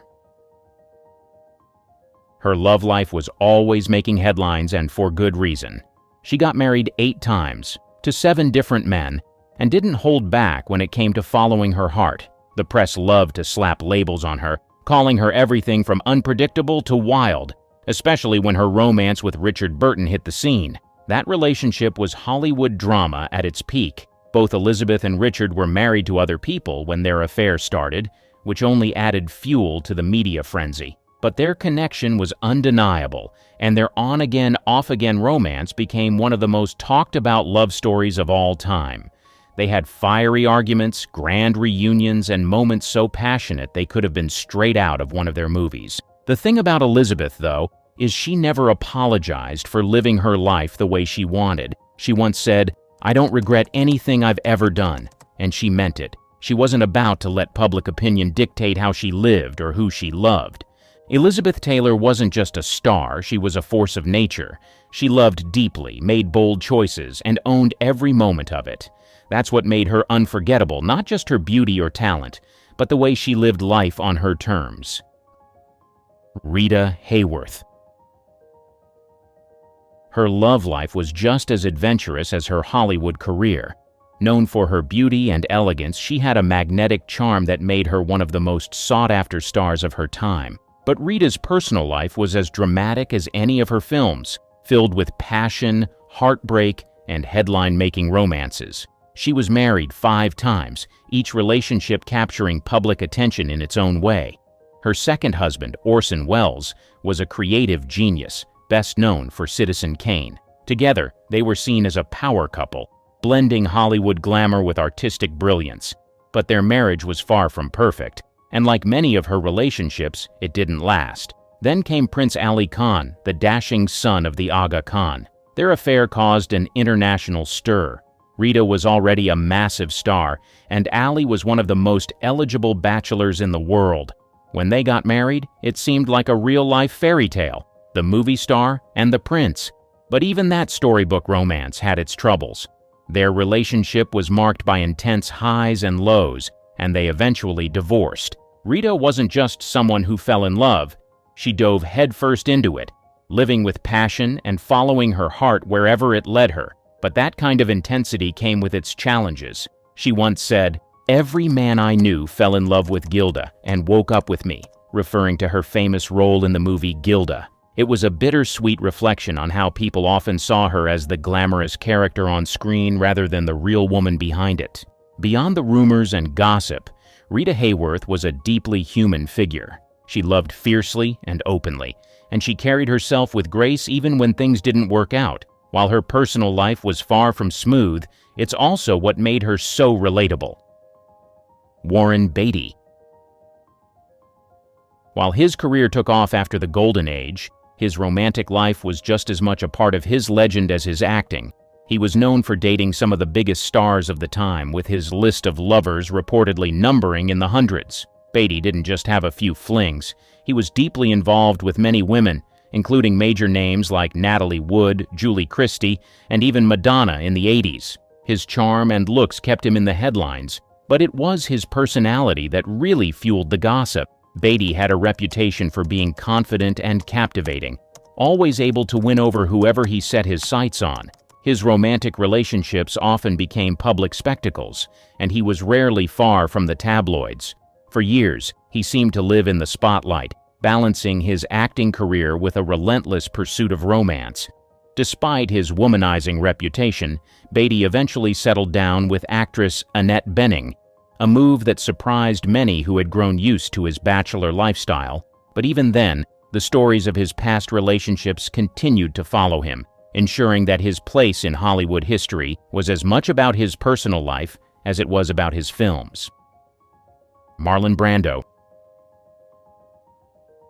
Her love life was always making headlines, and for good reason. She got married 8 times, to 7 different men, and didn't hold back when it came to following her heart. The press loved to slap labels on her, calling her everything from unpredictable to wild, especially when her romance with Richard Burton hit the scene. That relationship was Hollywood drama at its peak. Both Elizabeth and Richard were married to other people when their affair started, which only added fuel to the media frenzy. But their connection was undeniable, and their on-again, off-again romance became one of the most talked-about love stories of all time. They had fiery arguments, grand reunions, and moments so passionate they could have been straight out of one of their movies. The thing about Elizabeth, though, is she never apologized for living her life the way she wanted. She once said, "I don't regret anything I've ever done," and she meant it. She wasn't about to let public opinion dictate how she lived or who she loved. Elizabeth Taylor wasn't just a star, she was a force of nature. She loved deeply, made bold choices, and owned every moment of it. That's what made her unforgettable, not just her beauty or talent, but the way she lived life on her terms. Rita Hayworth. Her love life was just as adventurous as her Hollywood career. Known for her beauty and elegance, she had a magnetic charm that made her one of the most sought-after stars of her time. But Rita's personal life was as dramatic as any of her films, filled with passion, heartbreak, and headline-making romances. She was married 5 times, each relationship capturing public attention in its own way. Her second husband, Orson Welles, was a creative genius, best known for Citizen Kane. Together, they were seen as a power couple, blending Hollywood glamour with artistic brilliance. But their marriage was far from perfect, and like many of her relationships, it didn't last. Then came Prince Ali Khan, the dashing son of the Aga Khan. Their affair caused an international stir. Rita was already a massive star, and Ali was one of the most eligible bachelors in the world. When they got married, it seemed like a real-life fairy tale, the movie star and the prince. But even that storybook romance had its troubles. Their relationship was marked by intense highs and lows, and they eventually divorced. Rita wasn't just someone who fell in love. She dove headfirst into it, living with passion and following her heart wherever it led her. But that kind of intensity came with its challenges. She once said, "Every man I knew fell in love with Gilda and woke up with me," referring to her famous role in the movie Gilda. It was a bittersweet reflection on how people often saw her as the glamorous character on screen rather than the real woman behind it. Beyond the rumors and gossip, Rita Hayworth was a deeply human figure. She loved fiercely and openly, and she carried herself with grace even when things didn't work out. While her personal life was far from smooth, it's also what made her so relatable. Warren Beatty. While his career took off after the Golden Age, his romantic life was just as much a part of his legend as his acting. He was known for dating some of the biggest stars of the time, with his list of lovers reportedly numbering in the hundreds. Beatty didn't just have a few flings. He was deeply involved with many women, including major names like Natalie Wood, Julie Christie, and even Madonna in the 80s. His charm and looks kept him in the headlines, but it was his personality that really fueled the gossip. Beatty had a reputation for being confident and captivating, always able to win over whoever he set his sights on. His romantic relationships often became public spectacles, and he was rarely far from the tabloids. For years, he seemed to live in the spotlight, balancing his acting career with a relentless pursuit of romance. Despite his womanizing reputation, Beatty eventually settled down with actress Annette Bening, a move that surprised many who had grown used to his bachelor lifestyle. But even then, the stories of his past relationships continued to follow him, ensuring that his place in Hollywood history was as much about his personal life as it was about his films. Marlon Brando.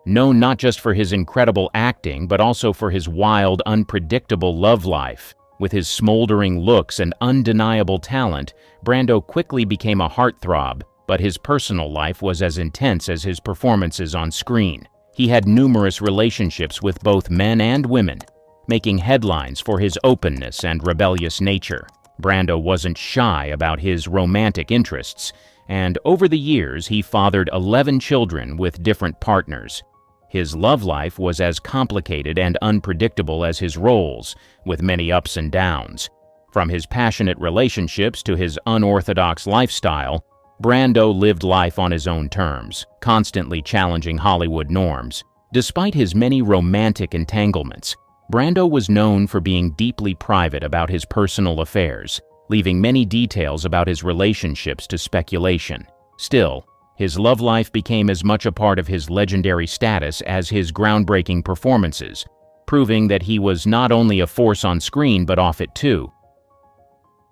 Known not just for his incredible acting, but also for his wild, unpredictable love life. With his smoldering looks and undeniable talent, Brando quickly became a heartthrob, but his personal life was as intense as his performances on screen. He had numerous relationships with both men and women, making headlines for his openness and rebellious nature. Brando wasn't shy about his romantic interests, and over the years he fathered 11 children with different partners. His love life was as complicated and unpredictable as his roles, with many ups and downs. From his passionate relationships to his unorthodox lifestyle, Brando lived life on his own terms, constantly challenging Hollywood norms. Despite his many romantic entanglements, Brando was known for being deeply private about his personal affairs, leaving many details about his relationships to speculation. Still, his love life became as much a part of his legendary status as his groundbreaking performances, proving that he was not only a force on screen but off it too.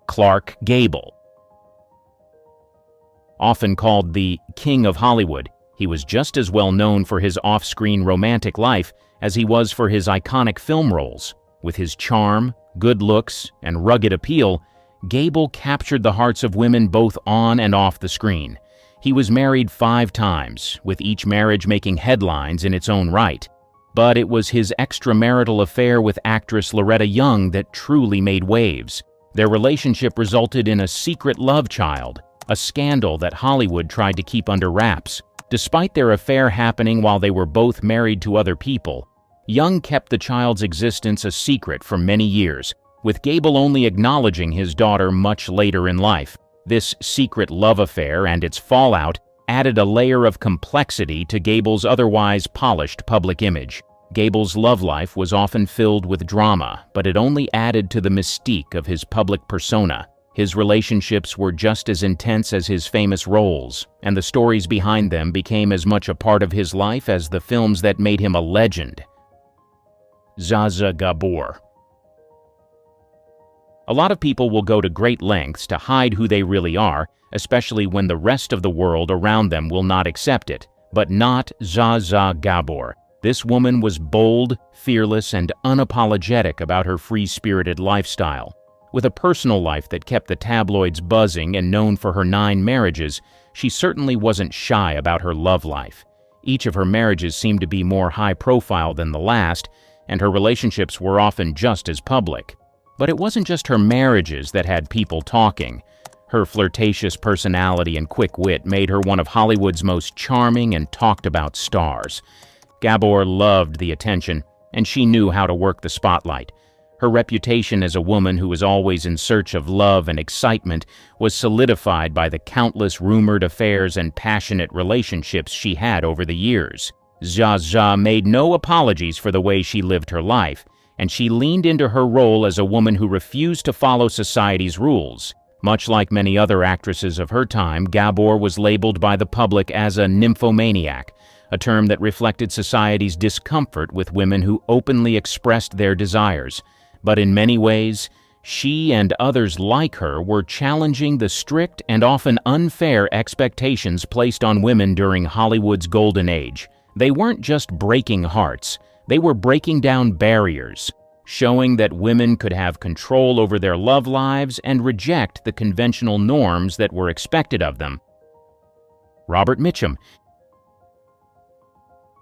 Clark Gable. Often called the King of Hollywood, he was just as well known for his off-screen romantic life as he was for his iconic film roles. With his charm, good looks, and rugged appeal, Gable captured the hearts of women both on and off the screen. He was married 5 times, with each marriage making headlines in its own right. But it was his extramarital affair with actress Loretta Young that truly made waves. Their relationship resulted in a secret love child, a scandal that Hollywood tried to keep under wraps. Despite their affair happening while they were both married to other people, Young kept the child's existence a secret for many years, with Gable only acknowledging his daughter much later in life. This secret love affair and its fallout added a layer of complexity to Gable's otherwise polished public image. Gable's love life was often filled with drama, but it only added to the mystique of his public persona. His relationships were just as intense as his famous roles, and the stories behind them became as much a part of his life as the films that made him a legend. Zsa Zsa Gabor. A lot of people will go to great lengths to hide who they really are, especially when the rest of the world around them will not accept it. But not Zsa Zsa Gabor. This woman was bold, fearless, and unapologetic about her free-spirited lifestyle. With a personal life that kept the tabloids buzzing and known for her 9 marriages, she certainly wasn't shy about her love life. Each of her marriages seemed to be more high-profile than the last, and her relationships were often just as public. But it wasn't just her marriages that had people talking. Her flirtatious personality and quick wit made her one of Hollywood's most charming and talked-about stars. Gabor loved the attention, and she knew how to work the spotlight. Her reputation as a woman who was always in search of love and excitement was solidified by the countless rumored affairs and passionate relationships she had over the years. Zsa Zsa made no apologies for the way she lived her life, and she leaned into her role as a woman who refused to follow society's rules. Much like many other actresses of her time, Gabor was labeled by the public as a nymphomaniac, a term that reflected society's discomfort with women who openly expressed their desires. But in many ways, she and others like her were challenging the strict and often unfair expectations placed on women during Hollywood's golden age. They weren't just breaking hearts, they were breaking down barriers, showing that women could have control over their love lives and reject the conventional norms that were expected of them. Robert Mitchum.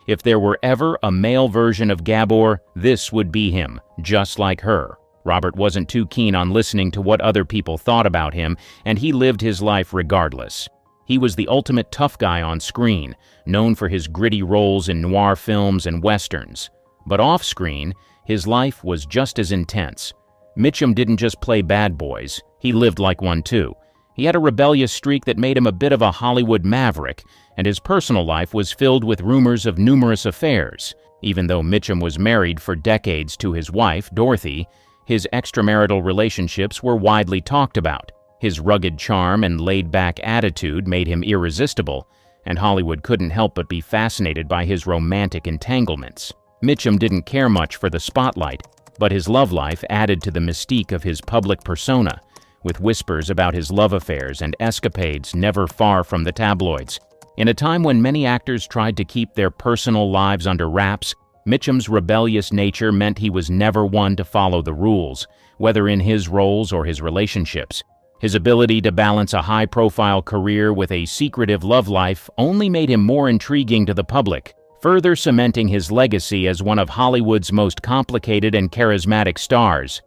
If there were ever a male version of Gabor, this would be him, just like her. Robert wasn't too keen on listening to what other people thought about him, and he lived his life regardless. He was the ultimate tough guy on screen, known for his gritty roles in noir films and westerns. But off-screen, his life was just as intense. Mitchum didn't just play bad boys, he lived like one too. He had a rebellious streak that made him a bit of a Hollywood maverick, and his personal life was filled with rumors of numerous affairs. Even though Mitchum was married for decades to his wife, Dorothy, his extramarital relationships were widely talked about. His rugged charm and laid-back attitude made him irresistible, and Hollywood couldn't help but be fascinated by his romantic entanglements. Mitchum didn't care much for the spotlight, but his love life added to the mystique of his public persona, with whispers about his love affairs and escapades never far from the tabloids. In a time when many actors tried to keep their personal lives under wraps, Mitchum's rebellious nature meant he was never one to follow the rules, whether in his roles or his relationships. His ability to balance a high-profile career with a secretive love life only made him more intriguing to the public, further cementing his legacy as one of Hollywood's most complicated and charismatic stars.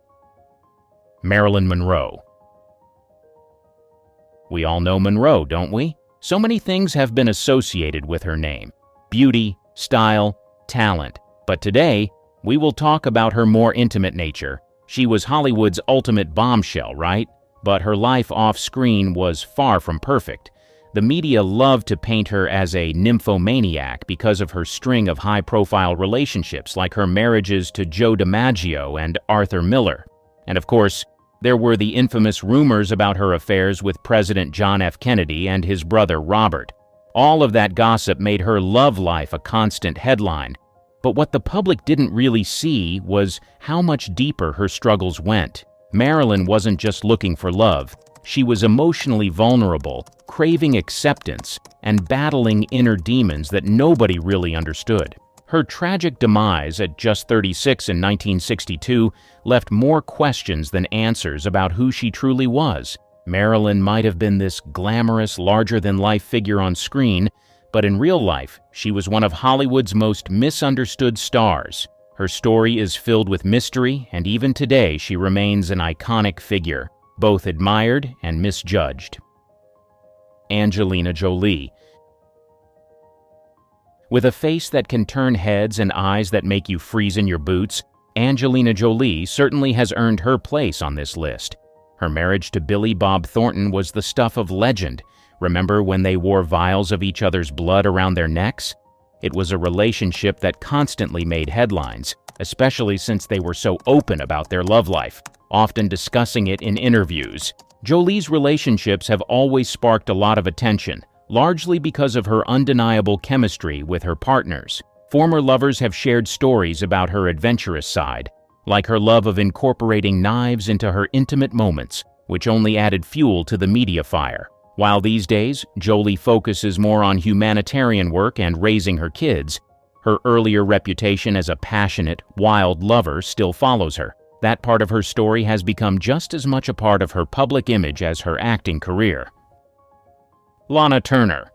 Marilyn Monroe. We all know Monroe, don't we? So many things have been associated with her name: beauty, style, talent. But today, we will talk about her more intimate nature. She was Hollywood's ultimate bombshell, right? But her life off-screen was far from perfect. The media loved to paint her as a nymphomaniac because of her string of high-profile relationships, like her marriages to Joe DiMaggio and Arthur Miller. And of course, there were the infamous rumors about her affairs with President John F. Kennedy and his brother Robert. All of that gossip made her love life a constant headline. But what the public didn't really see was how much deeper her struggles went. Marilyn wasn't just looking for love. She was emotionally vulnerable, craving acceptance, and battling inner demons that nobody really understood. Her tragic demise at just 36 in 1962 left more questions than answers about who she truly was. Marilyn might have been this glamorous, larger-than-life figure on screen, but in real life, she was one of Hollywood's most misunderstood stars. Her story is filled with mystery, and even today she remains an iconic figure, both admired and misjudged. Angelina Jolie. With a face that can turn heads and eyes that make you freeze in your boots, Angelina Jolie certainly has earned her place on this list. Her marriage to Billy Bob Thornton was the stuff of legend. Remember when they wore vials of each other's blood around their necks? It was a relationship that constantly made headlines, especially since they were so open about their love life, often discussing it in interviews. Jolie's relationships have always sparked a lot of attention, largely because of her undeniable chemistry with her partners. Former lovers have shared stories about her adventurous side, like her love of incorporating knives into her intimate moments, which only added fuel to the media fire. While these days, Jolie focuses more on humanitarian work and raising her kids, her earlier reputation as a passionate, wild lover still follows her. That part of her story has become just as much a part of her public image as her acting career. Lana Turner.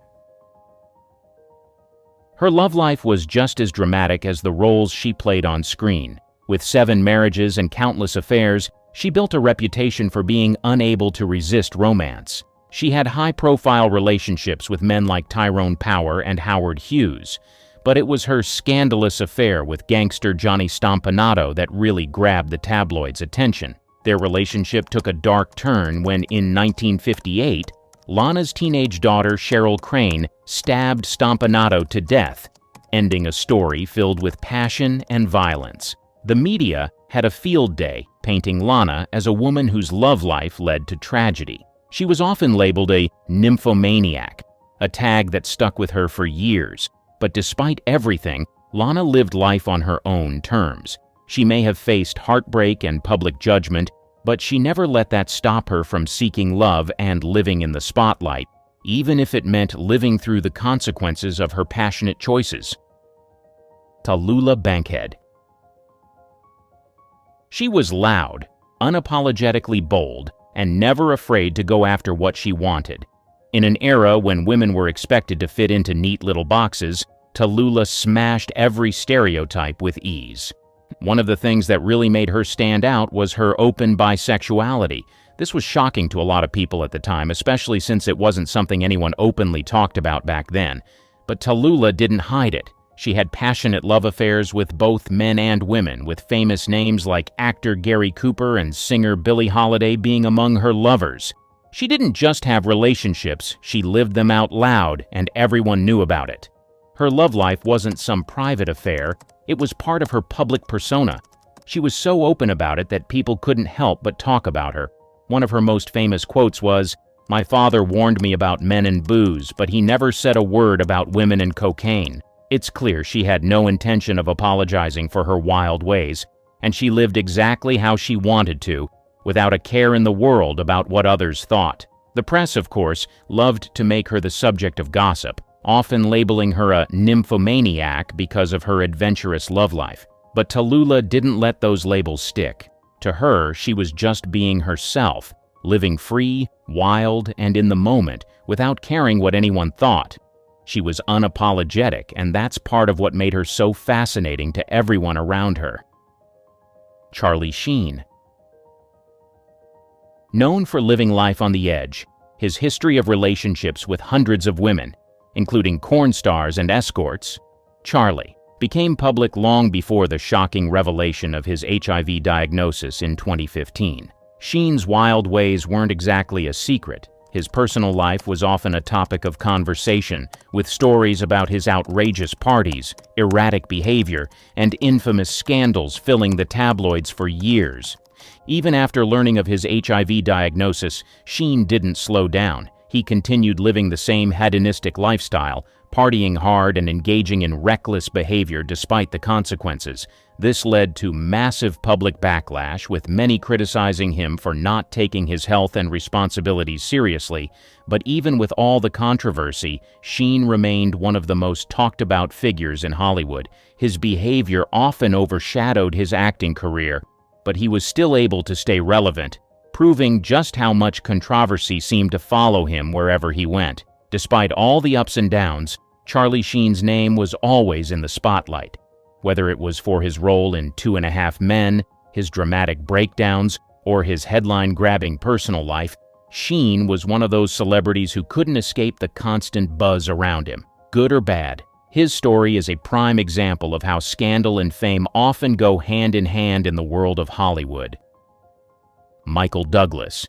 Her love life was just as dramatic as the roles she played on screen. With 7 marriages and countless affairs, she built a reputation for being unable to resist romance. She had high-profile relationships with men like Tyrone Power and Howard Hughes, but it was her scandalous affair with gangster Johnny Stompanato that really grabbed the tabloids' attention. Their relationship took a dark turn when, in 1958, Lana's teenage daughter Cheryl Crane stabbed Stompanato to death, ending a story filled with passion and violence. The media had a field day painting Lana as a woman whose love life led to tragedy. She was often labeled a nymphomaniac, a tag that stuck with her for years. But despite everything, Lana lived life on her own terms. She may have faced heartbreak and public judgment, but she never let that stop her from seeking love and living in the spotlight, even if it meant living through the consequences of her passionate choices. Tula Bankhead. She was loud, unapologetically bold, and never afraid to go after what she wanted. In an era when women were expected to fit into neat little boxes, Tula smashed every stereotype with ease. One of the things that really made her stand out was her open bisexuality. This was shocking to a lot of people at the time, especially since it wasn't something anyone openly talked about back then. But Tula didn't hide it. She had passionate love affairs with both men and women, with famous names like actor Gary Cooper and singer Billie Holiday being among her lovers. She didn't just have relationships, she lived them out loud, and everyone knew about it. Her love life wasn't some private affair, it was part of her public persona. She was so open about it that people couldn't help but talk about her. One of her most famous quotes was, "My father warned me about men and booze, but he never said a word about women and cocaine." It's clear she had no intention of apologizing for her wild ways, and she lived exactly how she wanted to, without a care in the world about what others thought. The press, of course, loved to make her the subject of gossip, often labeling her a nymphomaniac because of her adventurous love life. But Tula didn't let those labels stick. To her, she was just being herself, living free, wild, and in the moment, without caring what anyone thought. She was unapologetic, and that's part of what made her so fascinating to everyone around her. Charlie Sheen. Known for living life on the edge, his history of relationships with hundreds of women, including porn stars and escorts, Charlie became public long before the shocking revelation of his HIV diagnosis in 2015. Sheen's wild ways weren't exactly a secret. His personal life was often a topic of conversation, with stories about his outrageous parties, erratic behavior, and infamous scandals filling the tabloids for years. Even after learning of his HIV diagnosis, Sheen didn't slow down. He continued living the same hedonistic lifestyle, partying hard and engaging in reckless behavior despite the consequences. This led to massive public backlash, with many criticizing him for not taking his health and responsibilities seriously. But even with all the controversy, Sheen remained one of the most talked about figures in Hollywood. His behavior often overshadowed his acting career, but he was still able to stay relevant. proving just how much controversy seemed to follow him wherever he went. Despite all the ups and downs, Charlie Sheen's name was always in the spotlight. Whether it was for his role in 2.5 Men, his dramatic breakdowns, or his headline-grabbing personal life, Sheen was one of those celebrities who couldn't escape the constant buzz around him, good or bad. His story is a prime example of how scandal and fame often go hand in hand in the world of Hollywood. Michael Douglas.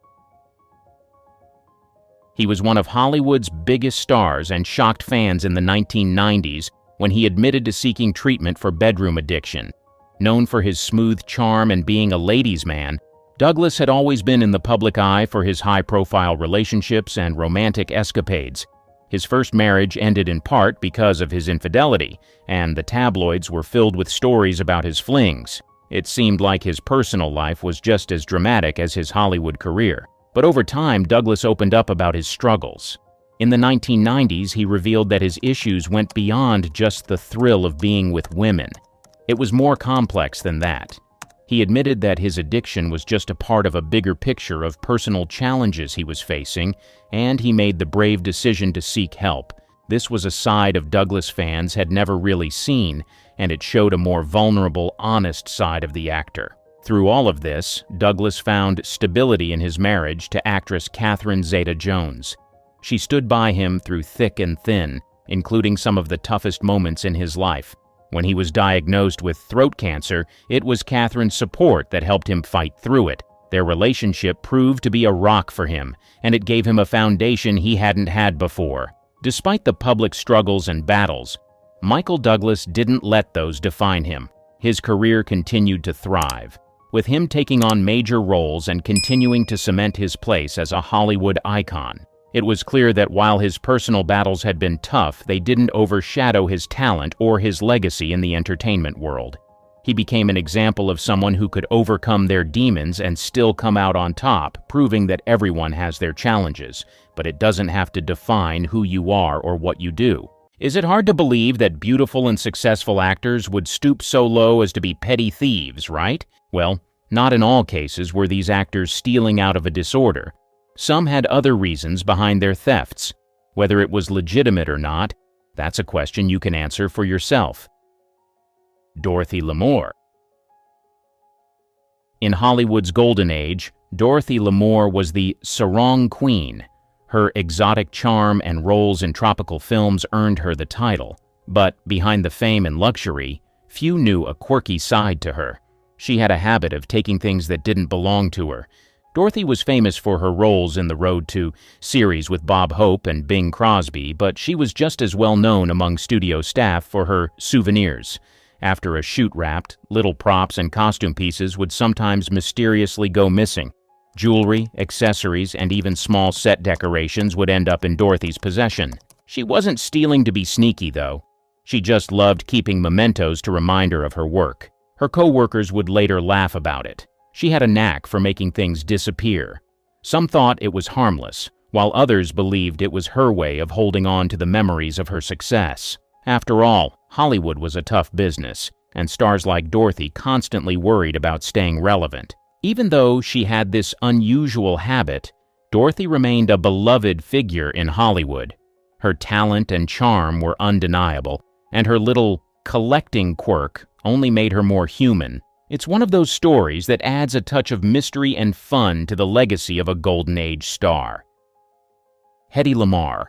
He was one of Hollywood's biggest stars and shocked fans in the 1990s when he admitted to seeking treatment for bedroom addiction. Known for his smooth charm and being a ladies' man, Douglas had always been in the public eye for his high-profile relationships and romantic escapades. His first marriage ended in part because of his infidelity, and the tabloids were filled with stories about his flings. It seemed like his personal life was just as dramatic as his Hollywood career. But over time, Douglas opened up about his struggles. In the 1990s, he revealed that his issues went beyond just the thrill of being with women. It was more complex than that. He admitted that his addiction was just a part of a bigger picture of personal challenges he was facing, and he made the brave decision to seek help. This was a side of Douglas fans had never really seen, and it showed a more vulnerable, honest side of the actor. Through all of this, Douglas found stability in his marriage to actress Catherine Zeta-Jones. She stood by him through thick and thin, including some of the toughest moments in his life. When he was diagnosed with throat cancer, it was Catherine's support that helped him fight through it. Their relationship proved to be a rock for him, and it gave him a foundation he hadn't had before. Despite the public struggles and battles, Michael Douglas didn't let those define him. His career continued to thrive, with him taking on major roles and continuing to cement his place as a Hollywood icon. It was clear that while his personal battles had been tough, they didn't overshadow his talent or his legacy in the entertainment world. He became an example of someone who could overcome their demons and still come out on top, proving that everyone has their challenges, but it doesn't have to define who you are or what you do. Is it hard to believe that beautiful and successful actors would stoop so low as to be petty thieves, right? Well, not in all cases were these actors stealing out of a disorder. Some had other reasons behind their thefts. Whether it was legitimate or not, that's a question you can answer for yourself. Dorothy Lamour. In Hollywood's golden age, Dorothy Lamour was the sarong queen. Her exotic charm and roles in tropical films earned her the title. But behind the fame and luxury, few knew a quirky side to her. She had a habit of taking things that didn't belong to her. Dorothy was famous for her roles in the Road to series with Bob Hope and Bing Crosby, but she was just as well known among studio staff for her souvenirs. After a shoot wrapped, little props and costume pieces would sometimes mysteriously go missing. Jewelry, accessories, and even small set decorations would end up in Dorothy's possession. She wasn't stealing to be sneaky, though. She just loved keeping mementos to remind her of her work. Her co-workers would later laugh about it. She had a knack for making things disappear. Some thought it was harmless, while others believed it was her way of holding on to the memories of her success. After all, Hollywood was a tough business, and stars like Dorothy constantly worried about staying relevant. Even though she had this unusual habit, Dorothy remained a beloved figure in Hollywood. Her talent and charm were undeniable, and her little collecting quirk only made her more human. It's one of those stories that adds a touch of mystery and fun to the legacy of a Golden Age star. Hedy Lamarr.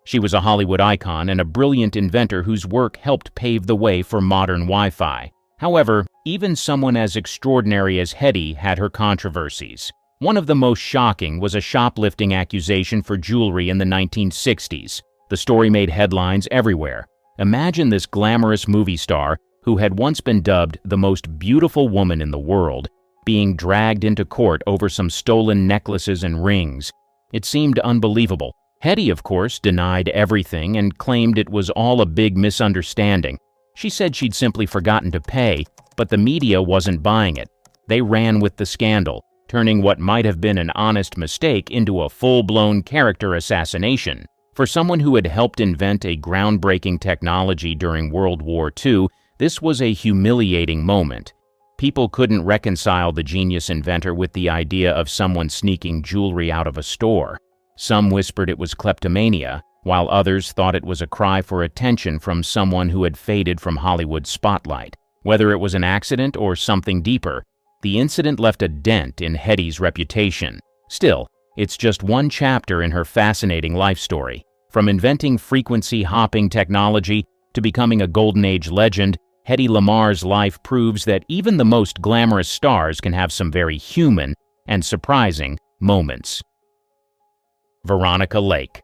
She was a Hollywood icon and a brilliant inventor whose work helped pave the way for modern Wi-Fi. However, even someone as extraordinary as Hedy had her controversies. One of the most shocking was a shoplifting accusation for jewelry in the 1960s. The story made headlines everywhere. Imagine this glamorous movie star, who had once been dubbed the most beautiful woman in the world, being dragged into court over some stolen necklaces and rings. It seemed unbelievable. Hedy, of course, denied everything and claimed it was all a big misunderstanding. She said she'd simply forgotten to pay, but the media wasn't buying it. They ran with the scandal, turning what might have been an honest mistake into a full-blown character assassination. For someone who had helped invent a groundbreaking technology during World War II, this was a humiliating moment. People couldn't reconcile the genius inventor with the idea of someone sneaking jewelry out of a store. Some whispered it was kleptomania, while others thought it was a cry for attention from someone who had faded from Hollywood's spotlight. Whether it was an accident or something deeper, the incident left a dent in Hattie's reputation. Still, it's just one chapter in her fascinating life story. From inventing frequency-hopping technology to becoming a Golden Age legend, Hattie Lamar's life proves that even the most glamorous stars can have some very human and surprising moments. Veronica Lake.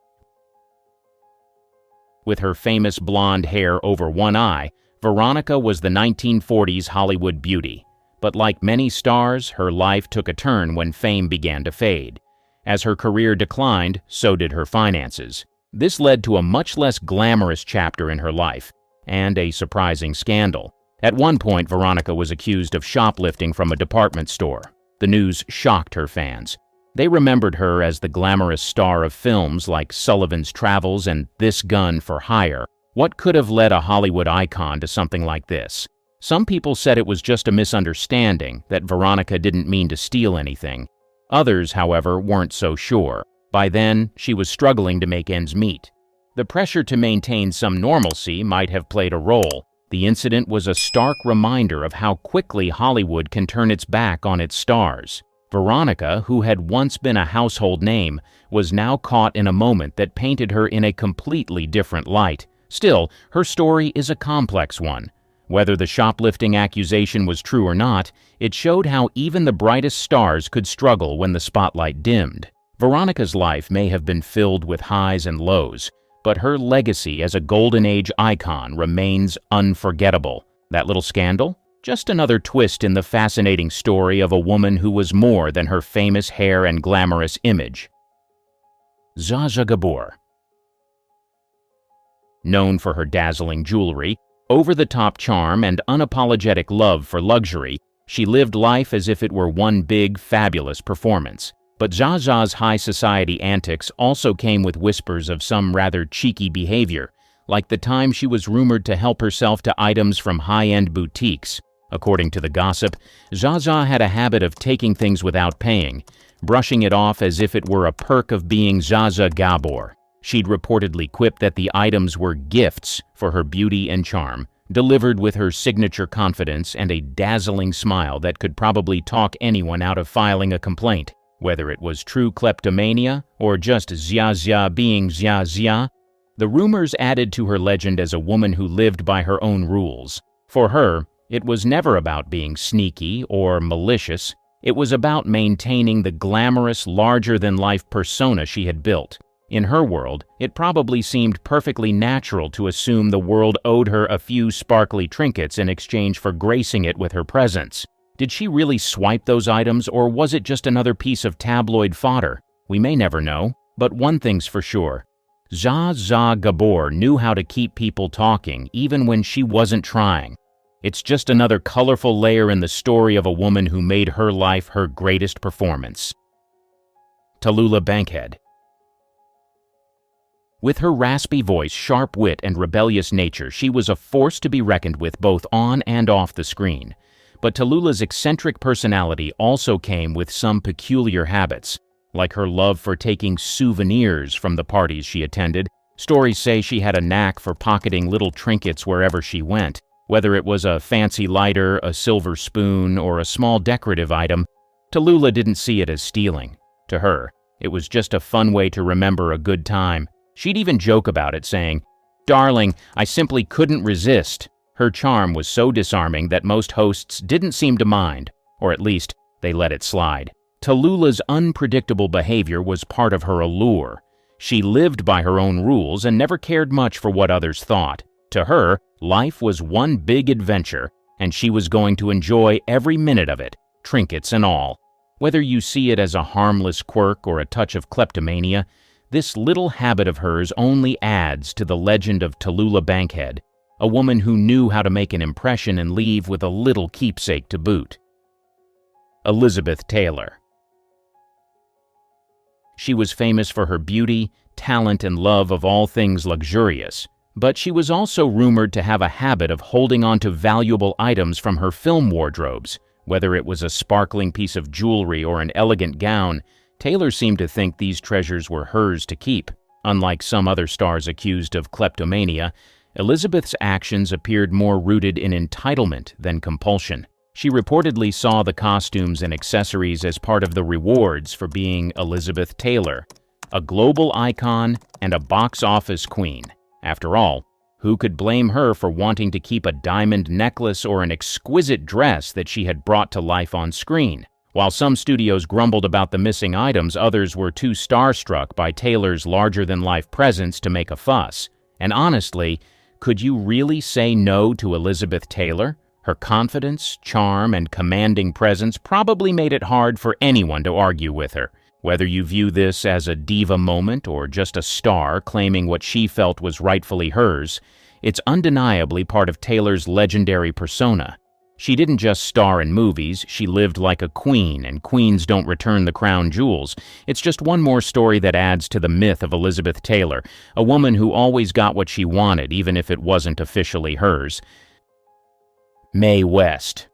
With her famous blonde hair over one eye, Veronica was the 1940s Hollywood beauty. But like many stars, her life took a turn when fame began to fade. As her career declined, so did her finances. This led to a much less glamorous chapter in her life, and a surprising scandal. At one point, Veronica was accused of shoplifting from a department store. The news shocked her fans. They remembered her as the glamorous star of films like Sullivan's Travels and This Gun for Hire. What could have led a Hollywood icon to something like this? Some people said it was just a misunderstanding, that Veronica didn't mean to steal anything. Others, however, weren't so sure. By then, she was struggling to make ends meet. The pressure to maintain some normalcy might have played a role. The incident was a stark reminder of how quickly Hollywood can turn its back on its stars. Veronica, who had once been a household name, was now caught in a moment that painted her in a completely different light. Still, her story is a complex one. Whether the shoplifting accusation was true or not, it showed how even the brightest stars could struggle when the spotlight dimmed. Veronica's life may have been filled with highs and lows, but her legacy as a Golden Age icon remains unforgettable. That little scandal? Just another twist in the fascinating story of a woman who was more than her famous hair and glamorous image. Zsa Zsa Gabor. Known for her dazzling jewelry, over-the-top charm, and unapologetic love for luxury, she lived life as if it were one big, fabulous performance. But Zsa Zsa's high society antics also came with whispers of some rather cheeky behavior, like the time she was rumored to help herself to items from high-end boutiques. According to the gossip, Zsa Zsa had a habit of taking things without paying, brushing it off as if it were a perk of being Zsa Zsa Gabor. She'd reportedly quipped that the items were gifts for her beauty and charm, delivered with her signature confidence and a dazzling smile that could probably talk anyone out of filing a complaint. Whether it was true kleptomania or just Zsa Zsa being Zsa Zsa, the rumors added to her legend as a woman who lived by her own rules. For her, it was never about being sneaky or malicious. It was about maintaining the glamorous, larger-than-life persona she had built. In her world, it probably seemed perfectly natural to assume the world owed her a few sparkly trinkets in exchange for gracing it with her presence. Did she really swipe those items, or was it just another piece of tabloid fodder? We may never know, but one thing's for sure. Zsa Zsa Gabor knew how to keep people talking even when she wasn't trying. It's just another colorful layer in the story of a woman who made her life her greatest performance. Tula Bankhead. With her raspy voice, sharp wit, and rebellious nature, she was a force to be reckoned with both on and off the screen. But Tallulah's eccentric personality also came with some peculiar habits, like her love for taking souvenirs from the parties she attended. Stories say she had a knack for pocketing little trinkets wherever she went. Whether it was a fancy lighter, a silver spoon, or a small decorative item, Tallulah didn't see it as stealing. To her, it was just a fun way to remember a good time. She'd even joke about it, saying, "Darling, I simply couldn't resist." Her charm was so disarming that most hosts didn't seem to mind, or at least they let it slide. Tallulah's unpredictable behavior was part of her allure. She lived by her own rules and never cared much for what others thought. To her, life was one big adventure, and she was going to enjoy every minute of it, trinkets and all. Whether you see it as a harmless quirk or a touch of kleptomania, this little habit of hers only adds to the legend of Tula Bankhead, a woman who knew how to make an impression and leave with a little keepsake to boot. Elizabeth Taylor. She was famous for her beauty, talent, and love of all things luxurious. But she was also rumored to have a habit of holding on to valuable items from her film wardrobes. Whether it was a sparkling piece of jewelry or an elegant gown, Taylor seemed to think these treasures were hers to keep. Unlike some other stars accused of kleptomania, Elizabeth's actions appeared more rooted in entitlement than compulsion. She reportedly saw the costumes and accessories as part of the rewards for being Elizabeth Taylor, a global icon and a box office queen. After all, who could blame her for wanting to keep a diamond necklace or an exquisite dress that she had brought to life on screen? While some studios grumbled about the missing items, others were too starstruck by Taylor's larger-than-life presence to make a fuss. And honestly, could you really say no to Elizabeth Taylor? Her confidence, charm, and commanding presence probably made it hard for anyone to argue with her. Whether you view this as a diva moment or just a star claiming what she felt was rightfully hers, it's undeniably part of Taylor's legendary persona. She didn't just star in movies, she lived like a queen, and queens don't return the crown jewels. It's just one more story that adds to the myth of Elizabeth Taylor, a woman who always got what she wanted, even if it wasn't officially hers. Mae West.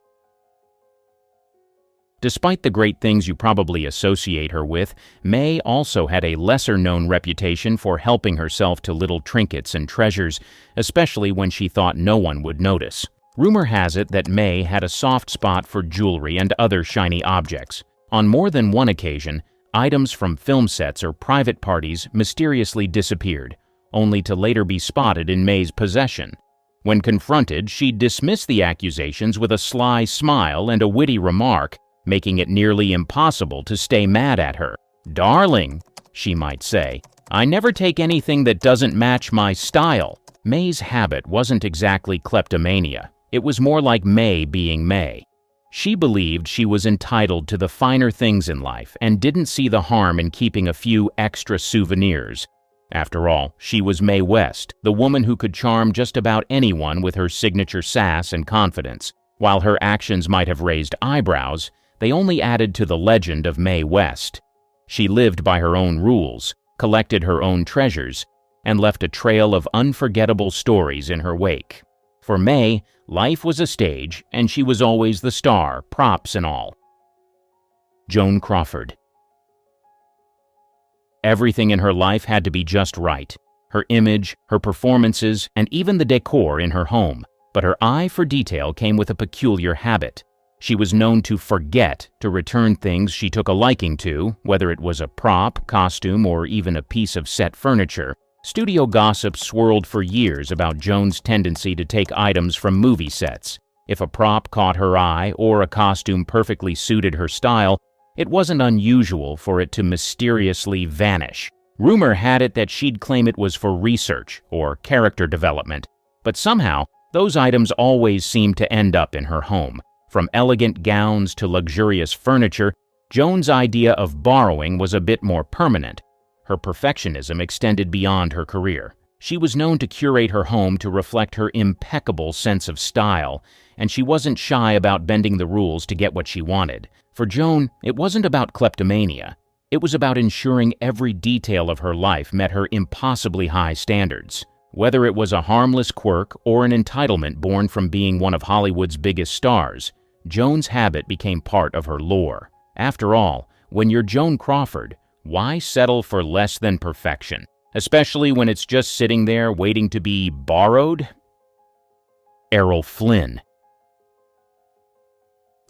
Despite the great things you probably associate her with, Mae also had a lesser-known reputation for helping herself to little trinkets and treasures, especially when she thought no one would notice. Rumor has it that Mae had a soft spot for jewelry and other shiny objects. On more than one occasion, items from film sets or private parties mysteriously disappeared, only to later be spotted in Mae's possession. When confronted, she'd dismiss the accusations with a sly smile and a witty remark, making it nearly impossible to stay mad at her. "Darling," she might say, "I never take anything that doesn't match my style." Mae's habit wasn't exactly kleptomania. It was more like Mae being Mae. She believed she was entitled to the finer things in life and didn't see the harm in keeping a few extra souvenirs. After all, she was Mae West, the woman who could charm just about anyone with her signature sass and confidence. While her actions might have raised eyebrows, they only added to the legend of Mae West. She lived by her own rules, collected her own treasures, and left a trail of unforgettable stories in her wake. For Mae, life was a stage, and she was always the star, props and all. Joan Crawford. Everything in her life had to be just right. Her image, her performances, and even the decor in her home. But her eye for detail came with a peculiar habit. She was known to forget to return things she took a liking to, whether it was a prop, costume, or even a piece of set furniture. Studio gossip swirled for years about Joan's tendency to take items from movie sets. If a prop caught her eye or a costume perfectly suited her style, it wasn't unusual for it to mysteriously vanish. Rumor had it that she'd claim it was for research or character development, but somehow those items always seemed to end up in her home. From elegant gowns to luxurious furniture, Joan's idea of borrowing was a bit more permanent. Her perfectionism extended beyond her career. She was known to curate her home to reflect her impeccable sense of style, and she wasn't shy about bending the rules to get what she wanted. For Joan, it wasn't about kleptomania. It was about ensuring every detail of her life met her impossibly high standards. Whether it was a harmless quirk or an entitlement born from being one of Hollywood's biggest stars, Joan's habit became part of her lore. After all, when you're Joan Crawford, why settle for less than perfection? Especially when it's just sitting there waiting to be borrowed? Errol Flynn.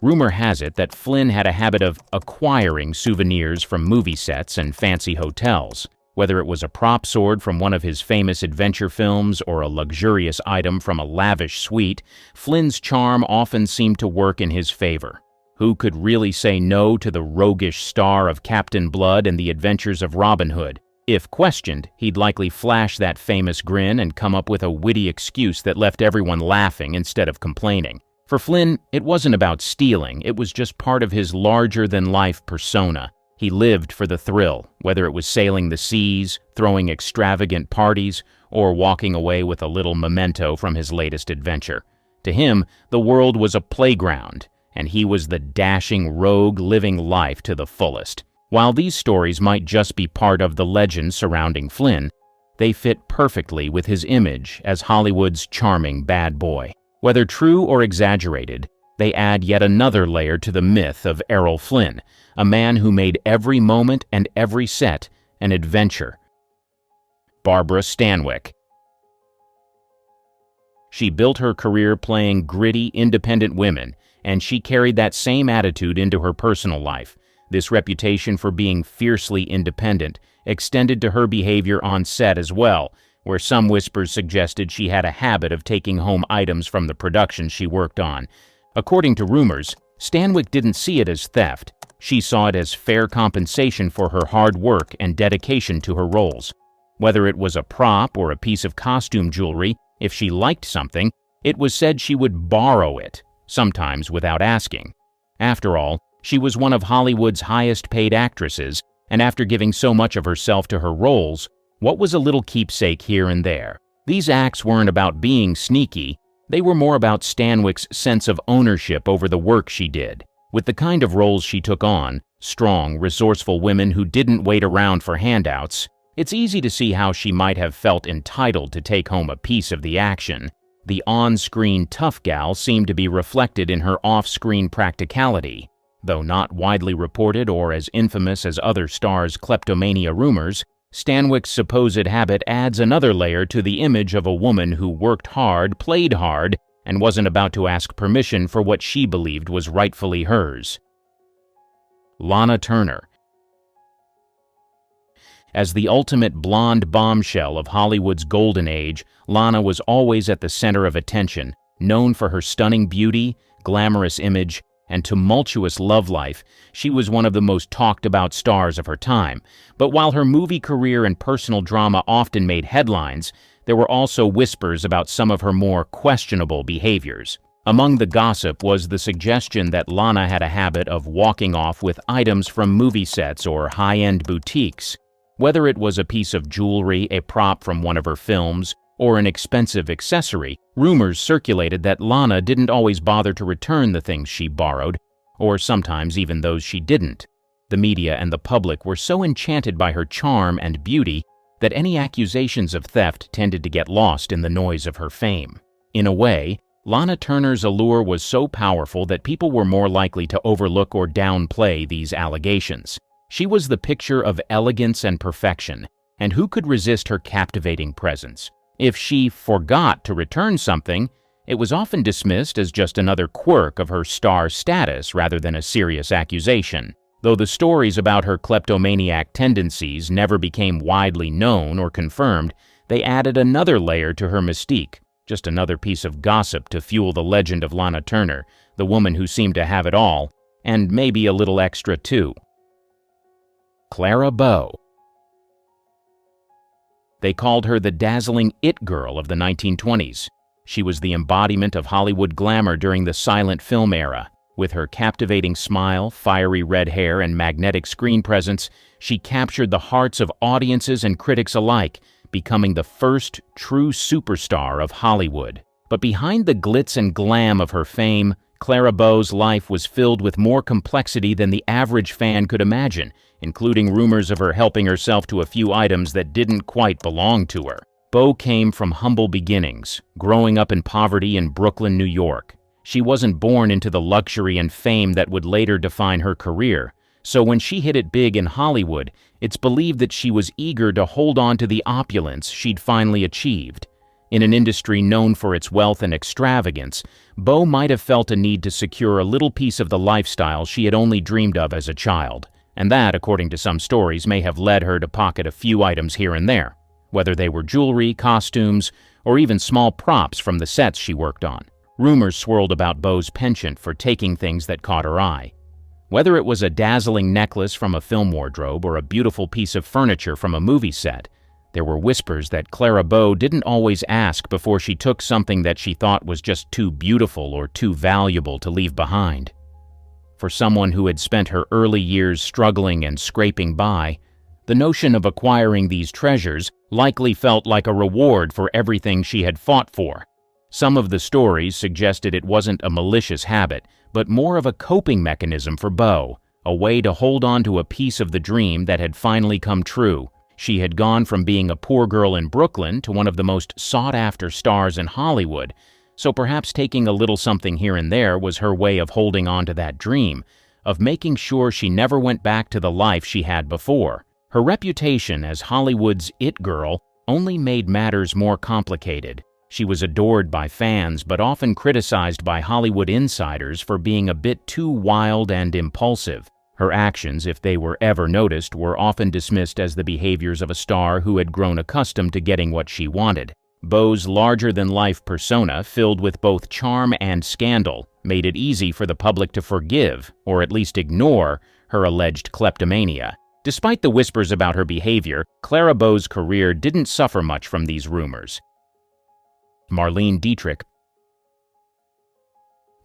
Rumor has it that Flynn had a habit of acquiring souvenirs from movie sets and fancy hotels. Whether it was a prop sword from one of his famous adventure films or a luxurious item from a lavish suite, Flynn's charm often seemed to work in his favor. Who could really say no to the roguish star of Captain Blood and the Adventures of Robin Hood? If questioned, he'd likely flash that famous grin and come up with a witty excuse that left everyone laughing instead of complaining. For Flynn, it wasn't about stealing, it was just part of his larger-than-life persona. He lived for the thrill, whether it was sailing the seas, throwing extravagant parties, or walking away with a little memento from his latest adventure. To him, the world was a playground, and he was the dashing rogue living life to the fullest. While these stories might just be part of the legend surrounding Flynn, They fit perfectly with his image as Hollywood's charming bad boy. Whether true or exaggerated, they add yet another layer to the myth of Errol Flynn, a man who made every moment and every set an adventure. Barbara Stanwyck. She built her career playing gritty, independent women, and she carried that same attitude into her personal life. This reputation for being fiercely independent extended to her behavior on set as well, where some whispers suggested she had a habit of taking home items from the production she worked on. According to rumors, Stanwyck didn't see it as theft. She saw it as fair compensation for her hard work and dedication to her roles. Whether it was a prop or a piece of costume jewelry, if she liked something, it was said she would borrow it, sometimes without asking. After all, she was one of Hollywood's highest-paid actresses, and after giving so much of herself to her roles, what was a little keepsake here and there? These acts weren't about being sneaky, they were more about Stanwyck's sense of ownership over the work she did. With the kind of roles she took on, strong, resourceful women who didn't wait around for handouts, it's easy to see how she might have felt entitled to take home a piece of the action. The on-screen tough gal seemed to be reflected in her off-screen practicality. Though not widely reported or as infamous as other stars' kleptomania rumors, Stanwyck's supposed habit adds another layer to the image of a woman who worked hard, played hard, and wasn't about to ask permission for what she believed was rightfully hers. Lana Turner. As the ultimate blonde bombshell of Hollywood's golden age, Lana was always at the center of attention, known for her stunning beauty, glamorous image, and tumultuous love life. She was one of the most talked-about stars of her time. But while her movie career and personal drama often made headlines, there were also whispers about some of her more questionable behaviors. Among the gossip was the suggestion that Lana had a habit of walking off with items from movie sets or high-end boutiques. Whether it was a piece of jewelry, a prop from one of her films, or an expensive accessory, rumors circulated that Lana didn't always bother to return the things she borrowed, or sometimes even those she didn't. The media and the public were so enchanted by her charm and beauty that any accusations of theft tended to get lost in the noise of her fame. In a way, Lana Turner's allure was so powerful that people were more likely to overlook or downplay these allegations. She was the picture of elegance and perfection, and who could resist her captivating presence? If she forgot to return something, it was often dismissed as just another quirk of her star status rather than a serious accusation. Though the stories about her kleptomaniac tendencies never became widely known or confirmed, they added another layer to her mystique, just another piece of gossip to fuel the legend of Lana Turner, the woman who seemed to have it all, and maybe a little extra too. Clara Bow. They called her the dazzling it girl of the 1920s. She was the embodiment of Hollywood glamour during the silent film era. With her captivating smile, fiery red hair, and magnetic screen presence, she captured the hearts of audiences and critics alike, becoming the first true superstar of Hollywood. But behind the glitz and glam of her fame, Clara Bow's life was filled with more complexity than the average fan could imagine, including rumors of her helping herself to a few items that didn't quite belong to her. Bow came from humble beginnings, growing up in poverty in Brooklyn, New York. She wasn't born into the luxury and fame that would later define her career, so when she hit it big in Hollywood, it's believed that she was eager to hold on to the opulence she'd finally achieved. In an industry known for its wealth and extravagance, Bow might have felt a need to secure a little piece of the lifestyle she had only dreamed of as a child. And that, according to some stories, may have led her to pocket a few items here and there, whether they were jewelry, costumes, or even small props from the sets she worked on. Rumors swirled about Bow's penchant for taking things that caught her eye. Whether it was a dazzling necklace from a film wardrobe or a beautiful piece of furniture from a movie set, there were whispers that Clara Bow didn't always ask before she took something that she thought was just too beautiful or too valuable to leave behind. For someone who had spent her early years struggling and scraping by, the notion of acquiring these treasures likely felt like a reward for everything she had fought for. Some of the stories suggested it wasn't a malicious habit, but more of a coping mechanism for Bow, a way to hold on to a piece of the dream that had finally come true. She had gone from being a poor girl in Brooklyn to one of the most sought-after stars in Hollywood, so perhaps taking a little something here and there was her way of holding on to that dream, of making sure she never went back to the life she had before. Her reputation as Hollywood's it girl only made matters more complicated. She was adored by fans, but often criticized by Hollywood insiders for being a bit too wild and impulsive. Her actions, if they were ever noticed, were often dismissed as the behaviors of a star who had grown accustomed to getting what she wanted. Beau's larger-than-life persona, filled with both charm and scandal, made it easy for the public to forgive, or at least ignore, her alleged kleptomania. Despite the whispers about her behavior, Clara Beau's career didn't suffer much from these rumors. Marlene Dietrich.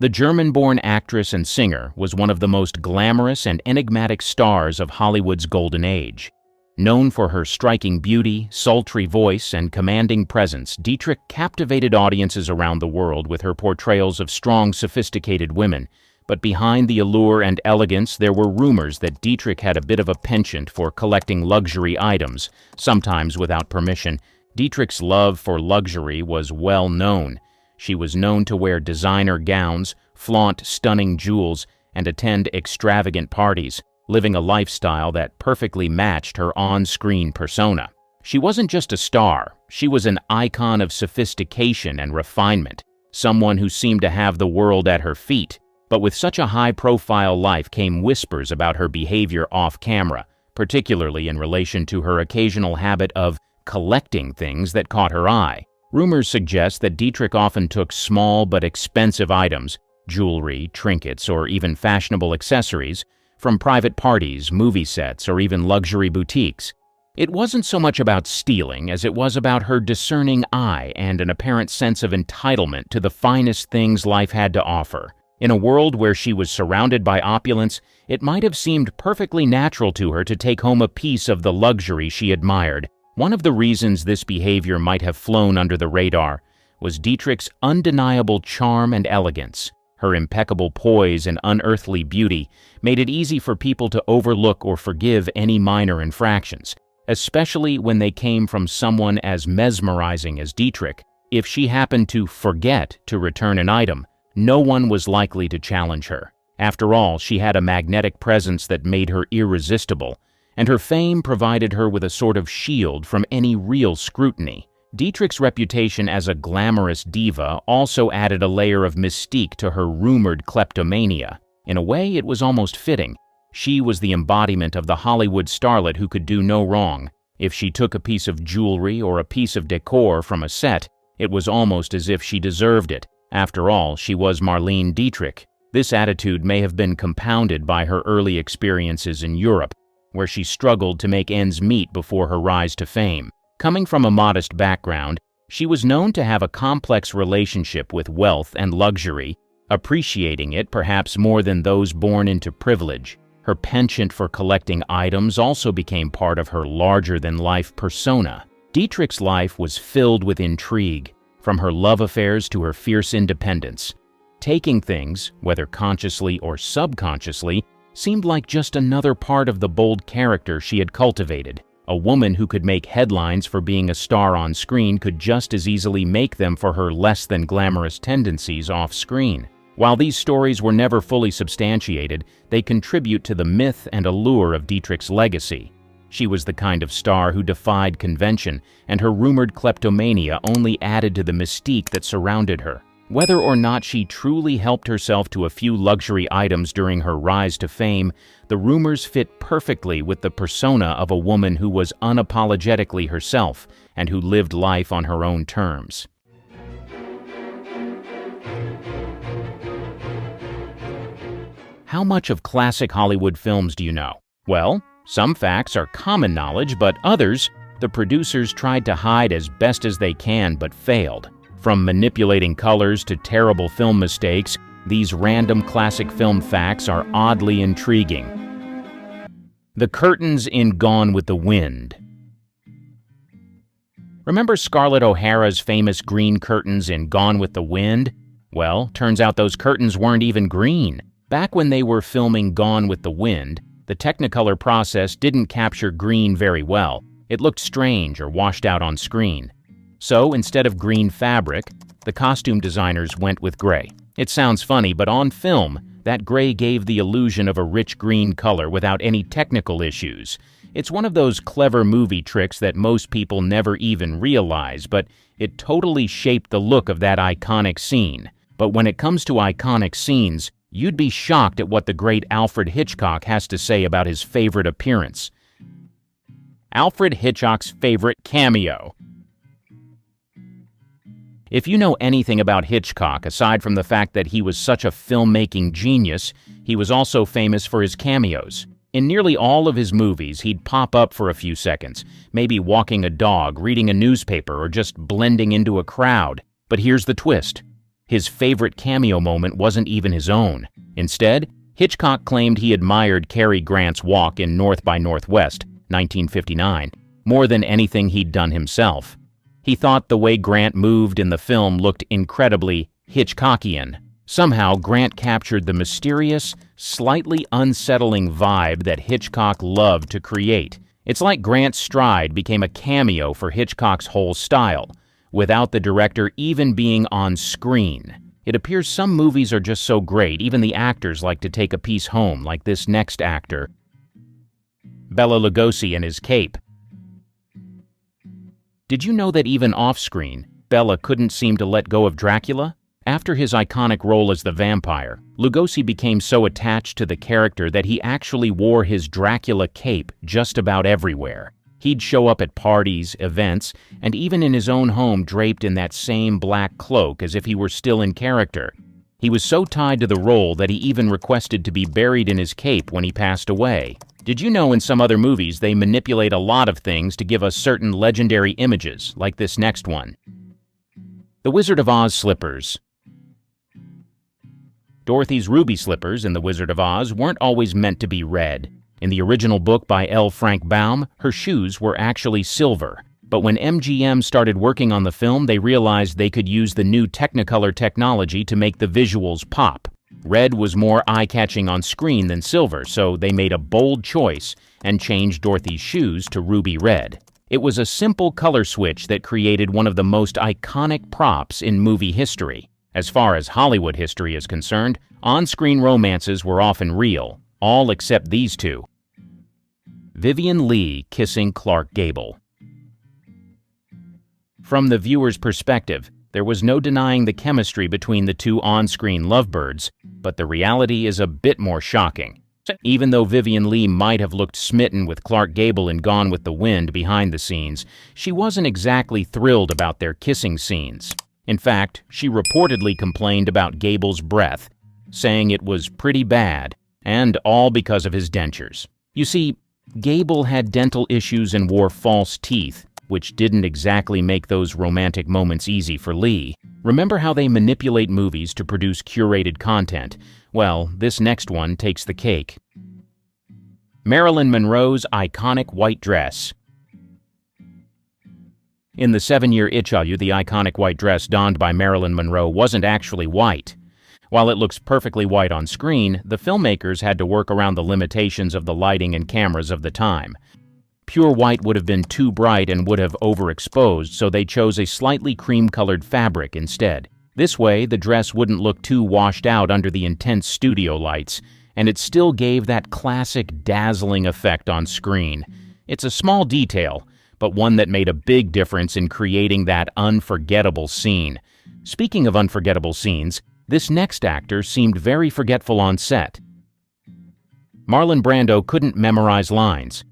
The German-born actress and singer was one of the most glamorous and enigmatic stars of Hollywood's golden age. Known for her striking beauty, sultry voice, and commanding presence, Dietrich captivated audiences around the world with her portrayals of strong, sophisticated women. But behind the allure and elegance, there were rumors that Dietrich had a bit of a penchant for collecting luxury items, sometimes without permission. Dietrich's love for luxury was well known. She was known to wear designer gowns, flaunt stunning jewels, and attend extravagant parties, living a lifestyle that perfectly matched her on-screen persona. She wasn't just a star, she was an icon of sophistication and refinement, someone who seemed to have the world at her feet. But with such a high-profile life came whispers about her behavior off-camera, particularly in relation to her occasional habit of collecting things that caught her eye. Rumors suggest that Dietrich often took small but expensive items, jewelry, trinkets, or even fashionable accessories, from private parties, movie sets, or even luxury boutiques. It wasn't so much about stealing as it was about her discerning eye and an apparent sense of entitlement to the finest things life had to offer. In a world where she was surrounded by opulence, it might have seemed perfectly natural to her to take home a piece of the luxury she admired. One of the reasons this behavior might have flown under the radar was Dietrich's undeniable charm and elegance. Her impeccable poise and unearthly beauty made it easy for people to overlook or forgive any minor infractions, especially when they came from someone as mesmerizing as Dietrich. If she happened to forget to return an item, no one was likely to challenge her. After all, she had a magnetic presence that made her irresistible, and her fame provided her with a sort of shield from any real scrutiny. Dietrich's reputation as a glamorous diva also added a layer of mystique to her rumored kleptomania. In a way, it was almost fitting. She was the embodiment of the Hollywood starlet who could do no wrong. If she took a piece of jewelry or a piece of decor from a set, it was almost as if she deserved it. After all, she was Marlene Dietrich. This attitude may have been compounded by her early experiences in Europe, where she struggled to make ends meet before her rise to fame. Coming from a modest background, she was known to have a complex relationship with wealth and luxury, appreciating it perhaps more than those born into privilege. Her penchant for collecting items also became part of her larger-than-life persona. Dietrich's life was filled with intrigue, from her love affairs to her fierce independence. Taking things, whether consciously or subconsciously, seemed like just another part of the bold character she had cultivated. A woman who could make headlines for being a star on screen could just as easily make them for her less-than-glamorous tendencies off-screen. While these stories were never fully substantiated, they contribute to the myth and allure of Dietrich's legacy. She was the kind of star who defied convention, and her rumored kleptomania only added to the mystique that surrounded her. Whether or not she truly helped herself to a few luxury items during her rise to fame, the rumors fit perfectly with the persona of a woman who was unapologetically herself and who lived life on her own terms. How much of classic Hollywood films do you know? Well, some facts are common knowledge, but others, the producers tried to hide as best as they can but failed. From manipulating colors to terrible film mistakes, these random classic film facts are oddly intriguing. The curtains in Gone with the Wind. Remember Scarlett O'Hara's famous green curtains in Gone with the Wind? Well, turns out those curtains weren't even green. Back when they were filming Gone with the Wind, the Technicolor process didn't capture green very well, It looked strange or washed out on screen. So, instead of green fabric, the costume designers went with gray. It sounds funny, but on film, that gray gave the illusion of a rich green color without any technical issues. It's one of those clever movie tricks that most people never even realize, but it totally shaped the look of that iconic scene. But when it comes to iconic scenes, you'd be shocked at what the great Alfred Hitchcock has to say about his favorite appearance. Alfred Hitchcock's favorite cameo. If you know anything about Hitchcock, aside from the fact that he was such a filmmaking genius, he was also famous for his cameos. In nearly all of his movies, he'd pop up for a few seconds, maybe walking a dog, reading a newspaper, or just blending into a crowd. But here's the twist. His favorite cameo moment wasn't even his own. Instead, Hitchcock claimed he admired Cary Grant's walk in North by Northwest, 1959, more than anything he'd done himself. He thought the way Grant moved in the film looked incredibly Hitchcockian. Somehow, Grant captured the mysterious, slightly unsettling vibe that Hitchcock loved to create. It's like Grant's stride became a cameo for Hitchcock's whole style, without the director even being on screen. It appears some movies are just so great, even the actors like to take a piece home, like this next actor, Bela Lugosi and his cape. Did you know that even off-screen, Bela couldn't seem to let go of Dracula? After his iconic role as the vampire, Lugosi became so attached to the character that he actually wore his Dracula cape just about everywhere. He'd show up at parties, events, and even in his own home draped in that same black cloak as if he were still in character. He was so tied to the role that he even requested to be buried in his cape when he passed away. Did you know in some other movies they manipulate a lot of things to give us certain legendary images, like this next one? The Wizard of Oz slippers. Dorothy's ruby slippers in The Wizard of Oz weren't always meant to be red. In the original book by L. Frank Baum, her shoes were actually silver. But when MGM started working on the film, they realized they could use the new Technicolor technology to make the visuals pop. Red was more eye-catching on screen than silver, so they made a bold choice and changed Dorothy's shoes to ruby red. It was a simple color switch that created one of the most iconic props in movie history. As far as Hollywood history is concerned, on-screen romances were often real, all except these two. Vivien Leigh kissing Clark Gable. From the viewer's perspective, there was no denying the chemistry between the two on-screen lovebirds, but the reality is a bit more shocking. Even though Vivien Leigh might have looked smitten with Clark Gable in Gone with the Wind behind the scenes, she wasn't exactly thrilled about their kissing scenes. In fact, she reportedly complained about Gable's breath, saying it was pretty bad, and all because of his dentures. You see, Gable had dental issues and wore false teeth, which didn't exactly make those romantic moments easy for Leigh. Remember how they manipulate movies to produce curated content? Well, this next one takes the cake. Marilyn Monroe's iconic white dress. In The 7-Year Itch of You, the iconic white dress donned by Marilyn Monroe wasn't actually white. While it looks perfectly white on screen, the filmmakers had to work around the limitations of the lighting and cameras of the time. Pure white would have been too bright and would have overexposed, so they chose a slightly cream-colored fabric instead. This way, the dress wouldn't look too washed out under the intense studio lights, and it still gave that classic dazzling effect on screen. It's a small detail, but one that made a big difference in creating that unforgettable scene. Speaking of unforgettable scenes, this next actor seemed very forgetful on set. Marlon Brando couldn't memorize lines.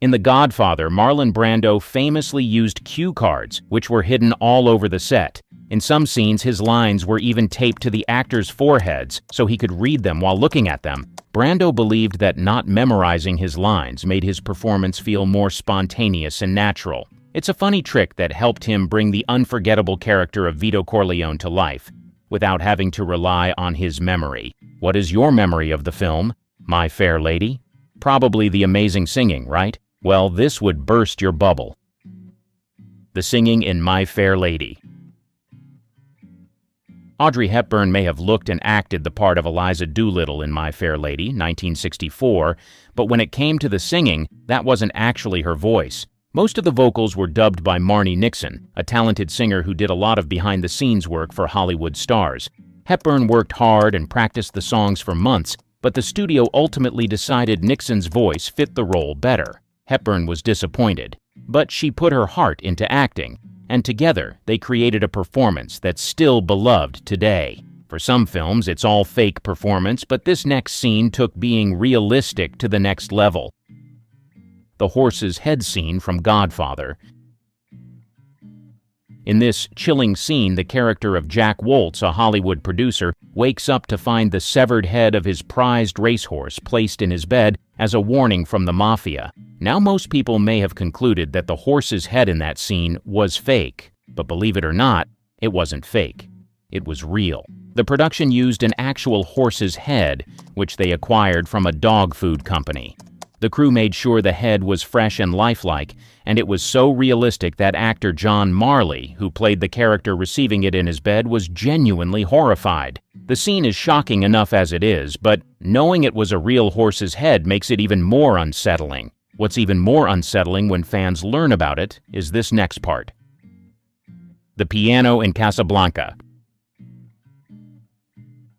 In The Godfather, Marlon Brando famously used cue cards, which were hidden all over the set. In some scenes, his lines were even taped to the actors' foreheads so he could read them while looking at them. Brando believed that not memorizing his lines made his performance feel more spontaneous and natural. It's a funny trick that helped him bring the unforgettable character of Vito Corleone to life, without having to rely on his memory. What is your memory of the film, My Fair Lady? Probably the amazing singing, right? Well, this would burst your bubble. The singing in My Fair Lady. Audrey Hepburn may have looked and acted the part of Eliza Doolittle in My Fair Lady, 1964, but when it came to the singing, that wasn't actually her voice. Most of the vocals were dubbed by Marni Nixon, a talented singer who did a lot of behind-the-scenes work for Hollywood stars. Hepburn worked hard and practiced the songs for months, but the studio ultimately decided Nixon's voice fit the role better. Hepburn was disappointed, but she put her heart into acting, and together they created a performance that's still beloved today. For some films, it's all fake performance, but this next scene took being realistic to the next level. The horse's head scene from Godfather. In this chilling scene, the character of Jack Woltz, a Hollywood producer, wakes up to find the severed head of his prized racehorse placed in his bed as a warning from the mafia. Now, most people may have concluded that the horse's head in that scene was fake, but believe it or not, it wasn't fake. It was real. The production used an actual horse's head, which they acquired from a dog food company. The crew made sure the head was fresh and lifelike, and it was so realistic that actor John Marley, who played the character receiving it in his bed, was genuinely horrified. The scene is shocking enough as it is, but knowing it was a real horse's head makes it even more unsettling. What's even more unsettling when fans learn about it is this next part. The piano in Casablanca.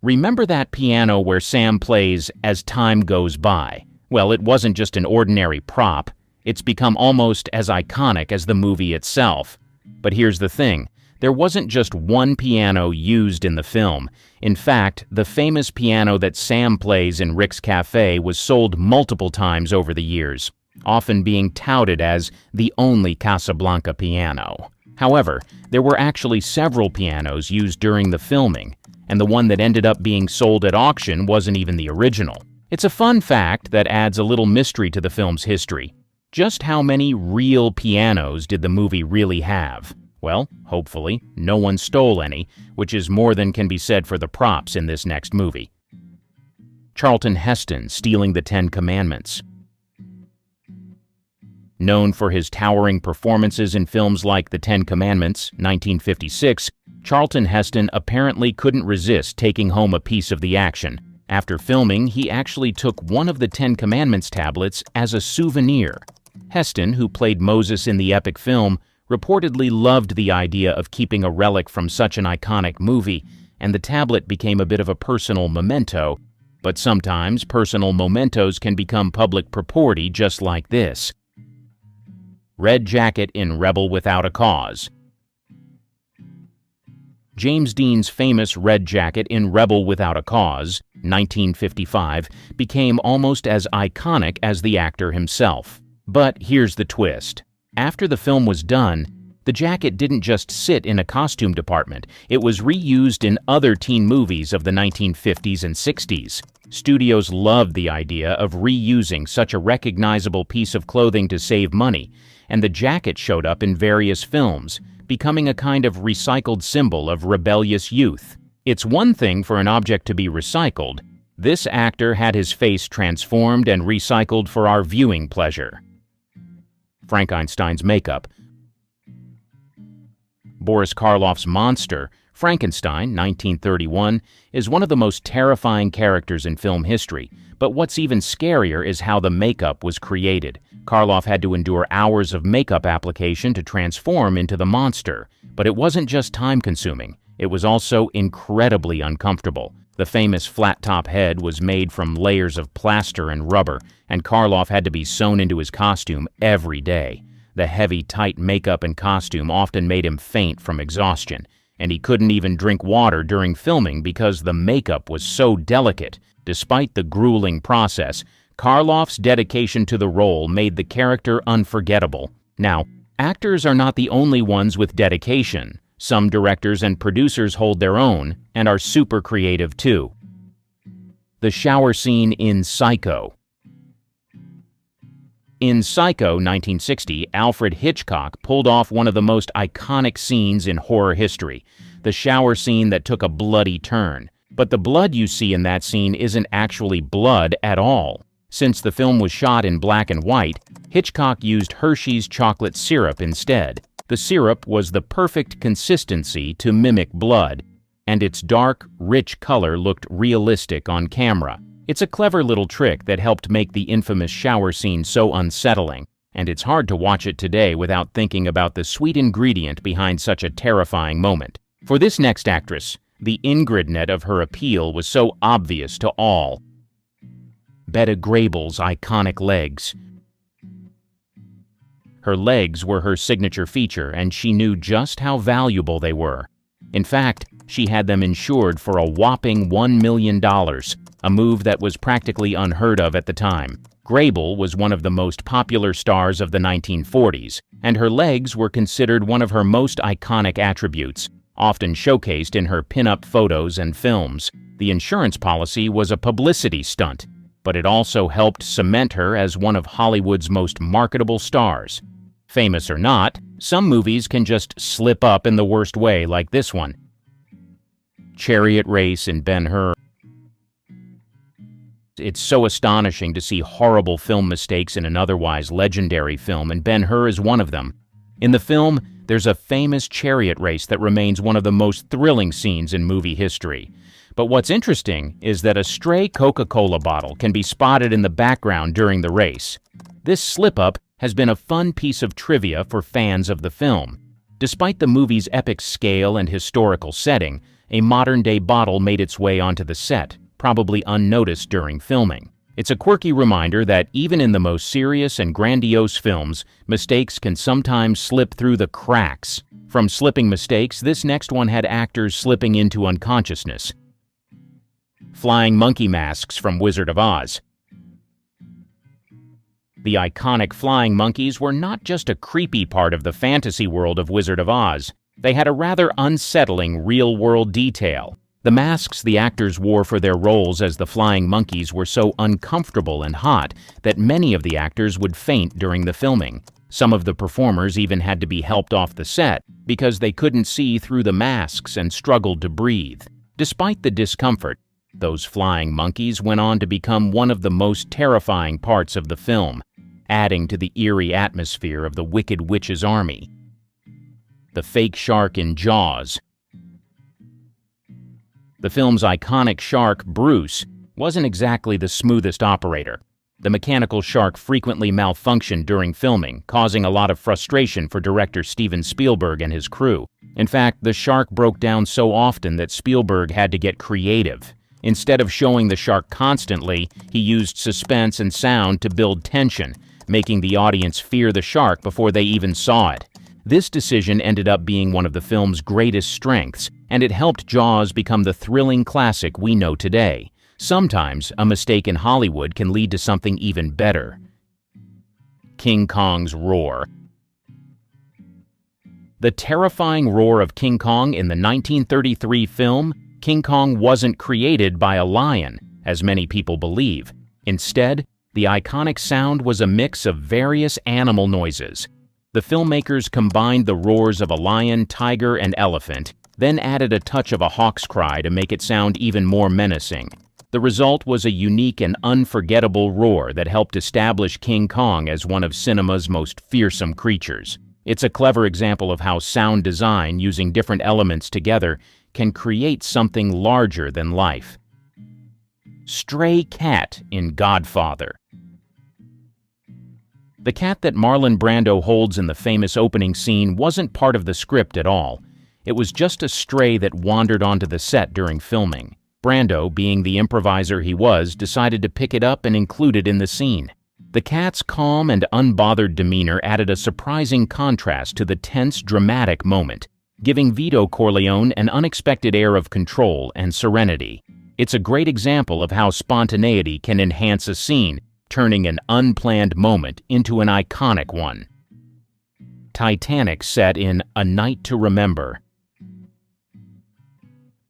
Remember that piano where Sam plays As Time Goes By? Well, it wasn't just an ordinary prop. It's become almost as iconic as the movie itself. But here's the thing. There wasn't just one piano used in the film. In fact, the famous piano that Sam plays in Rick's Cafe was sold multiple times over the years, often being touted as the only Casablanca piano. However, there were actually several pianos used during the filming, and the one that ended up being sold at auction wasn't even the original. It's a fun fact that adds a little mystery to the film's history. Just how many real pianos did the movie really have? Well, hopefully, no one stole any, which is more than can be said for the props in this next movie. Charlton Heston stealing the Ten Commandments. Known for his towering performances in films like The Ten Commandments, 1956, Charlton Heston apparently couldn't resist taking home a piece of the action. After filming, he actually took one of the Ten Commandments tablets as a souvenir. Heston, who played Moses in the epic film, reportedly loved the idea of keeping a relic from such an iconic movie, and the tablet became a bit of a personal memento. But sometimes personal mementos can become public property just like this. Red Jacket in Rebel Without a Cause. James Dean's famous red jacket in Rebel Without a Cause, 1955, became almost as iconic as the actor himself. But here's the twist. After the film was done, the jacket didn't just sit in a costume department. It was reused in other teen movies of the 1950s and 60s. Studios loved the idea of reusing such a recognizable piece of clothing to save money, and the jacket showed up in various films, becoming a kind of recycled symbol of rebellious youth. It's one thing for an object to be recycled. This actor had his face transformed and recycled for our viewing pleasure. Frankenstein's makeup. Boris Karloff's monster, Frankenstein, 1931, is one of the most terrifying characters in film history, but what's even scarier is how the makeup was created. Karloff had to endure hours of makeup application to transform into the monster, but it wasn't just time-consuming. It was also incredibly uncomfortable. The famous flat-top head was made from layers of plaster and rubber, and Karloff had to be sewn into his costume every day. The heavy, tight makeup and costume often made him faint from exhaustion, and he couldn't even drink water during filming because the makeup was so delicate. Despite the grueling process, Karloff's dedication to the role made the character unforgettable. Now, actors are not the only ones with dedication. Some directors and producers hold their own and are super creative too. The shower scene in Psycho. In Psycho, 1960, Alfred Hitchcock pulled off one of the most iconic scenes in horror history, the shower scene that took a bloody turn. But the blood you see in that scene isn't actually blood at all. Since the film was shot in black and white, Hitchcock used Hershey's chocolate syrup instead. The syrup was the perfect consistency to mimic blood. and its dark, rich color looked realistic on camera. It's a clever little trick that helped make the infamous shower scene so unsettling, and it's hard to watch it today without thinking about the sweet ingredient behind such a terrifying moment. For this next actress, the Ingridnet of her appeal was so obvious to all. Betta Grayble's iconic legs. Her legs were her signature feature, and she knew just how valuable they were. In fact, she had them insured for a whopping $1 million, a move that was practically unheard of at the time. Grayble was one of the most popular stars of the 1940s, and her legs were considered one of her most iconic attributes, often showcased in her pin-up photos and films. The insurance policy was a publicity stunt, but it also helped cement her as one of Hollywood's most marketable stars. Famous or not, some movies can just slip up in the worst way, like this one. Chariot Race in Ben-Hur. It's so astonishing to see horrible film mistakes in an otherwise legendary film, and Ben-Hur is one of them. In the film, there's a famous chariot race that remains one of the most thrilling scenes in movie history. But what's interesting is that a stray Coca-Cola bottle can be spotted in the background during the race. This slip-up has been a fun piece of trivia for fans of the film. Despite the movie's epic scale and historical setting, a modern-day bottle made its way onto the set, probably unnoticed during filming. It's a quirky reminder that even in the most serious and grandiose films, mistakes can sometimes slip through the cracks. From slipping mistakes, this next one had actors slipping into unconsciousness. Flying monkey masks from Wizard of Oz. The iconic flying monkeys were not just a creepy part of the fantasy world of Wizard of Oz. They had a rather unsettling real-world detail. The masks the actors wore for their roles as the flying monkeys were so uncomfortable and hot that many of the actors would faint during the filming. Some of the performers even had to be helped off the set because they couldn't see through the masks and struggled to breathe. Despite the discomfort, those flying monkeys went on to become one of the most terrifying parts of the film, adding to the eerie atmosphere of the Wicked Witch's army. The fake shark in Jaws. The film's iconic shark, Bruce, wasn't exactly the smoothest operator. The mechanical shark frequently malfunctioned during filming, causing a lot of frustration for director Steven Spielberg and his crew. In fact, the shark broke down so often that Spielberg had to get creative. Instead of showing the shark constantly, he used suspense and sound to build tension, making the audience fear the shark before they even saw it. This decision ended up being one of the film's greatest strengths, and it helped Jaws become the thrilling classic we know today. Sometimes, a mistake in Hollywood can lead to something even better. King Kong's roar. The terrifying roar of King Kong in the 1933 film, King Kong wasn't created by a lion, as many people believe. Instead, the iconic sound was a mix of various animal noises. The filmmakers combined the roars of a lion, tiger, and elephant, then added a touch of a hawk's cry to make it sound even more menacing. The result was a unique and unforgettable roar that helped establish King Kong as one of cinema's most fearsome creatures. It's a clever example of how sound design, using different elements together, can create something larger than life. Stray cat in Godfather. The cat that Marlon Brando holds in the famous opening scene wasn't part of the script at all. It was just a stray that wandered onto the set during filming. Brando, being the improviser he was, decided to pick it up and include it in the scene. The cat's calm and unbothered demeanor added a surprising contrast to the tense, dramatic moment, giving Vito Corleone an unexpected air of control and serenity. It's a great example of how spontaneity can enhance a scene, turning an unplanned moment into an iconic one. Titanic set in A Night to Remember.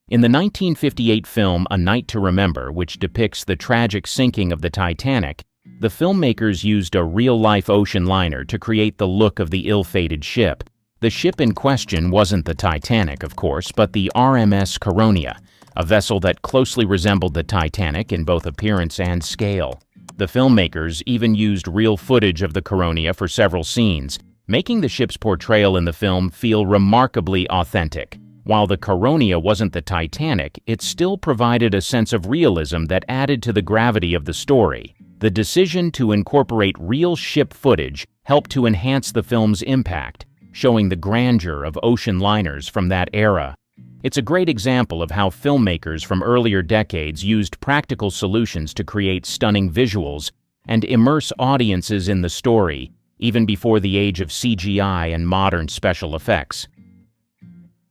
In the 1958 film A Night to Remember, which depicts the tragic sinking of the Titanic, the filmmakers used a real-life ocean liner to create the look of the ill-fated ship. The ship in question wasn't the Titanic, of course, but the RMS Caronia, a vessel that closely resembled the Titanic in both appearance and scale. The filmmakers even used real footage of the Caronia for several scenes, making the ship's portrayal in the film feel remarkably authentic. While the Caronia wasn't the Titanic, it still provided a sense of realism that added to the gravity of the story. The decision to incorporate real ship footage helped to enhance the film's impact, showing the grandeur of ocean liners from that era. It's a great example of how filmmakers from earlier decades used practical solutions to create stunning visuals and immerse audiences in the story, even before the age of CGI and modern special effects.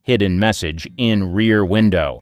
Hidden message in Rear Window.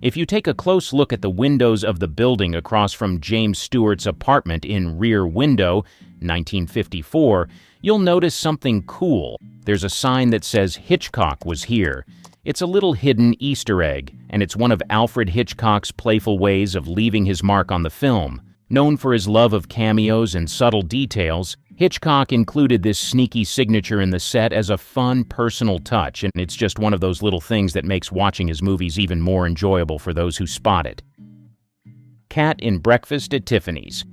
If you take a close look at the windows of the building across from James Stewart's apartment in Rear Window, 1954, you'll notice something cool. There's a sign that says Hitchcock was here. It's a little hidden Easter egg, and it's one of Alfred Hitchcock's playful ways of leaving his mark on the film. Known for his love of cameos and subtle details, Hitchcock included this sneaky signature in the set as a fun, personal touch, and it's just one of those little things that makes watching his movies even more enjoyable for those who spot it. Cat in Breakfast at Tiffany's.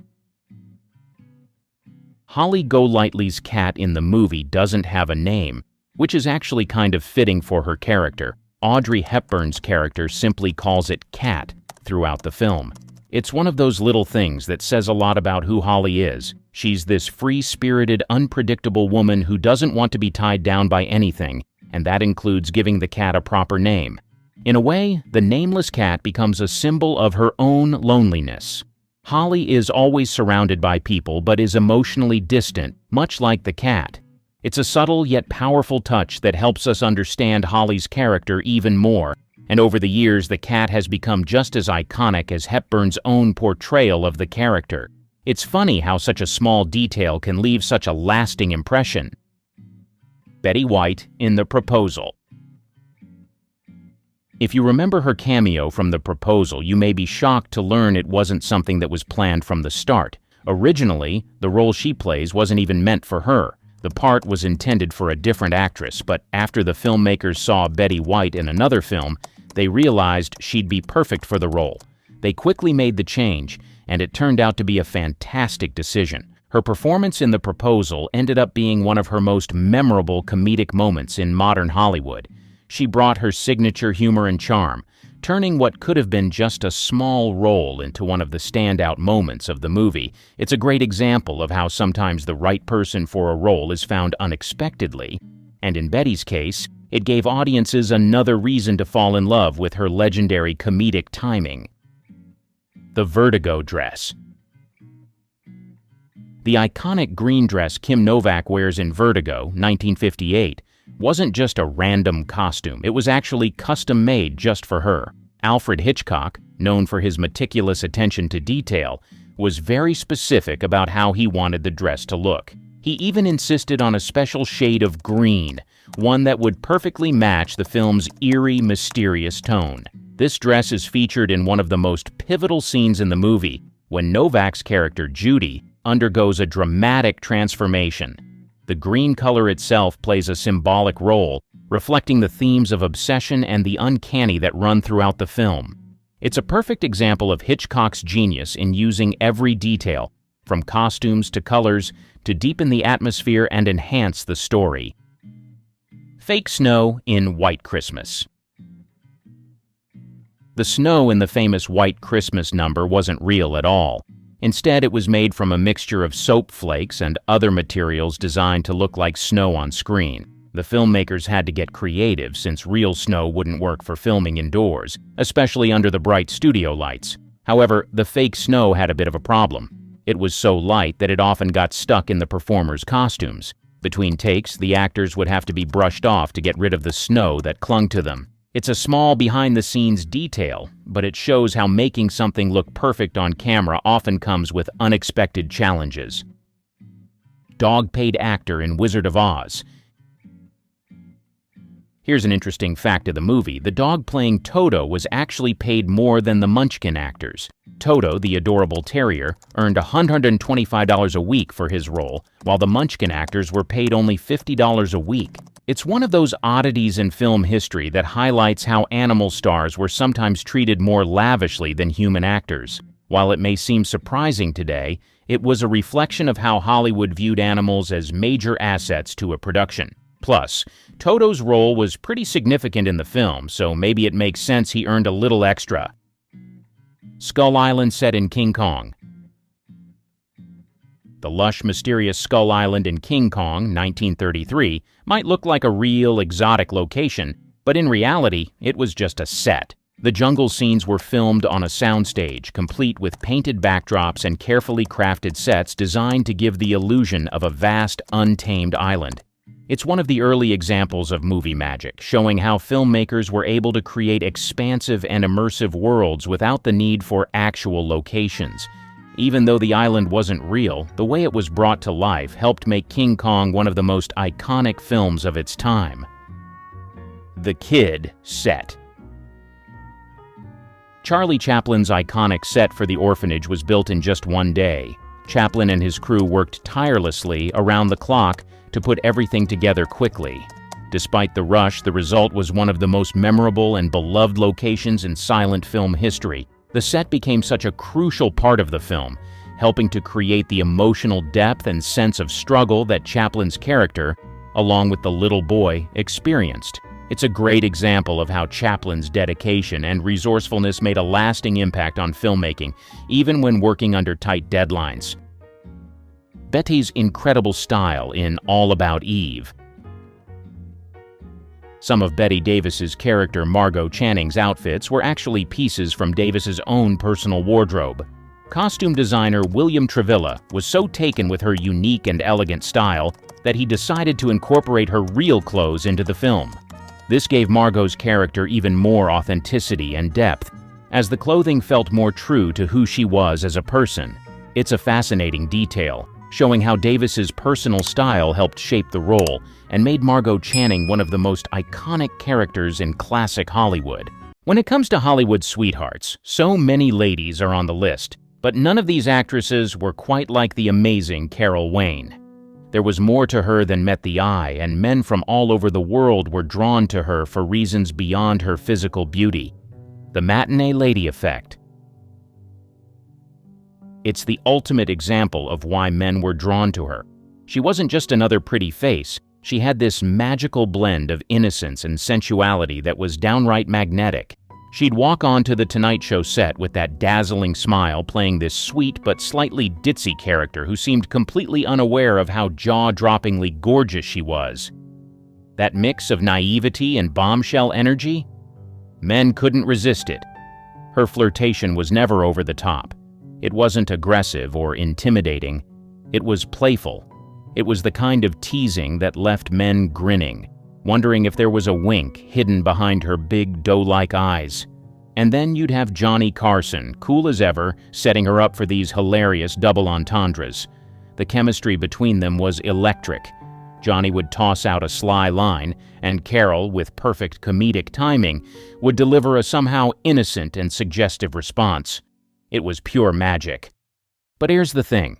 Holly Golightly's cat in the movie doesn't have a name, which is actually kind of fitting for her character. Audrey Hepburn's character simply calls it Cat throughout the film. It's one of those little things that says a lot about who Holly is. She's this free-spirited, unpredictable woman who doesn't want to be tied down by anything, and that includes giving the cat a proper name. In a way, the nameless cat becomes a symbol of her own loneliness. Holly is always surrounded by people but is emotionally distant, much like the cat. It's a subtle yet powerful touch that helps us understand Holly's character even more, and over the years the cat has become just as iconic as Hepburn's own portrayal of the character. It's funny how such a small detail can leave such a lasting impression. Betty White in The Proposal. If you remember her cameo from The Proposal, you may be shocked to learn it wasn't something that was planned from the start. Originally, the role she plays wasn't even meant for her. The part was intended for a different actress, but after the filmmakers saw Betty White in another film, they realized she'd be perfect for the role. They quickly made the change, and it turned out to be a fantastic decision. Her performance in The Proposal ended up being one of her most memorable comedic moments in modern Hollywood. She brought her signature humor and charm, turning what could have been just a small role into one of the standout moments of the movie. It's a great example of how sometimes the right person for a role is found unexpectedly, and in Betty's case, it gave audiences another reason to fall in love with her legendary comedic timing. The Vertigo Dress. The iconic green dress Kim Novak wears in Vertigo, 1958, wasn't just a random costume. It was actually custom-made just for her. Alfred Hitchcock, known for his meticulous attention to detail, was very specific about how he wanted the dress to look. He even insisted on a special shade of green, one that would perfectly match the film's eerie, mysterious tone. This dress is featured in one of the most pivotal scenes in the movie, when Novak's character, Judy, undergoes a dramatic transformation. The green color itself plays a symbolic role, reflecting the themes of obsession and the uncanny that run throughout the film. It's a perfect example of Hitchcock's genius in using every detail, from costumes to colors, to deepen the atmosphere and enhance the story. Fake snow in White Christmas. The snow in the famous White Christmas number wasn't real at all. Instead, it was made from a mixture of soap flakes and other materials designed to look like snow on screen. The filmmakers had to get creative since real snow wouldn't work for filming indoors, especially under the bright studio lights. However, the fake snow had a bit of a problem. It was so light that it often got stuck in the performers' costumes. Between takes, the actors would have to be brushed off to get rid of the snow that clung to them. It's a small behind-the-scenes detail, but it shows how making something look perfect on camera often comes with unexpected challenges. Dog-paid actor in Wizard of Oz. Here's an interesting fact of the movie. The dog playing Toto was actually paid more than the Munchkin actors. Toto, the adorable terrier, earned $125 a week for his role, while the Munchkin actors were paid only $50 a week. It's one of those oddities in film history that highlights how animal stars were sometimes treated more lavishly than human actors. While it may seem surprising today, it was a reflection of how Hollywood viewed animals as major assets to a production. Plus, Toto's role was pretty significant in the film, so maybe it makes sense he earned a little extra. Skull Island set in King Kong. The lush, mysterious Skull Island in King Kong, 1933, might look like a real, exotic location, but in reality, it was just a set. The jungle scenes were filmed on a soundstage, complete with painted backdrops and carefully crafted sets designed to give the illusion of a vast, untamed island. It's one of the early examples of movie magic, showing how filmmakers were able to create expansive and immersive worlds without the need for actual locations. Even though the island wasn't real, the way it was brought to life helped make King Kong one of the most iconic films of its time. The Kid set. Charlie Chaplin's iconic set for the orphanage was built in just one day. Chaplin and his crew worked tirelessly around the clock to put everything together quickly. Despite the rush, the result was one of the most memorable and beloved locations in silent film history. The set became such a crucial part of the film, helping to create the emotional depth and sense of struggle that Chaplin's character, along with the little boy, experienced. It's a great example of how Chaplin's dedication and resourcefulness made a lasting impact on filmmaking, even when working under tight deadlines. Betty's incredible style in All About Eve. Some of Bette Davis's character Margot Channing's outfits were actually pieces from Davis's own personal wardrobe. Costume designer William Travilla was so taken with her unique and elegant style that he decided to incorporate her real clothes into the film. This gave Margot's character even more authenticity and depth, as the clothing felt more true to who she was as a person. It's a fascinating detail, showing how Davis's personal style helped shape the role and made Margot Channing one of the most iconic characters in classic Hollywood. When it comes to Hollywood sweethearts, so many ladies are on the list, but none of these actresses were quite like the amazing Carol Wayne. There was more to her than met the eye, and men from all over the world were drawn to her for reasons beyond her physical beauty. The matinee lady effect. It's the ultimate example of why men were drawn to her. She wasn't just another pretty face. She had this magical blend of innocence and sensuality that was downright magnetic. She'd walk onto the Tonight Show set with that dazzling smile, playing this sweet but slightly ditzy character who seemed completely unaware of how jaw-droppingly gorgeous she was. That mix of naivety and bombshell energy? Men couldn't resist it. Her flirtation was never over the top. It wasn't aggressive or intimidating. It was playful. It was the kind of teasing that left men grinning, wondering if there was a wink hidden behind her big doe-like eyes. And then you'd have Johnny Carson, cool as ever, setting her up for these hilarious double entendres. The chemistry between them was electric. Johnny would toss out a sly line, and Carol, with perfect comedic timing, would deliver a somehow innocent and suggestive response. It was pure magic. But here's the thing.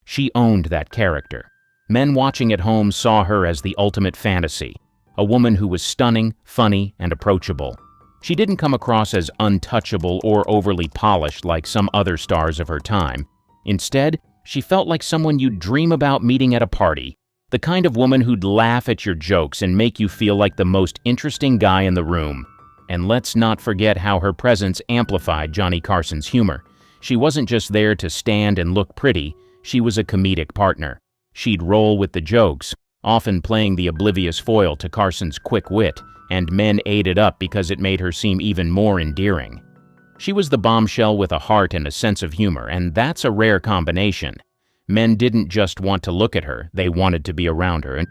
She owned that character. Men watching at home saw her as the ultimate fantasy, a woman who was stunning, funny, and approachable. She didn't come across as untouchable or overly polished like some other stars of her time. Instead, she felt like someone you'd dream about meeting at a party, the kind of woman who'd laugh at your jokes and make you feel like the most interesting guy in the room. And let's not forget how her presence amplified Johnny Carson's humor. She wasn't just there to stand and look pretty, she was a comedic partner. She'd roll with the jokes, often playing the oblivious foil to Carson's quick wit, and men ate it up because it made her seem even more endearing. She was the bombshell with a heart and a sense of humor, and that's a rare combination. Men didn't just want to look at her, they wanted to be around her, and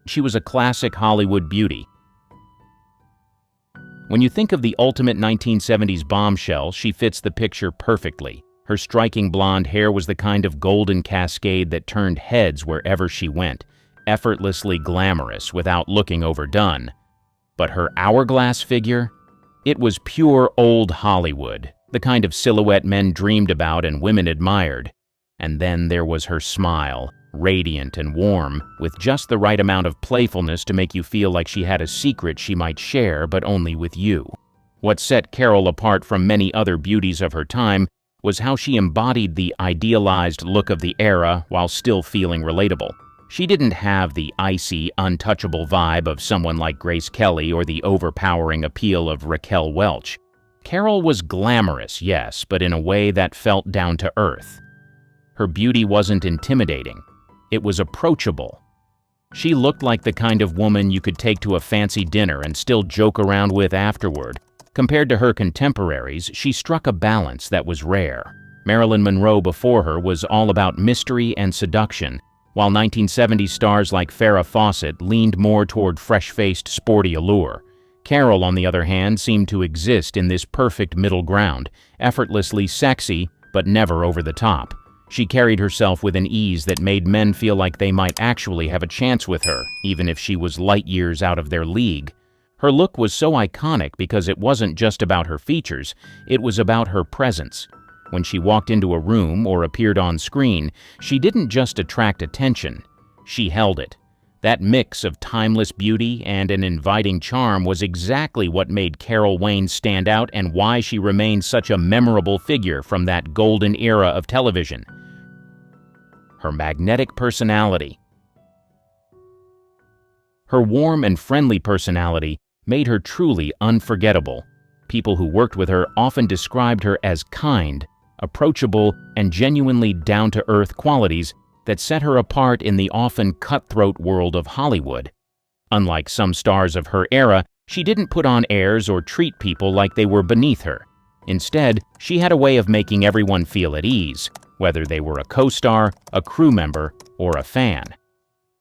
she was a classic Hollywood beauty. When you think of the ultimate 1970s bombshell, she fits the picture perfectly. Her striking blonde hair was the kind of golden cascade that turned heads wherever she went, effortlessly glamorous without looking overdone. But her hourglass figure? It was pure old Hollywood, the kind of silhouette men dreamed about and women admired. And then there was her smile, radiant and warm, with just the right amount of playfulness to make you feel like she had a secret she might share, but only with you. What set Carol apart from many other beauties of her time was how she embodied the idealized look of the era while still feeling relatable. She didn't have the icy, untouchable vibe of someone like Grace Kelly or the overpowering appeal of Raquel Welch. Carol was glamorous, yes, but in a way that felt down to earth. Her beauty wasn't intimidating. It was approachable. She looked like the kind of woman you could take to a fancy dinner and still joke around with afterward. Compared to her contemporaries, she struck a balance that was rare. Marilyn Monroe before her was all about mystery and seduction, while 1970s stars like Farrah Fawcett leaned more toward fresh-faced, sporty allure. Carol, on the other hand, seemed to exist in this perfect middle ground, effortlessly sexy, but never over the top. She carried herself with an ease that made men feel like they might actually have a chance with her, even if she was light years out of their league. Her look was so iconic because it wasn't just about her features, it was about her presence. When she walked into a room or appeared on screen, she didn't just attract attention, she held it. That mix of timeless beauty and an inviting charm was exactly what made Carol Wayne stand out and why she remains such a memorable figure from that golden era of television. Her magnetic personality. Her warm and friendly personality made her truly unforgettable. People who worked with her often described her as kind, approachable, and genuinely down-to-earth qualities that set her apart in the often cutthroat world of Hollywood. Unlike some stars of her era, she didn't put on airs or treat people like they were beneath her. Instead, she had a way of making everyone feel at ease, whether they were a co-star, a crew member, or a fan.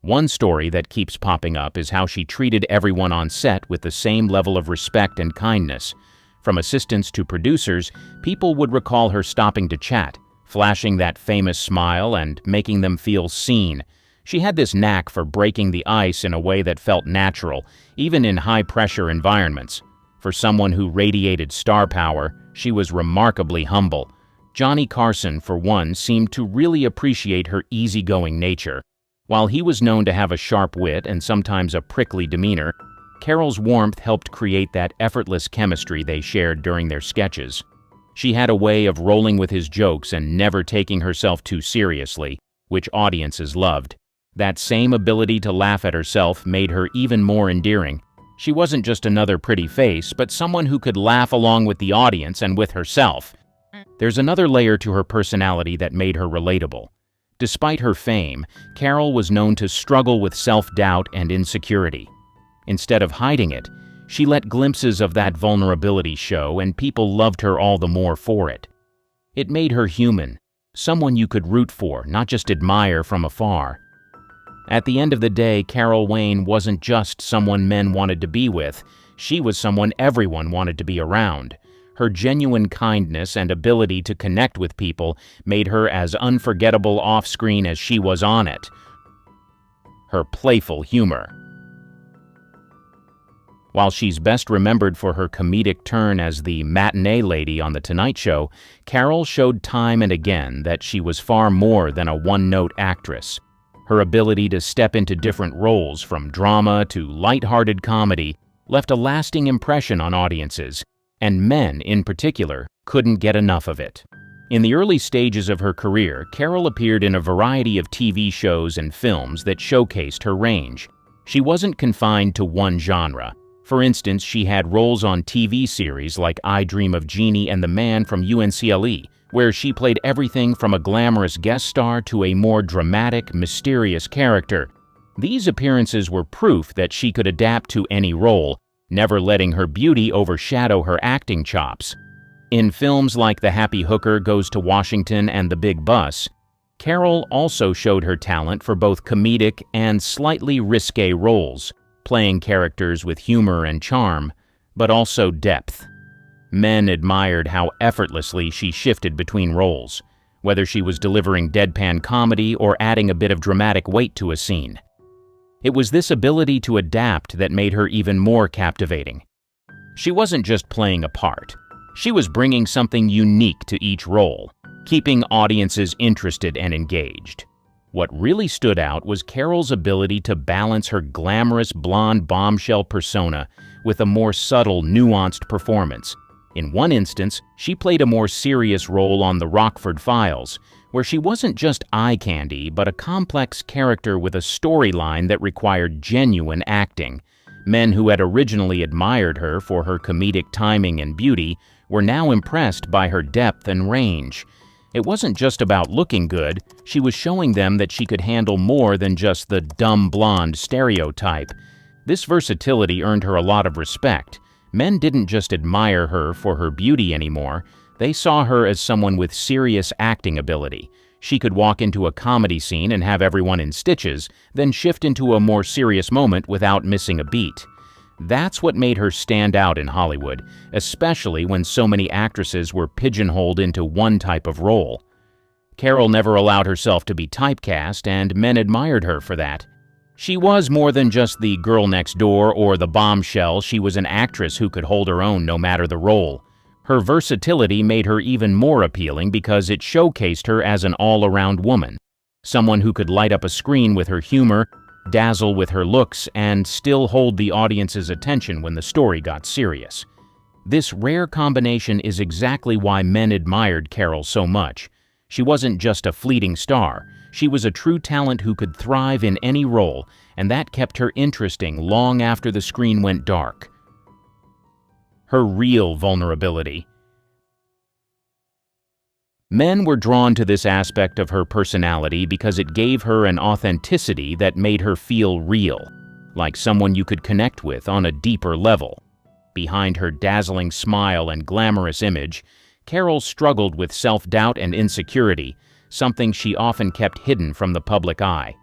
One story that keeps popping up is how she treated everyone on set with the same level of respect and kindness. From assistants to producers, people would recall her stopping to chat, flashing that famous smile and making them feel seen. She had this knack for breaking the ice in a way that felt natural, even in high-pressure environments. For someone who radiated star power, she was remarkably humble. Johnny Carson, for one, seemed to really appreciate her easygoing nature. While he was known to have a sharp wit and sometimes a prickly demeanor, Carol's warmth helped create that effortless chemistry they shared during their sketches. She had a way of rolling with his jokes and never taking herself too seriously, which audiences loved. That same ability to laugh at herself made her even more endearing. She wasn't just another pretty face, but someone who could laugh along with the audience and with herself. There's another layer to her personality that made her relatable. Despite her fame, Carol was known to struggle with self-doubt and insecurity. Instead of hiding it, she let glimpses of that vulnerability show, and people loved her all the more for it. It made her human, someone you could root for, not just admire from afar. At the end of the day, Carol Wayne wasn't just someone men wanted to be with, she was someone everyone wanted to be around. Her genuine kindness and ability to connect with people made her as unforgettable off-screen as she was on it. Her playful humor. While she's best remembered for her comedic turn as the matinee lady on The Tonight Show, Carol showed time and again that she was far more than a one-note actress. Her ability to step into different roles, from drama to light-hearted comedy, left a lasting impression on audiences, and men, in particular, couldn't get enough of it. In the early stages of her career, Carol appeared in a variety of TV shows and films that showcased her range. She wasn't confined to one genre. For instance, she had roles on TV series like I Dream of Jeannie and the Man from UNCLE, where she played everything from a glamorous guest star to a more dramatic, mysterious character. These appearances were proof that she could adapt to any role, never letting her beauty overshadow her acting chops. In films like The Happy Hooker Goes to Washington and The Big Bus, Carol also showed her talent for both comedic and slightly risque roles, playing characters with humor and charm, but also depth. Men admired how effortlessly she shifted between roles, whether she was delivering deadpan comedy or adding a bit of dramatic weight to a scene. It was this ability to adapt that made her even more captivating. She wasn't just playing a part. She was bringing something unique to each role, keeping audiences interested and engaged. What really stood out was Carol's ability to balance her glamorous blonde bombshell persona with a more subtle, nuanced performance. In one instance, she played a more serious role on The Rockford Files, where she wasn't just eye candy, but a complex character with a storyline that required genuine acting. Men who had originally admired her for her comedic timing and beauty were now impressed by her depth and range. It wasn't just about looking good, she was showing them that she could handle more than just the dumb blonde stereotype. This versatility earned her a lot of respect. Men didn't just admire her for her beauty anymore, they saw her as someone with serious acting ability. She could walk into a comedy scene and have everyone in stitches, then shift into a more serious moment without missing a beat. That's what made her stand out in Hollywood, especially when so many actresses were pigeonholed into one type of role. Carol never allowed herself to be typecast, and men admired her for that. She was more than just the girl next door or the bombshell. She was an actress who could hold her own no matter the role. Her versatility made her even more appealing because it showcased her as an all-around woman, someone who could light up a screen with her humor, dazzle with her looks, and still hold the audience's attention when the story got serious. This rare combination is exactly why men admired Carol so much. She wasn't just a fleeting star. She was a true talent who could thrive in any role, and that kept her interesting long after the screen went dark. Her real vulnerability. Men were drawn to this aspect of her personality because it gave her an authenticity that made her feel real, like someone you could connect with on a deeper level. Behind her dazzling smile and glamorous image, Carol struggled with self-doubt and insecurity, something she often kept hidden from the public eye.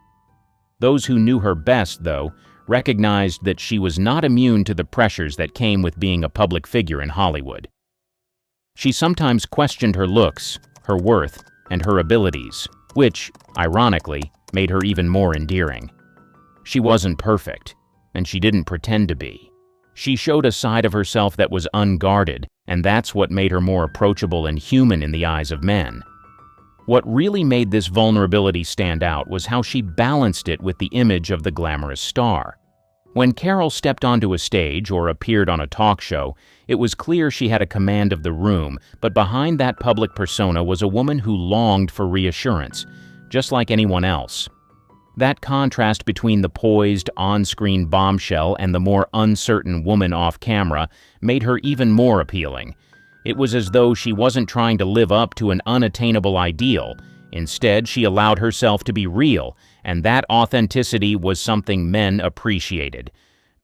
Those who knew her best, though, recognized that she was not immune to the pressures that came with being a public figure in Hollywood. She sometimes questioned her looks, her worth, and her abilities, which, ironically, made her even more endearing. She wasn't perfect, and she didn't pretend to be. She showed a side of herself that was unguarded, and that's what made her more approachable and human in the eyes of men. What really made this vulnerability stand out was how she balanced it with the image of the glamorous star. When Carol stepped onto a stage or appeared on a talk show, it was clear she had a command of the room, but behind that public persona was a woman who longed for reassurance, just like anyone else. That contrast between the poised, on-screen bombshell and the more uncertain woman off-camera made her even more appealing. It was as though she wasn't trying to live up to an unattainable ideal. Instead, she allowed herself to be real, and that authenticity was something men appreciated.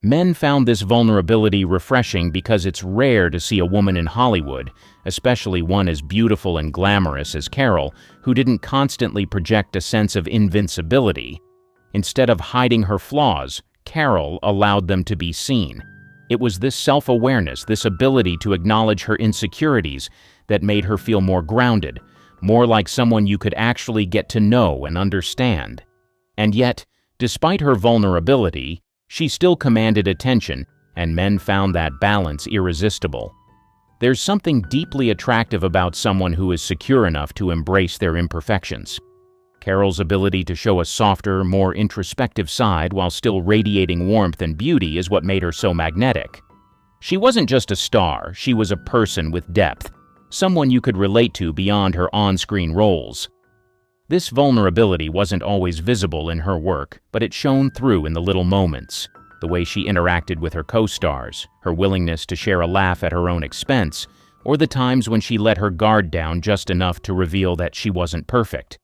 Men found this vulnerability refreshing because it's rare to see a woman in Hollywood, especially one as beautiful and glamorous as Carol, who didn't constantly project a sense of invincibility. Instead of hiding her flaws, Carol allowed them to be seen. It was this self-awareness, this ability to acknowledge her insecurities, that made her feel more grounded, more like someone you could actually get to know and understand. And yet, despite her vulnerability, she still commanded attention, and men found that balance irresistible. There's something deeply attractive about someone who is secure enough to embrace their imperfections. Carol's ability to show a softer, more introspective side while still radiating warmth and beauty is what made her so magnetic. She wasn't just a star, she was a person with depth, someone you could relate to beyond her on-screen roles. This vulnerability wasn't always visible in her work, but it shone through in the little moments. The way she interacted with her co-stars, her willingness to share a laugh at her own expense, or the times when she let her guard down just enough to reveal that she wasn't perfect.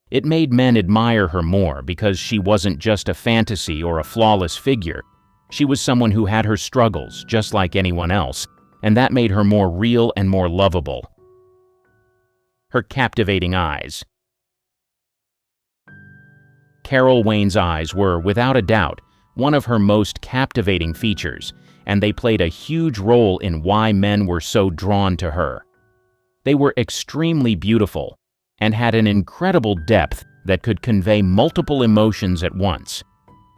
It made men admire her more because she wasn't just a fantasy or a flawless figure. She was someone who had her struggles, just like anyone else, and that made her more real and more lovable. Her captivating eyes. Carol Wayne's eyes were, without a doubt, one of her most captivating features, and they played a huge role in why men were so drawn to her. They were extremely beautiful, and had an incredible depth that could convey multiple emotions at once.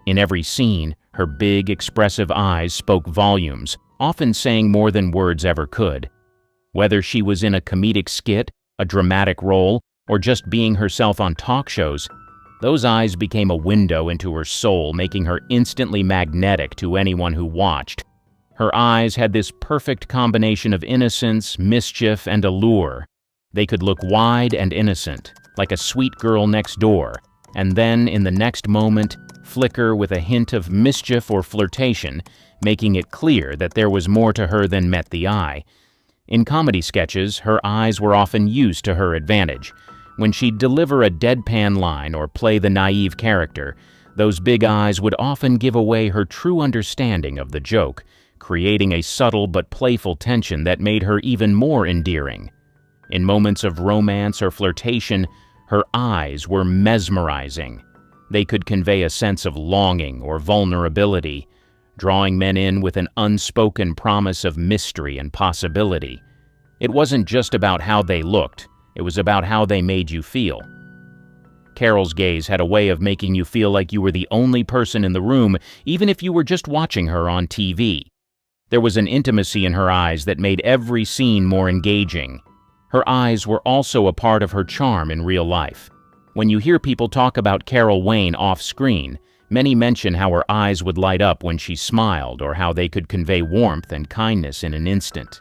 In every scene, her big, expressive eyes spoke volumes, often saying more than words ever could. Whether she was in a comedic skit, a dramatic role, or just being herself on talk shows, those eyes became a window into her soul, making her instantly magnetic to anyone who watched. Her eyes had this perfect combination of innocence, mischief, and allure. They could look wide and innocent, like a sweet girl next door, and then, in the next moment, flicker with a hint of mischief or flirtation, making it clear that there was more to her than met the eye. In comedy sketches, her eyes were often used to her advantage. When she'd deliver a deadpan line or play the naive character, those big eyes would often give away her true understanding of the joke, creating a subtle but playful tension that made her even more endearing. In moments of romance or flirtation, her eyes were mesmerizing. They could convey a sense of longing or vulnerability, drawing men in with an unspoken promise of mystery and possibility. It wasn't just about how they looked, it was about how they made you feel. Carol's gaze had a way of making you feel like you were the only person in the room, even if you were just watching her on TV. There was an intimacy in her eyes that made every scene more engaging. Her eyes were also a part of her charm in real life. When you hear people talk about Carol Wayne off-screen, many mention how her eyes would light up when she smiled or how they could convey warmth and kindness in an instant.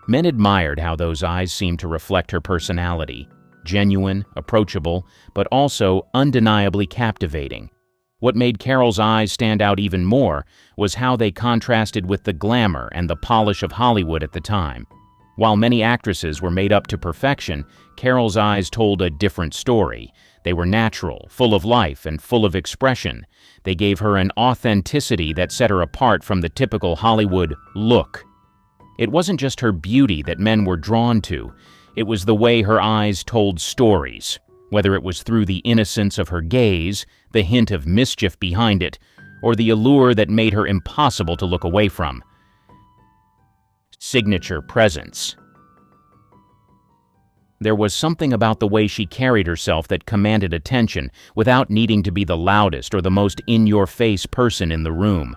Men admired how those eyes seemed to reflect her personality, genuine, approachable, but also undeniably captivating. What made Carol's eyes stand out even more was how they contrasted with the glamour and the polish of Hollywood at the time. While many actresses were made up to perfection, Carol's eyes told a different story. They were natural, full of life, and full of expression. They gave her an authenticity that set her apart from the typical Hollywood look. It wasn't just her beauty that men were drawn to. It was the way her eyes told stories, whether it was through the innocence of her gaze, the hint of mischief behind it, or the allure that made her impossible to look away from. Signature presence. There was something about the way she carried herself that commanded attention without needing to be the loudest or the most in-your-face person in the room.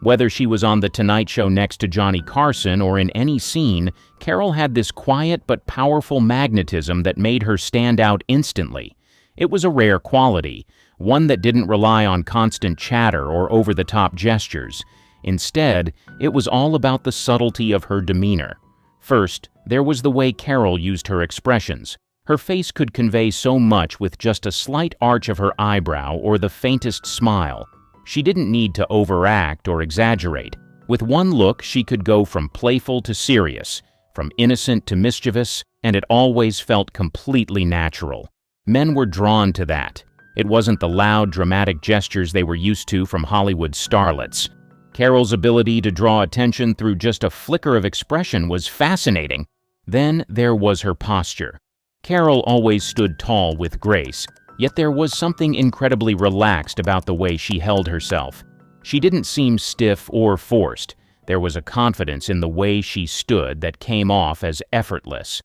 Whether she was on The Tonight Show next to Johnny Carson or in any scene, Carol had this quiet but powerful magnetism that made her stand out instantly. It was a rare quality, one that didn't rely on constant chatter or over-the-top gestures. Instead, it was all about the subtlety of her demeanor. First, there was the way Carol used her expressions. Her face could convey so much with just a slight arch of her eyebrow or the faintest smile. She didn't need to overact or exaggerate. With one look, she could go from playful to serious, from innocent to mischievous, and it always felt completely natural. Men were drawn to that. It wasn't the loud, dramatic gestures they were used to from Hollywood starlets. Carol's ability to draw attention through just a flicker of expression was fascinating. Then there was her posture. Carol always stood tall with grace, yet there was something incredibly relaxed about the way she held herself. She didn't seem stiff or forced. There was a confidence in the way she stood that came off as effortless.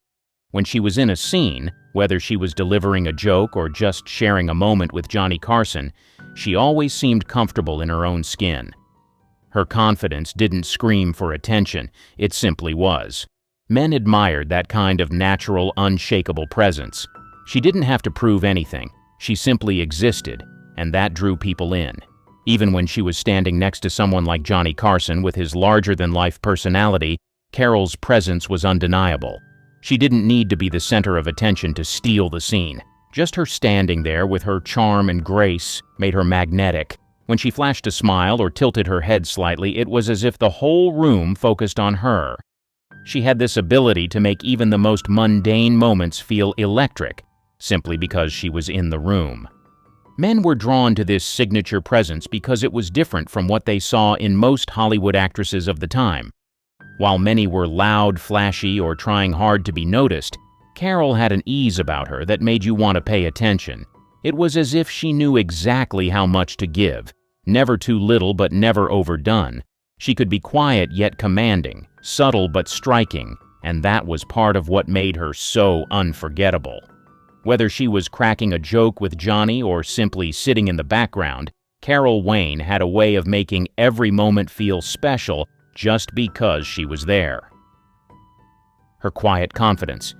When she was in a scene, whether she was delivering a joke or just sharing a moment with Johnny Carson, she always seemed comfortable in her own skin. Her confidence didn't scream for attention, it simply was. Men admired that kind of natural, unshakable presence. She didn't have to prove anything. She simply existed, and that drew people in. Even when she was standing next to someone like Johnny Carson with his larger-than-life personality, Carol's presence was undeniable. She didn't need to be the center of attention to steal the scene. Just her standing there with her charm and grace made her magnetic. When she flashed a smile or tilted her head slightly, it was as if the whole room focused on her. She had this ability to make even the most mundane moments feel electric, simply because she was in the room. Men were drawn to this signature presence because it was different from what they saw in most Hollywood actresses of the time. While many were loud, flashy, or trying hard to be noticed, Carol had an ease about her that made you want to pay attention. It was as if she knew exactly how much to give, never too little but never overdone. She could be quiet yet commanding, subtle but striking, and that was part of what made her so unforgettable. Whether she was cracking a joke with Johnny or simply sitting in the background, Carol Wayne had a way of making every moment feel special just because she was there. Her quiet confidence.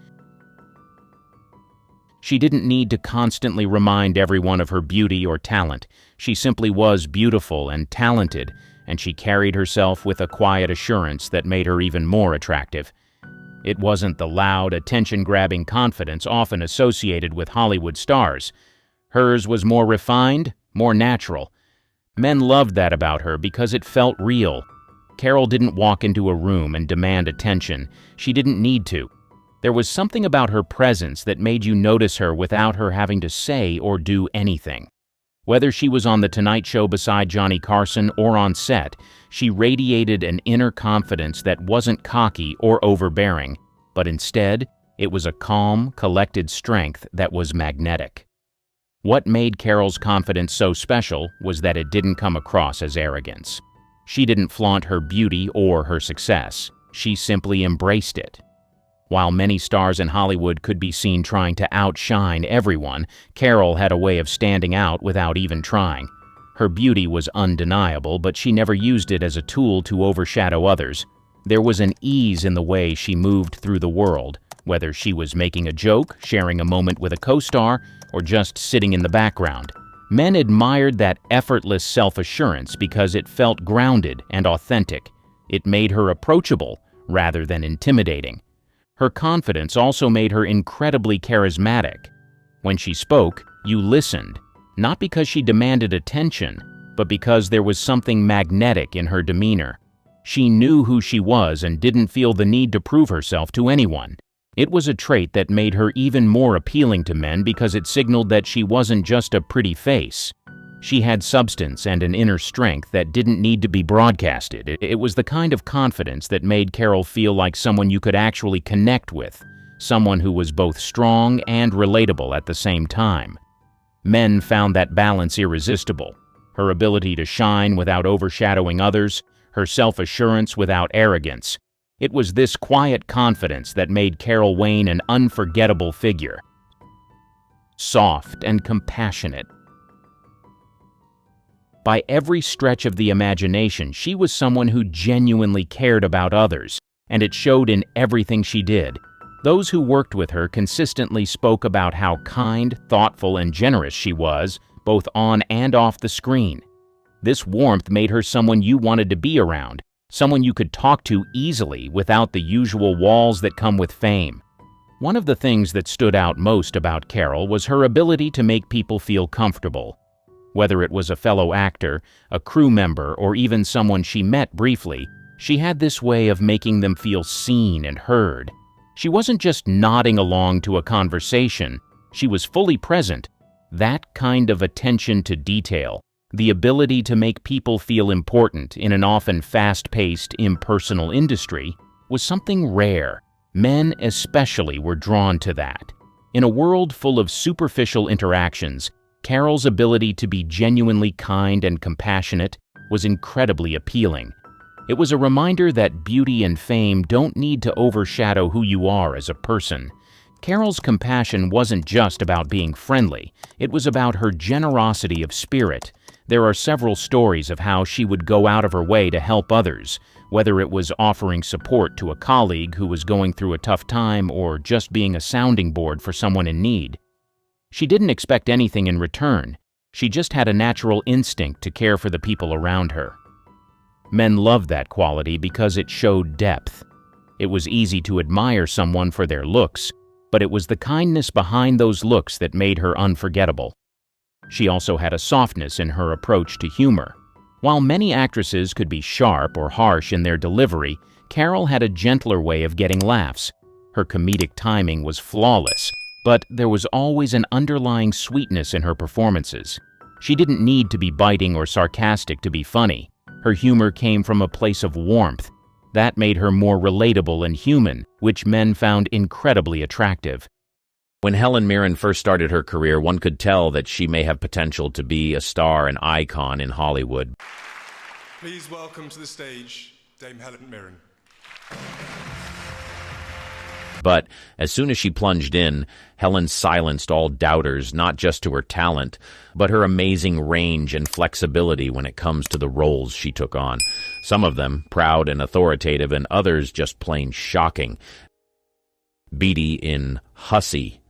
She didn't need to constantly remind everyone of her beauty or talent. She simply was beautiful and talented, and she carried herself with a quiet assurance that made her even more attractive. It wasn't the loud, attention-grabbing confidence often associated with Hollywood stars. Hers was more refined, more natural. Men loved that about her because it felt real. Carol didn't walk into a room and demand attention. She didn't need to. There was something about her presence that made you notice her without her having to say or do anything. Whether she was on The Tonight Show beside Johnny Carson or on set, she radiated an inner confidence that wasn't cocky or overbearing, but instead, it was a calm, collected strength that was magnetic. What made Carol's confidence so special was that it didn't come across as arrogance. She didn't flaunt her beauty or her success. She simply embraced it. While many stars in Hollywood could be seen trying to outshine everyone, Carol had a way of standing out without even trying. Her beauty was undeniable, but she never used it as a tool to overshadow others. There was an ease in the way she moved through the world, whether she was making a joke, sharing a moment with a co-star, or just sitting in the background. Men admired that effortless self-assurance because it felt grounded and authentic. It made her approachable rather than intimidating. Her confidence also made her incredibly charismatic. When she spoke, you listened, not because she demanded attention, but because there was something magnetic in her demeanor. She knew who she was and didn't feel the need to prove herself to anyone. It was a trait that made her even more appealing to men because it signaled that she wasn't just a pretty face. She had substance and an inner strength that didn't need to be broadcasted. It was the kind of confidence that made Carol feel like someone you could actually connect with, someone who was both strong and relatable at the same time. Men found that balance irresistible. Her ability to shine without overshadowing others, her self-assurance without arrogance. It was this quiet confidence that made Carol Wayne an unforgettable figure. Soft and compassionate. By every stretch of the imagination, she was someone who genuinely cared about others, and it showed in everything she did. Those who worked with her consistently spoke about how kind, thoughtful, and generous she was, both on and off the screen. This warmth made her someone you wanted to be around, someone you could talk to easily without the usual walls that come with fame. One of the things that stood out most about Carol was her ability to make people feel comfortable. Whether it was a fellow actor, a crew member, or even someone she met briefly, she had this way of making them feel seen and heard. She wasn't just nodding along to a conversation, she was fully present. That kind of attention to detail, the ability to make people feel important in an often fast-paced, impersonal industry, was something rare. Men especially were drawn to that. In a world full of superficial interactions, Carol's ability to be genuinely kind and compassionate was incredibly appealing. It was a reminder that beauty and fame don't need to overshadow who you are as a person. Carol's compassion wasn't just about being friendly, it was about her generosity of spirit. There are several stories of how she would go out of her way to help others, whether it was offering support to a colleague who was going through a tough time or just being a sounding board for someone in need. She didn't expect anything in return. She just had a natural instinct to care for the people around her. Men loved that quality because it showed depth. It was easy to admire someone for their looks, but it was the kindness behind those looks that made her unforgettable. She also had a softness in her approach to humor. While many actresses could be sharp or harsh in their delivery, Carol had a gentler way of getting laughs. Her comedic timing was flawless, but there was always an underlying sweetness in her performances. She didn't need to be biting or sarcastic to be funny. Her humor came from a place of warmth. That made her more relatable and human, which men found incredibly attractive. When Helen Mirren first started her career, one could tell that she may have potential to be a star and icon in Hollywood. Please welcome to the stage Dame Helen Mirren. But as soon as she plunged in, Helen silenced all doubters, not just to her talent, but her amazing range and flexibility when it comes to the roles she took on. Some of them proud and authoritative, and others just plain shocking. Beatty in Hussy,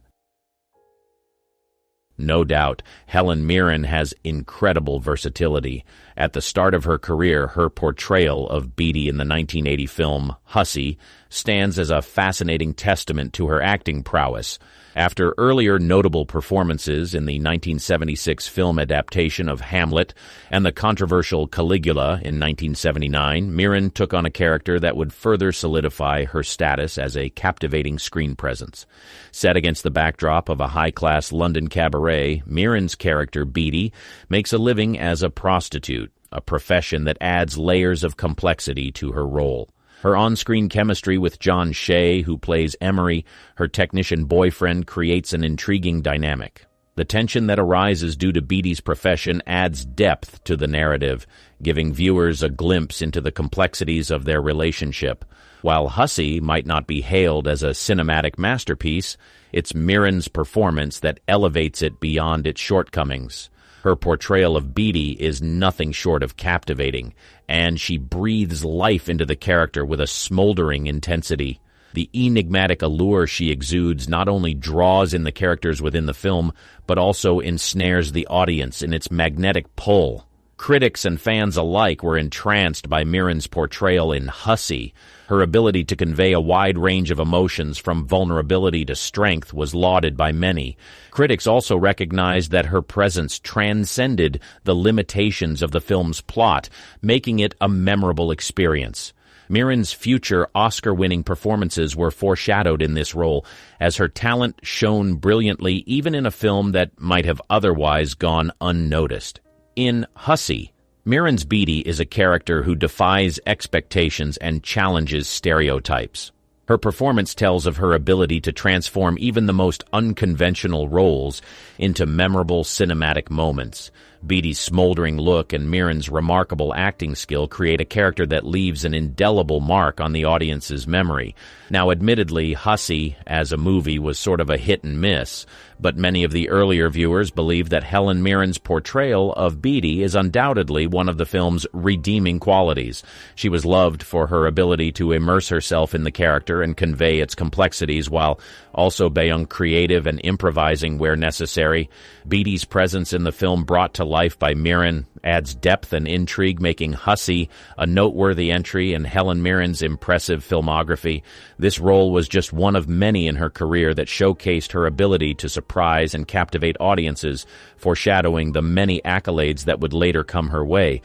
No doubt, Helen Mirren has incredible versatility. At the start of her career, her portrayal of Beatty in the 1980 film Hussy stands as a fascinating testament to her acting prowess. After earlier notable performances in the 1976 film adaptation of Hamlet and the controversial Caligula in 1979, Mirren took on a character that would further solidify her status as a captivating screen presence. Set against the backdrop of a high-class London cabaret, Mirren's character, Beatty, makes a living as a prostitute, a profession that adds layers of complexity to her role. Her on-screen chemistry with John Shea, who plays Emery, her technician boyfriend, creates an intriguing dynamic. The tension that arises due to Beatty's profession adds depth to the narrative, giving viewers a glimpse into the complexities of their relationship. While Hussy might not be hailed as a cinematic masterpiece, it's Mirren's performance that elevates it beyond its shortcomings. Her portrayal of Beatty is nothing short of captivating, and she breathes life into the character with a smoldering intensity. The enigmatic allure she exudes not only draws in the characters within the film, but also ensnares the audience in its magnetic pull. Critics and fans alike were entranced by Mirren's portrayal in Hussy. Her ability to convey a wide range of emotions from vulnerability to strength was lauded by many. Critics also recognized that her presence transcended the limitations of the film's plot, making it a memorable experience. Mirren's future Oscar-winning performances were foreshadowed in this role, as her talent shone brilliantly even in a film that might have otherwise gone unnoticed. In Hussy, Mirren's Beatty is a character who defies expectations and challenges stereotypes. Her performance tells of her ability to transform even the most unconventional roles into memorable cinematic moments. Beatty's smoldering look and Mirren's remarkable acting skill create a character that leaves an indelible mark on the audience's memory. Now, admittedly, Hussy, as a movie, was sort of a hit and miss, but many of the earlier viewers believe that Helen Mirren's portrayal of Beatty is undoubtedly one of the film's redeeming qualities. She was loved for her ability to immerse herself in the character and convey its complexities while also being creative and improvising where necessary. Beatty's presence in the film brought to life by Mirren adds depth and intrigue, making Hussy a noteworthy entry in Helen Mirren's impressive filmography. This role was just one of many in her career that showcased her ability to surprise and captivate audiences, foreshadowing the many accolades that would later come her way.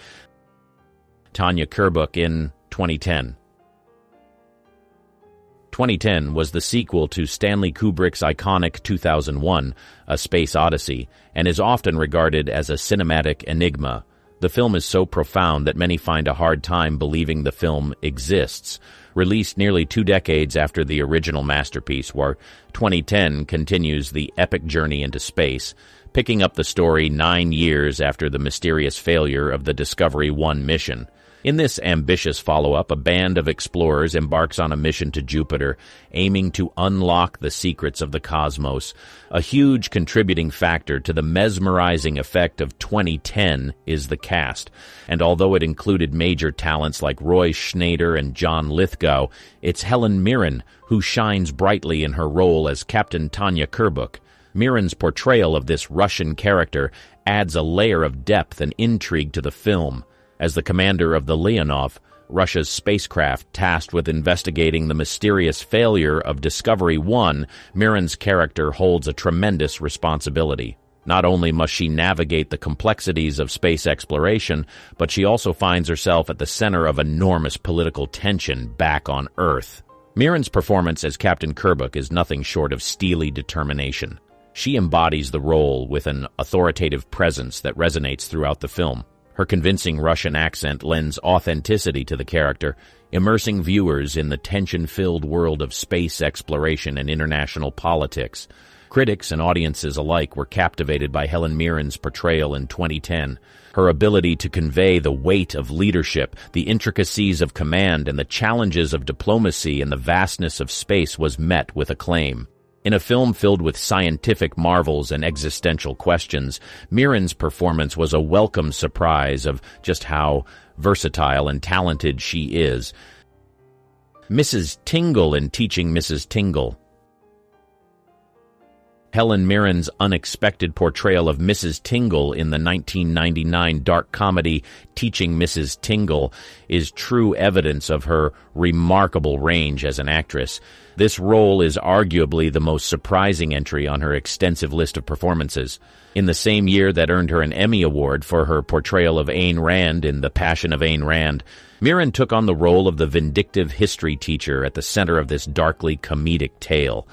Tanya Kerbook in 2010. 2010 was the sequel to Stanley Kubrick's iconic 2001, A Space Odyssey, and is often regarded as a cinematic enigma. The film is so profound that many find a hard time believing the film exists. Released nearly 2 decades after the original masterpiece, where 2010 continues the epic journey into space, picking up the story 9 years after the mysterious failure of the Discovery 1 mission. In this ambitious follow-up, a band of explorers embarks on a mission to Jupiter, aiming to unlock the secrets of the cosmos. A huge contributing factor to the mesmerizing effect of 2010 is the cast, and although it included major talents like Roy Schneider and John Lithgow, it's Helen Mirren who shines brightly in her role as Captain Tanya Kerbook. Mirren's portrayal of this Russian character adds a layer of depth and intrigue to the film. As the commander of the Leonov, Russia's spacecraft tasked with investigating the mysterious failure of Discovery 1, Mirren's character holds a tremendous responsibility. Not only must she navigate the complexities of space exploration, but she also finds herself at the center of enormous political tension back on Earth. Mirren's performance as Captain Kerbook is nothing short of steely determination. She embodies the role with an authoritative presence that resonates throughout the film. Her convincing Russian accent lends authenticity to the character, immersing viewers in the tension-filled world of space exploration and international politics. Critics and audiences alike were captivated by Helen Mirren's portrayal in 2010. Her ability to convey the weight of leadership, the intricacies of command, and the challenges of diplomacy in the vastness of space was met with acclaim. In a film filled with scientific marvels and existential questions, Mirren's performance was a welcome surprise of just how versatile and talented she is. Mrs. Tingle in Teaching Mrs. Tingle. Helen Mirren's unexpected portrayal of Mrs. Tingle in the 1999 dark comedy Teaching Mrs. Tingle is true evidence of her remarkable range as an actress. This role is arguably the most surprising entry on her extensive list of performances. In the same year that earned her an Emmy Award for her portrayal of Ayn Rand in The Passion of Ayn Rand, Mirren took on the role of the vindictive history teacher at the center of this darkly comedic tale.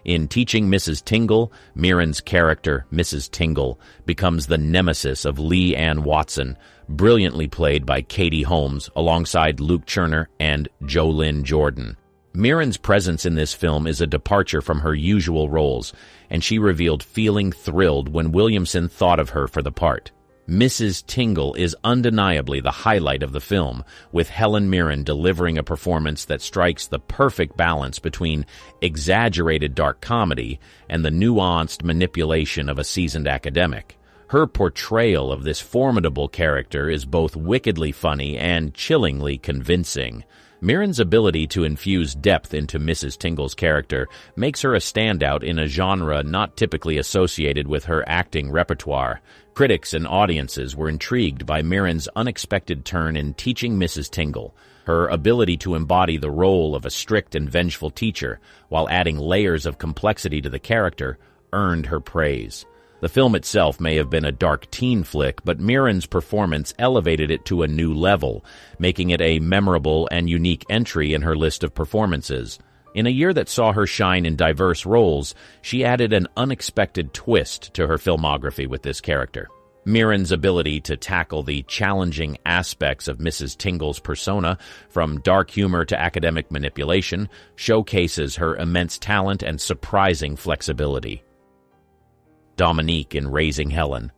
In Teaching Mrs. Tingle, Mirren's character, Mrs. Tingle, becomes the nemesis of Lee Ann Watson, brilliantly played by Katie Holmes alongside Luke Cherner and Jolynn Jordan. Mirren's presence in this film is a departure from her usual roles, and she revealed feeling thrilled when Williamson thought of her for the part. Mrs. Tingle is undeniably the highlight of the film, with Helen Mirren delivering a performance that strikes the perfect balance between exaggerated dark comedy and the nuanced manipulation of a seasoned academic. Her portrayal of this formidable character is both wickedly funny and chillingly convincing. Mirren's ability to infuse depth into Mrs. Tingle's character makes her a standout in a genre not typically associated with her acting repertoire. Critics and audiences were intrigued by Mirren's unexpected turn in Teaching Mrs. Tingle. Her ability to embody the role of a strict and vengeful teacher while adding layers of complexity to the character earned her praise. The film itself may have been a dark teen flick, but Mirren's performance elevated it to a new level, making it a memorable and unique entry in her list of performances. In a year that saw her shine in diverse roles, she added an unexpected twist to her filmography with this character. Mirren's ability to tackle the challenging aspects of Mrs. Tingle's persona, from dark humor to academic manipulation, showcases her immense talent and surprising flexibility. Dominique in Raising Helen.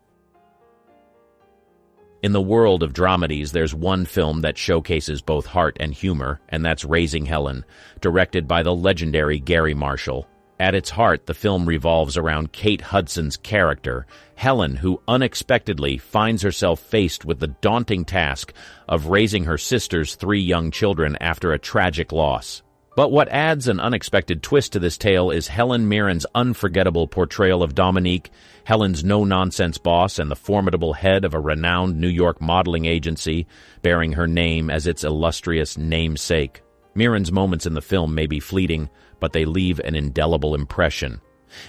In the world of dramedies, there's one film that showcases both heart and humor, and that's Raising Helen, directed by the legendary Gary Marshall. At its heart, the film revolves around Kate Hudson's character, Helen, who unexpectedly finds herself faced with the daunting task of raising her sister's 3 young children after a tragic loss. But what adds an unexpected twist to this tale is Helen Mirren's unforgettable portrayal of Dominique, Helen's no-nonsense boss and the formidable head of a renowned New York modeling agency, bearing her name as its illustrious namesake. Mirren's moments in the film may be fleeting, but they leave an indelible impression.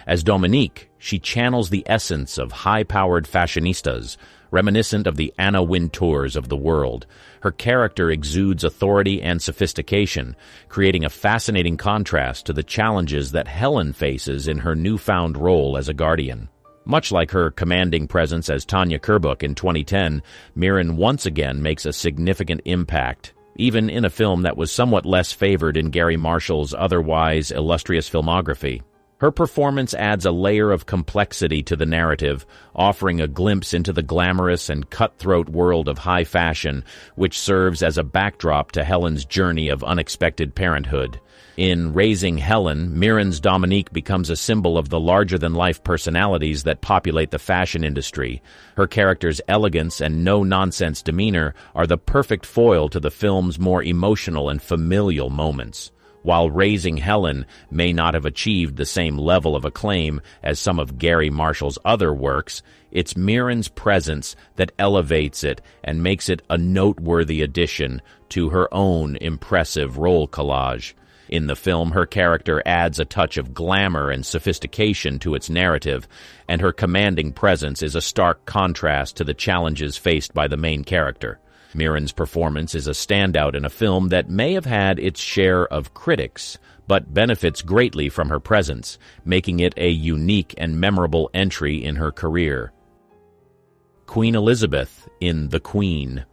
As Dominique, she channels the essence of high-powered fashionistas, reminiscent of the Anna Wintours of the world. Her character exudes authority and sophistication, creating a fascinating contrast to the challenges that Helen faces in her newfound role as a guardian. Much like her commanding presence as Tanya Kerbuk in 2010, Mirren once again makes a significant impact, even in a film that was somewhat less favored in Gary Marshall's otherwise illustrious filmography. Her performance adds a layer of complexity to the narrative, offering a glimpse into the glamorous and cutthroat world of high fashion, which serves as a backdrop to Helen's journey of unexpected parenthood. In Raising Helen, Mirren's Dominique becomes a symbol of the larger-than-life personalities that populate the fashion industry. Her character's elegance and no-nonsense demeanor are the perfect foil to the film's more emotional and familial moments. While Raising Helen may not have achieved the same level of acclaim as some of Gary Marshall's other works, it's Mirren's presence that elevates it and makes it a noteworthy addition to her own impressive role collage. In the film, her character adds a touch of glamour and sophistication to its narrative, and her commanding presence is a stark contrast to the challenges faced by the main character. Mirren's performance is a standout in a film that may have had its share of critics, but benefits greatly from her presence, making it a unique and memorable entry in her career. Queen Elizabeth in The Queen.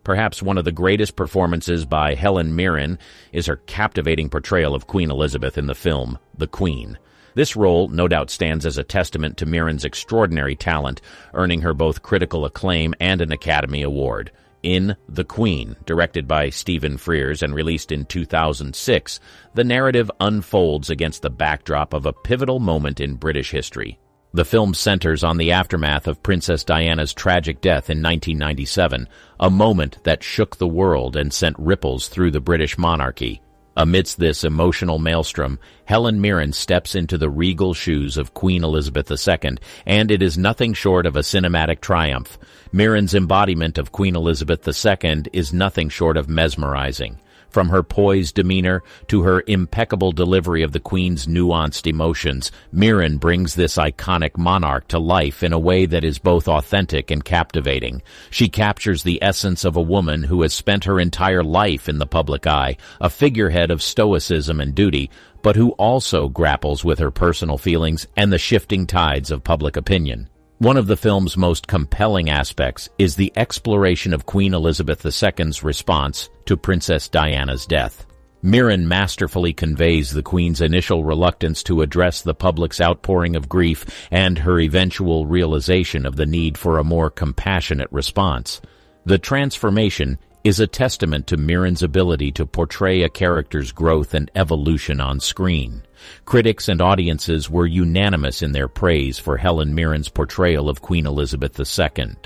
Perhaps one of the greatest performances by Helen Mirren is her captivating portrayal of Queen Elizabeth in the film The Queen. This role no doubt stands as a testament to Mirren's extraordinary talent, earning her both critical acclaim and an Academy Award. In The Queen, directed by Stephen Frears and released in 2006, the narrative unfolds against the backdrop of a pivotal moment in British history. The film centers on the aftermath of Princess Diana's tragic death in 1997, a moment that shook the world and sent ripples through the British monarchy. Amidst this emotional maelstrom, Helen Mirren steps into the regal shoes of Queen Elizabeth II, and it is nothing short of a cinematic triumph. Mirren's embodiment of Queen Elizabeth II is nothing short of mesmerizing. From her poised demeanor to her impeccable delivery of the Queen's nuanced emotions, Mirren brings this iconic monarch to life in a way that is both authentic and captivating. She captures the essence of a woman who has spent her entire life in the public eye, a figurehead of stoicism and duty, but who also grapples with her personal feelings and the shifting tides of public opinion. One of the film's most compelling aspects is the exploration of Queen Elizabeth II's response to Princess Diana's death. Mirren masterfully conveys the Queen's initial reluctance to address the public's outpouring of grief and her eventual realization of the need for a more compassionate response. The transformation is a testament to Mirren's ability to portray a character's growth and evolution on screen. Critics and audiences were unanimous in their praise for Helen Mirren's portrayal of Queen Elizabeth II.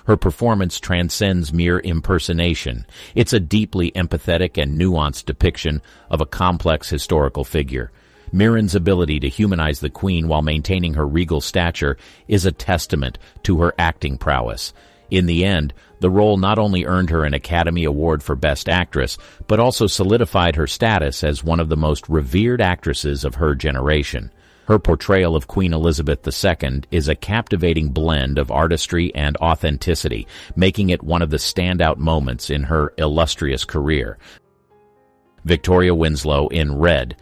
Her performance transcends mere impersonation. It's a deeply empathetic and nuanced depiction of a complex historical figure. Mirren's ability to humanize the Queen while maintaining her regal stature is a testament to her acting prowess. In the end, the role not only earned her an Academy Award for Best Actress, but also solidified her status as one of the most revered actresses of her generation. Her portrayal of Queen Elizabeth II is a captivating blend of artistry and authenticity, making it one of the standout moments in her illustrious career. Victoria Winslow in Red.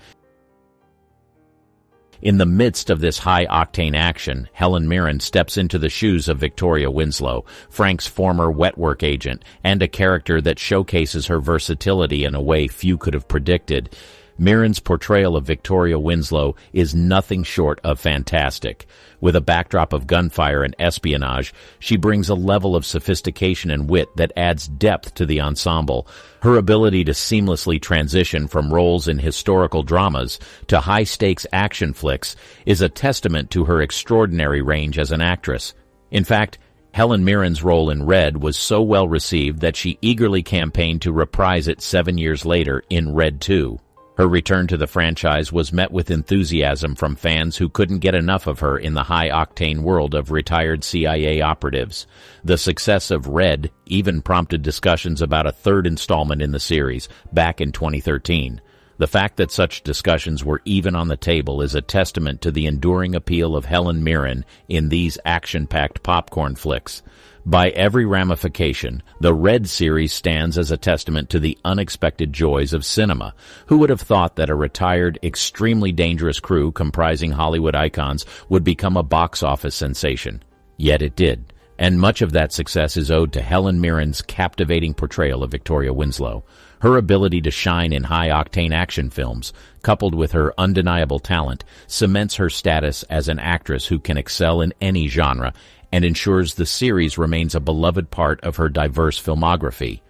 In the midst of this high-octane action, Helen Mirren steps into the shoes of Victoria Winslow, Frank's former wet-work agent, and a character that showcases her versatility in a way few could have predicted. Mirren's portrayal of Victoria Winslow is nothing short of fantastic. With a backdrop of gunfire and espionage, she brings a level of sophistication and wit that adds depth to the ensemble. Her ability to seamlessly transition from roles in historical dramas to high-stakes action flicks is a testament to her extraordinary range as an actress. In fact, Helen Mirren's role in Red was so well received that she eagerly campaigned to reprise it 7 years later in Red 2. Her return to the franchise was met with enthusiasm from fans who couldn't get enough of her in the high-octane world of retired CIA operatives. The success of Red even prompted discussions about a third installment in the series, back in 2013. The fact that such discussions were even on the table is a testament to the enduring appeal of Helen Mirren in these action-packed popcorn flicks. By every ramification, the Red series stands as a testament to the unexpected joys of cinema. Who would have thought that a retired, extremely dangerous crew comprising Hollywood icons would become a box office sensation? Yet it did, and much of that success is owed to Helen Mirren's captivating portrayal of Victoria Winslow. Her ability to shine in high-octane action films, coupled with her undeniable talent, cements her status as an actress who can excel in any genre and ensures the series remains a beloved part of her diverse filmography.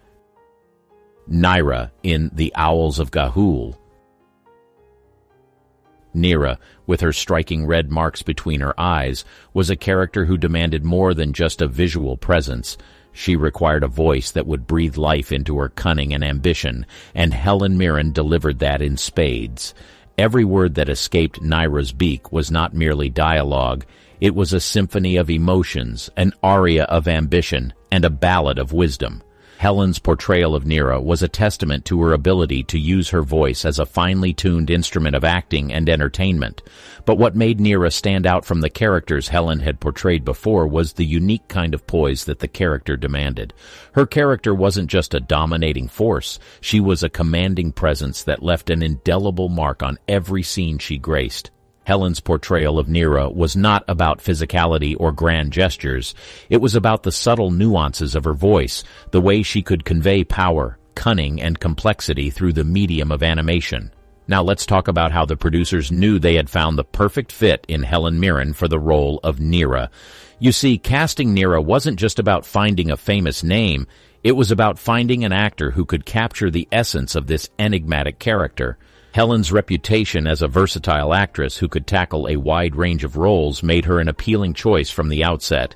Nyra in The Owls of Ga'Hoole. Nyra, with her striking red marks between her eyes, was a character who demanded more than just a visual presence. She required a voice that would breathe life into her cunning and ambition, and Helen Mirren delivered that in spades. Every word that escaped Nyra's beak was not merely dialogue. It was a symphony of emotions, an aria of ambition, and a ballad of wisdom. Helen's portrayal of Nyra was a testament to her ability to use her voice as a finely tuned instrument of acting and entertainment. But what made Nyra stand out from the characters Helen had portrayed before was the unique kind of poise that the character demanded. Her character wasn't just a dominating force, she was a commanding presence that left an indelible mark on every scene she graced. Helen's portrayal of Nyra was not about physicality or grand gestures. It was about the subtle nuances of her voice, the way she could convey power, cunning, and complexity through the medium of animation. Now let's talk about how the producers knew they had found the perfect fit in Helen Mirren for the role of Nyra. You see, casting Nyra wasn't just about finding a famous name. It was about finding an actor who could capture the essence of this enigmatic character. Helen's reputation as a versatile actress who could tackle a wide range of roles made her an appealing choice from the outset.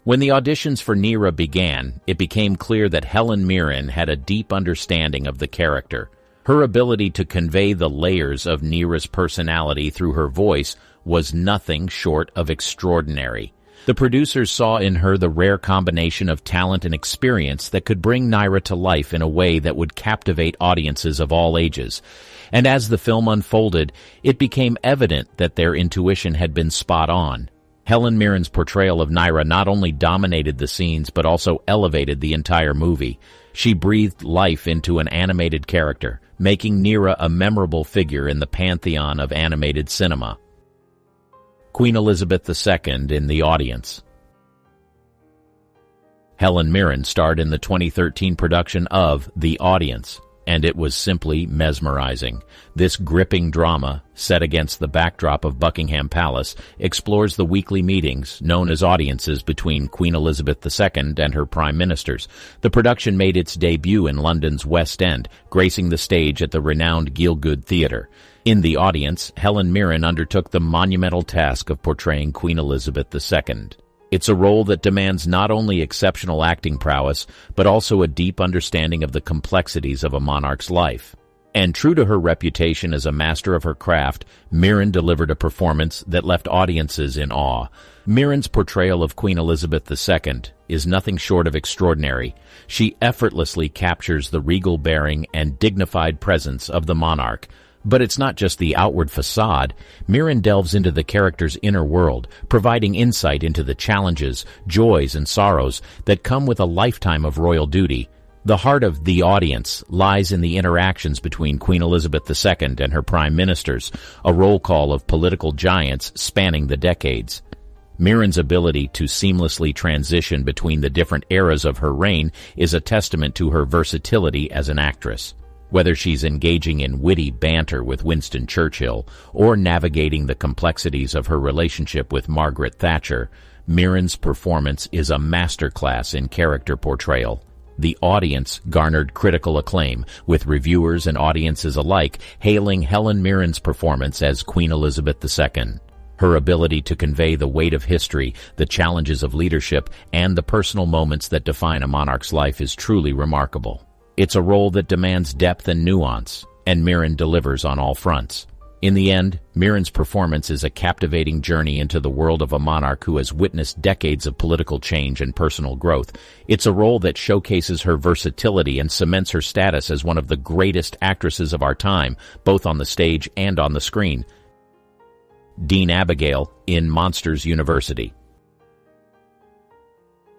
When the auditions for Nyra began, it became clear that Helen Mirren had a deep understanding of the character. Her ability to convey the layers of Neera's personality through her voice was nothing short of extraordinary. The producers saw in her the rare combination of talent and experience that could bring Neera to life in a way that would captivate audiences of all ages. And as the film unfolded, it became evident that their intuition had been spot on. Helen Mirren's portrayal of Neera not only dominated the scenes but also elevated the entire movie. She breathed life into an animated character, making Neera a memorable figure in the pantheon of animated cinema. Queen Elizabeth II in the audience. Helen Mirren starred in the 2013 production of The Audience, and it was simply mesmerizing. This gripping drama, set against the backdrop of Buckingham Palace, explores the weekly meetings, known as audiences, between Queen Elizabeth II and her prime ministers. The production made its debut in London's West End, gracing the stage at the renowned Gielgud Theatre. In The Audience, Helen Mirren undertook the monumental task of portraying Queen Elizabeth II. It's a role that demands not only exceptional acting prowess, but also a deep understanding of the complexities of a monarch's life. And true to her reputation as a master of her craft, Mirren delivered a performance that left audiences in awe. Mirren's portrayal of Queen Elizabeth II is nothing short of extraordinary. She effortlessly captures the regal bearing and dignified presence of the monarch. But it's not just the outward facade. Mirren delves into the character's inner world, providing insight into the challenges, joys, and sorrows that come with a lifetime of royal duty. The heart of The Audience lies in the interactions between Queen Elizabeth II and her prime ministers, a roll call of political giants spanning the decades. Mirren's ability to seamlessly transition between the different eras of her reign is a testament to her versatility as an actress. Whether she's engaging in witty banter with Winston Churchill or navigating the complexities of her relationship with Margaret Thatcher, Mirren's performance is a masterclass in character portrayal. The Audience garnered critical acclaim, with reviewers and audiences alike hailing Helen Mirren's performance as Queen Elizabeth II. Her ability to convey the weight of history, the challenges of leadership, and the personal moments that define a monarch's life is truly remarkable. It's a role that demands depth and nuance, and Mirren delivers on all fronts. In the end, Mirren's performance is a captivating journey into the world of a monarch who has witnessed decades of political change and personal growth. It's a role that showcases her versatility and cements her status as one of the greatest actresses of our time, both on the stage and on the screen. Dean Abigail in Monsters University.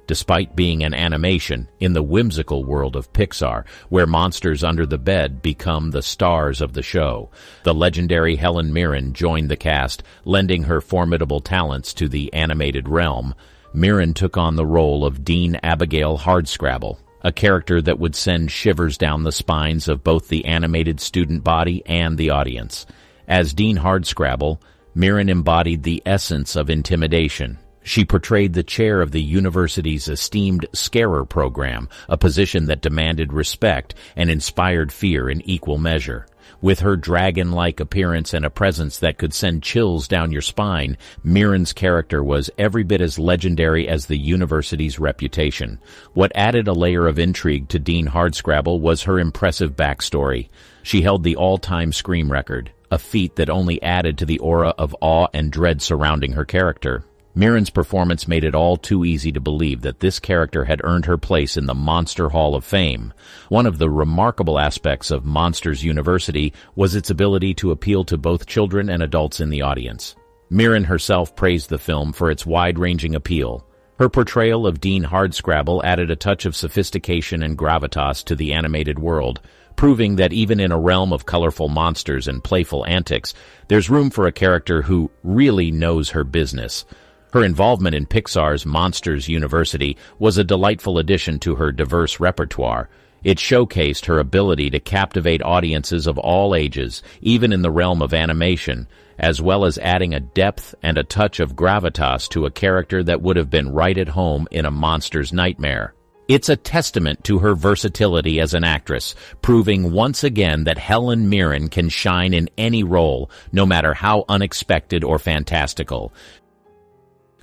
Despite being an animation, in the whimsical world of Pixar, where monsters under the bed become the stars of the show, the legendary Helen Mirren joined the cast, lending her formidable talents to the animated realm. Mirren took on the role of Dean Abigail Hardscrabble, a character that would send shivers down the spines of both the animated student body and the audience. As Dean Hardscrabble, Mirren embodied the essence of intimidation. She portrayed the chair of the university's esteemed Scarer program, a position that demanded respect and inspired fear in equal measure. With her dragon-like appearance and a presence that could send chills down your spine, Mirren's character was every bit as legendary as the university's reputation. What added a layer of intrigue to Dean Hardscrabble was her impressive backstory. She held the all-time scream record, a feat that only added to the aura of awe and dread surrounding her character. Mirren's performance made it all too easy to believe that this character had earned her place in the Monster Hall of Fame. One of the remarkable aspects of Monsters University was its ability to appeal to both children and adults in the audience. Mirren herself praised the film for its wide-ranging appeal. Her portrayal of Dean Hardscrabble added a touch of sophistication and gravitas to the animated world, proving that even in a realm of colorful monsters and playful antics, there's room for a character who really knows her business. Her involvement in Pixar's Monsters University was a delightful addition to her diverse repertoire. It showcased her ability to captivate audiences of all ages, even in the realm of animation, as well as adding a depth and a touch of gravitas to a character that would have been right at home in a monster's nightmare. It's a testament to her versatility as an actress, proving once again that Helen Mirren can shine in any role, no matter how unexpected or fantastical.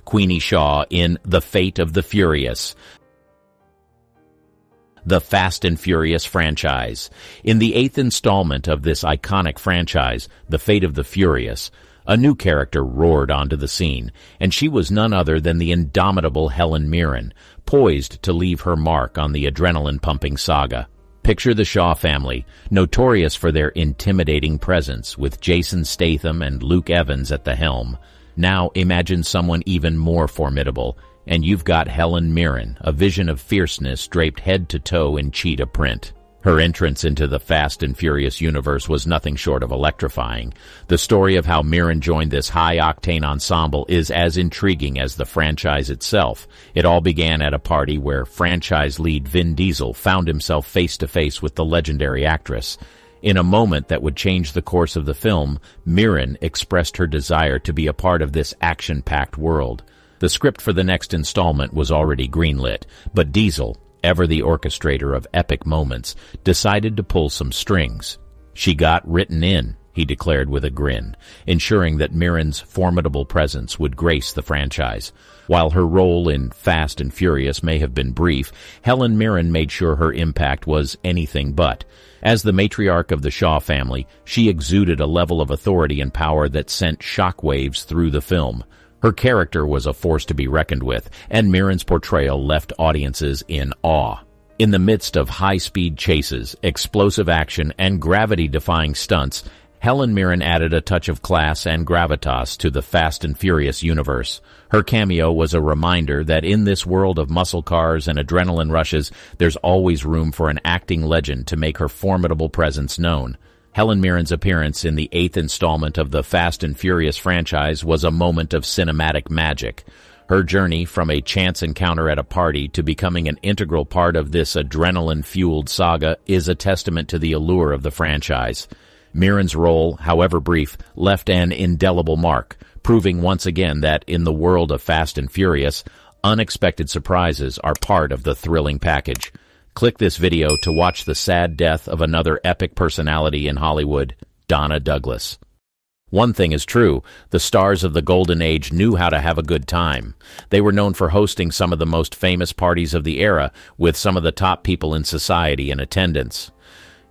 Queenie Shaw in The Fate of the Furious. The Fast and Furious franchise. In the 8th installment of this iconic franchise, The Fate of the Furious, a new character roared onto the scene, and she was none other than the indomitable Helen Mirren, poised to leave her mark on the adrenaline-pumping saga. Picture the Shaw family, notorious for their intimidating presence, with Jason Statham and Luke Evans at the helm. Now imagine someone even more formidable, and you've got Helen Mirren, a vision of fierceness draped head to toe in cheetah print. Her entrance into the Fast and Furious universe was nothing short of electrifying. The story of how Mirren joined this high-octane ensemble is as intriguing as the franchise itself. It all began at a party where franchise lead Vin Diesel found himself face-to-face with the legendary actress. In a moment that would change the course of the film, Mirren expressed her desire to be a part of this action-packed world. The script for the next installment was already greenlit, but Diesel, ever the orchestrator of epic moments, decided to pull some strings. "She got written in," he declared with a grin, ensuring that Mirren's formidable presence would grace the franchise. While her role in Fast and Furious may have been brief, Helen Mirren made sure her impact was anything but. As the matriarch of the Shaw family, she exuded a level of authority and power that sent shockwaves through the film. Her character was a force to be reckoned with, and Mirren's portrayal left audiences in awe. In the midst of high-speed chases, explosive action, and gravity-defying stunts, Helen Mirren added a touch of class and gravitas to the Fast and Furious universe. Her cameo was a reminder that in this world of muscle cars and adrenaline rushes, there's always room for an acting legend to make her formidable presence known. Helen Mirren's appearance in the 8th installment of the Fast and Furious franchise was a moment of cinematic magic. Her journey from a chance encounter at a party to becoming an integral part of this adrenaline-fueled saga is a testament to the allure of the franchise. Mirren's role, however brief, left an indelible mark, proving once again that in the world of Fast and Furious, unexpected surprises are part of the thrilling package. Click this video to watch the sad death of another epic personality in Hollywood, Donna Douglas. One thing is true, the stars of the Golden Age knew how to have a good time. They were known for hosting some of the most famous parties of the era, with some of the top people in society in attendance.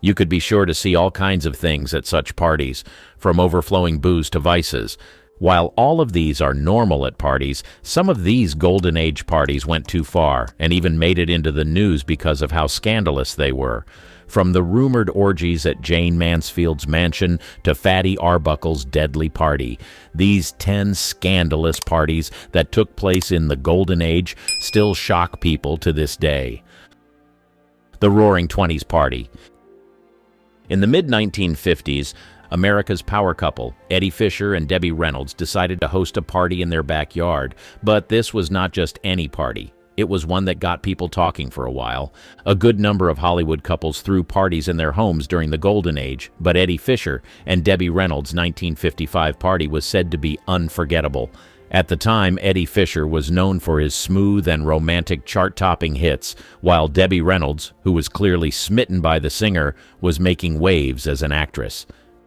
You could be sure to see all kinds of things at such parties, from overflowing booze to vices. While all of these are normal at parties, some of these Golden Age parties went too far and even made it into the news because of how scandalous they were. From the rumored orgies at Jane Mansfield's mansion to Fatty Arbuckle's deadly party, these 10 scandalous parties that took place in the Golden Age still shock people to this day. The Roaring Twenties Party. In the mid-1950s, America's power couple, Eddie Fisher and Debbie Reynolds, decided to host a party in their backyard, but this was not just any party. It was one that got people talking for a while. A good number of Hollywood couples threw parties in their homes during the Golden Age, but Eddie Fisher and Debbie Reynolds' 1955 party was said to be unforgettable. At the time, Eddie Fisher was known for his smooth and romantic chart-topping hits, while Debbie Reynolds, who was clearly smitten by the singer, was making waves as an actress.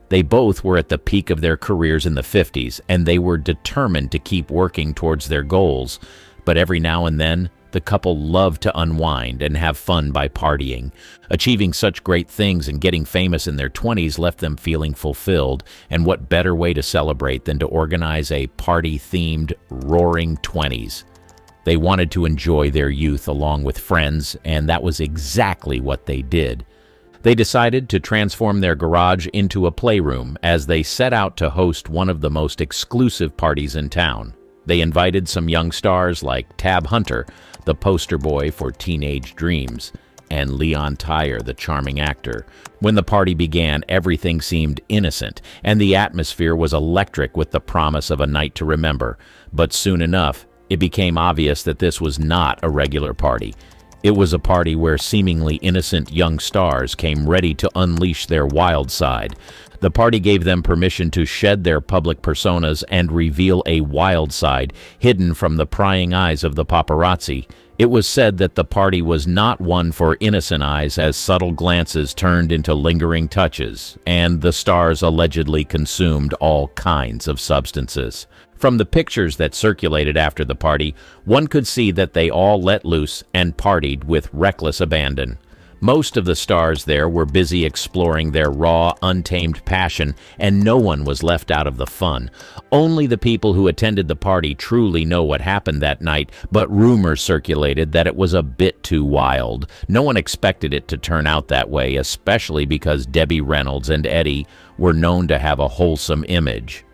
They both were at the peak of their careers in the 50s, and they were determined to keep working towards their goals. But every now and then, the couple loved to unwind and have fun by partying. Achieving such great things and getting famous in their 20s left them feeling fulfilled, and what better way to celebrate than to organize a party-themed Roaring Twenties? They wanted to enjoy their youth along with friends, and that was exactly what they did. They decided to transform their garage into a playroom as they set out to host one of the most exclusive parties in town. They invited some young stars like Tab Hunter, the poster boy for Teenage Dreams, and Leon Tyre, the charming actor. When the party began, everything seemed innocent, and the atmosphere was electric with the promise of a night to remember. But soon enough, it became obvious that this was not a regular party. It was a party where seemingly innocent young stars came ready to unleash their wild side. The party gave them permission to shed their public personas and reveal a wild side hidden from the prying eyes of the paparazzi. It was said that the party was not one for innocent eyes, as subtle glances turned into lingering touches, and the stars allegedly consumed all kinds of substances. From the pictures that circulated after the party, one could see that they all let loose and partied with reckless abandon. Most of the stars there were busy exploring their raw, untamed passion, and no one was left out of the fun. Only the people who attended the party truly know what happened that night, but rumors circulated that it was a bit too wild. No one expected it to turn out that way, especially because Debbie Reynolds and Eddie were known to have a wholesome image.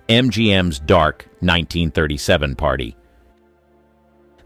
MGM's Dark 1937 Party.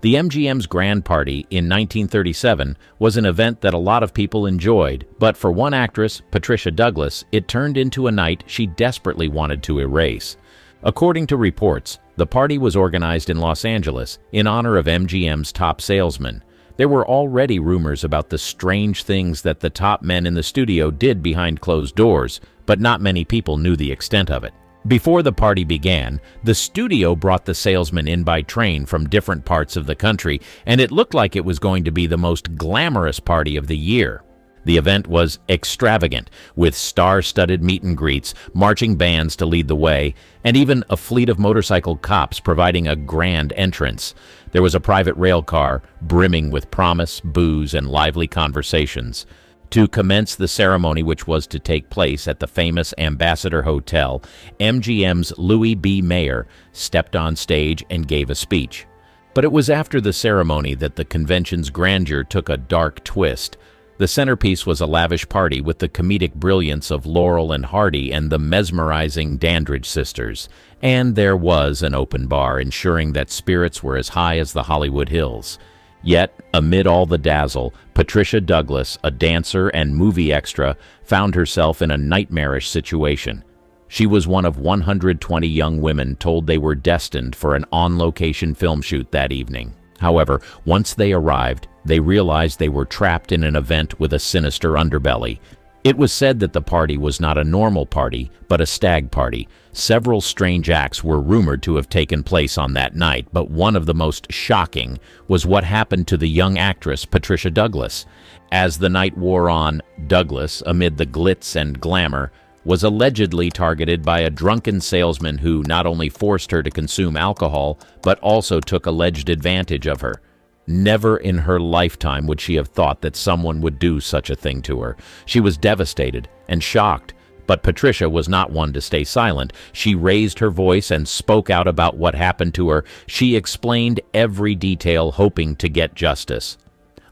The MGM's Grand Party in 1937 was an event that a lot of people enjoyed, but for one actress, Patricia Douglas, it turned into a night she desperately wanted to erase. According to reports, the party was organized in Los Angeles in honor of MGM's top salesman. There were already rumors about the strange things that the top men in the studio did behind closed doors, but not many people knew the extent of it. Before the party began, the studio brought the salesman in by train from different parts of the country, and it looked like it was going to be the most glamorous party of the year. The event was extravagant, with star-studded meet and greets, marching bands to lead the way, and even a fleet of motorcycle cops providing a grand entrance. There was a private rail car brimming with promise, booze, and lively conversations. To commence the ceremony, which was to take place at the famous Ambassador Hotel, MGM's Louis B. Mayer stepped on stage and gave a speech. But it was after the ceremony that the convention's grandeur took a dark twist. The centerpiece was a lavish party with the comedic brilliance of Laurel and Hardy and the mesmerizing Dandridge sisters. And there was an open bar, ensuring that spirits were as high as the Hollywood Hills. Yet, amid all the dazzle, Patricia Douglas, a dancer and movie extra, found herself in a nightmarish situation. She was one of 120 young women told they were destined for an on-location film shoot that evening. However, once they arrived, they realized they were trapped in an event with a sinister underbelly. It was said that the party was not a normal party, but a stag party. Several strange acts were rumored to have taken place on that night, but one of the most shocking was what happened to the young actress Patricia Douglas. As the night wore on, Douglas, amid the glitz and glamour, was allegedly targeted by a drunken salesman who not only forced her to consume alcohol, but also took alleged advantage of her. Never in her lifetime would she have thought that someone would do such a thing to her. She was devastated and shocked, but Patricia was not one to stay silent. She raised her voice and spoke out about what happened to her. She explained every detail, hoping to get justice.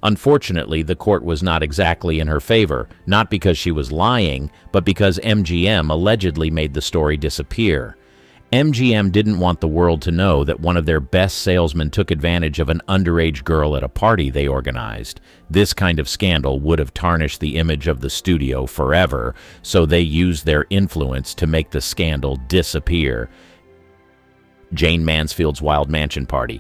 Unfortunately, the court was not exactly in her favor, not because she was lying, but because MGM allegedly made the story disappear. MGM didn't want the world to know that one of their best salesmen took advantage of an underage girl at a party they organized. This kind of scandal would have tarnished the image of the studio forever, so they used their influence to make the scandal disappear. Jane Mansfield's Wild Mansion Party.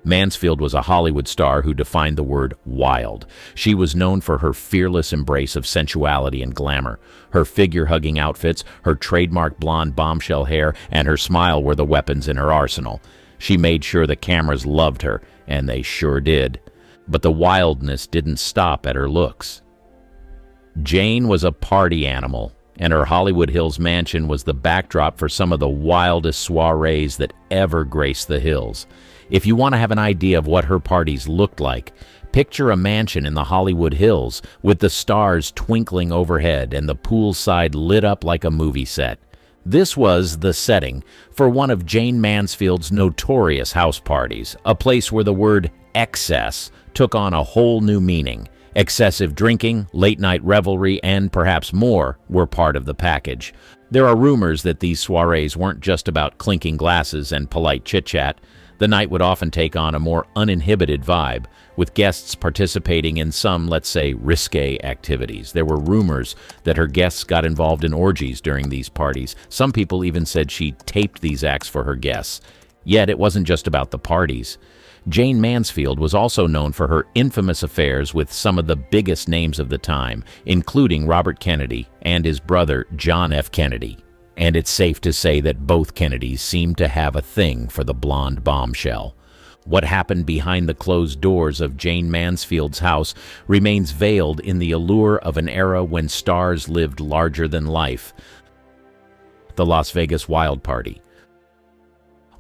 Mansfield was a Hollywood star who defined the word wild. She was known for her fearless embrace of sensuality and glamour. Her figure-hugging outfits, her trademark blonde bombshell hair, and her smile were the weapons in her arsenal. She made sure the cameras loved her, and they sure did. But the wildness didn't stop at her looks. Jane was a party animal, and her Hollywood Hills mansion was the backdrop for some of the wildest soirees that ever graced the hills. If you want to have an idea of what her parties looked like, picture a mansion in the Hollywood Hills with the stars twinkling overhead and the poolside lit up like a movie set. This was the setting for one of Jane Mansfield's notorious house parties, a place where the word excess took on a whole new meaning. Excessive drinking, late-night revelry, and perhaps more were part of the package. There are rumors that these soirees weren't just about clinking glasses and polite chit-chat. The night would often take on a more uninhibited vibe, with guests participating in some, let's say, risque activities. There were rumors that her guests got involved in orgies during these parties. Some people even said she taped these acts for her guests. Yet it wasn't just about the parties. Jane Mansfield was also known for her infamous affairs with some of the biggest names of the time, including Robert Kennedy and his brother John F. Kennedy. And it's safe to say that both Kennedys seemed to have a thing for the blonde bombshell. What happened behind the closed doors of Jane Mansfield's house remains veiled in the allure of an era when stars lived larger than life. The Las Vegas Wild Party.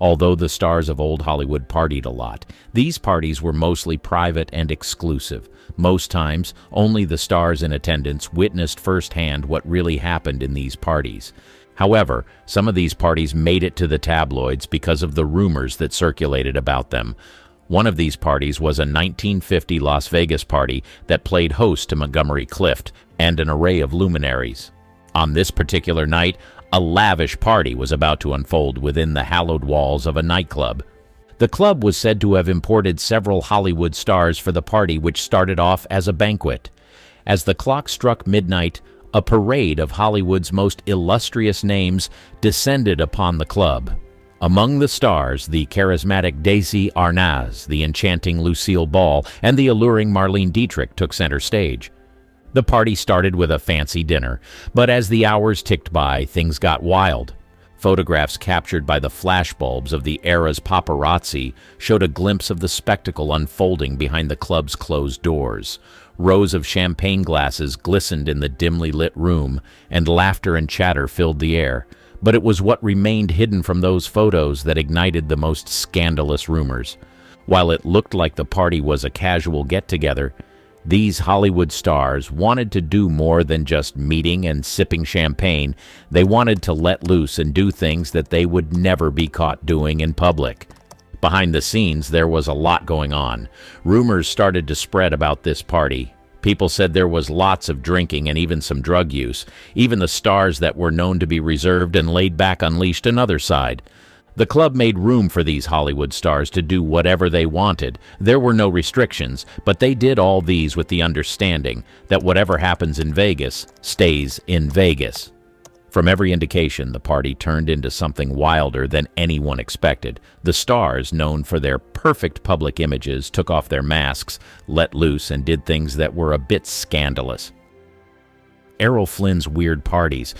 Although the stars of old Hollywood partied a lot, these parties were mostly private and exclusive. Most times, only the stars in attendance witnessed firsthand what really happened in these parties. However, some of these parties made it to the tabloids because of the rumors that circulated about them. One of these parties was a 1950 Las Vegas party that played host to Montgomery Clift and an array of luminaries. On this particular night, a lavish party was about to unfold within the hallowed walls of a nightclub. The club was said to have imported several Hollywood stars for the party, which started off as a banquet. As the clock struck midnight, a parade of Hollywood's most illustrious names descended upon the club. Among the stars, the charismatic Desi Arnaz, the enchanting Lucille Ball, and the alluring Marlene Dietrich took center stage. The party started with a fancy dinner, but as the hours ticked by, things got wild. Photographs captured by the flashbulbs of the era's paparazzi showed a glimpse of the spectacle unfolding behind the club's closed doors. Rows of champagne glasses glistened in the dimly lit room, and laughter and chatter filled the air. But it was what remained hidden from those photos that ignited the most scandalous rumors. While it looked like the party was a casual get-together, these Hollywood stars wanted to do more than just meeting and sipping champagne. They wanted to let loose and do things that they would never be caught doing in public. Behind the scenes, there was a lot going on. Rumors started to spread about this party. People said there was lots of drinking and even some drug use. Even the stars that were known to be reserved and laid back unleashed another side. The club made room for these Hollywood stars to do whatever they wanted. There were no restrictions, but they did all these with the understanding that whatever happens in Vegas stays in Vegas. From every indication, the party turned into something wilder than anyone expected. The stars, known for their perfect public images, took off their masks, let loose, and did things that were a bit scandalous. Errol Flynn's weird parties.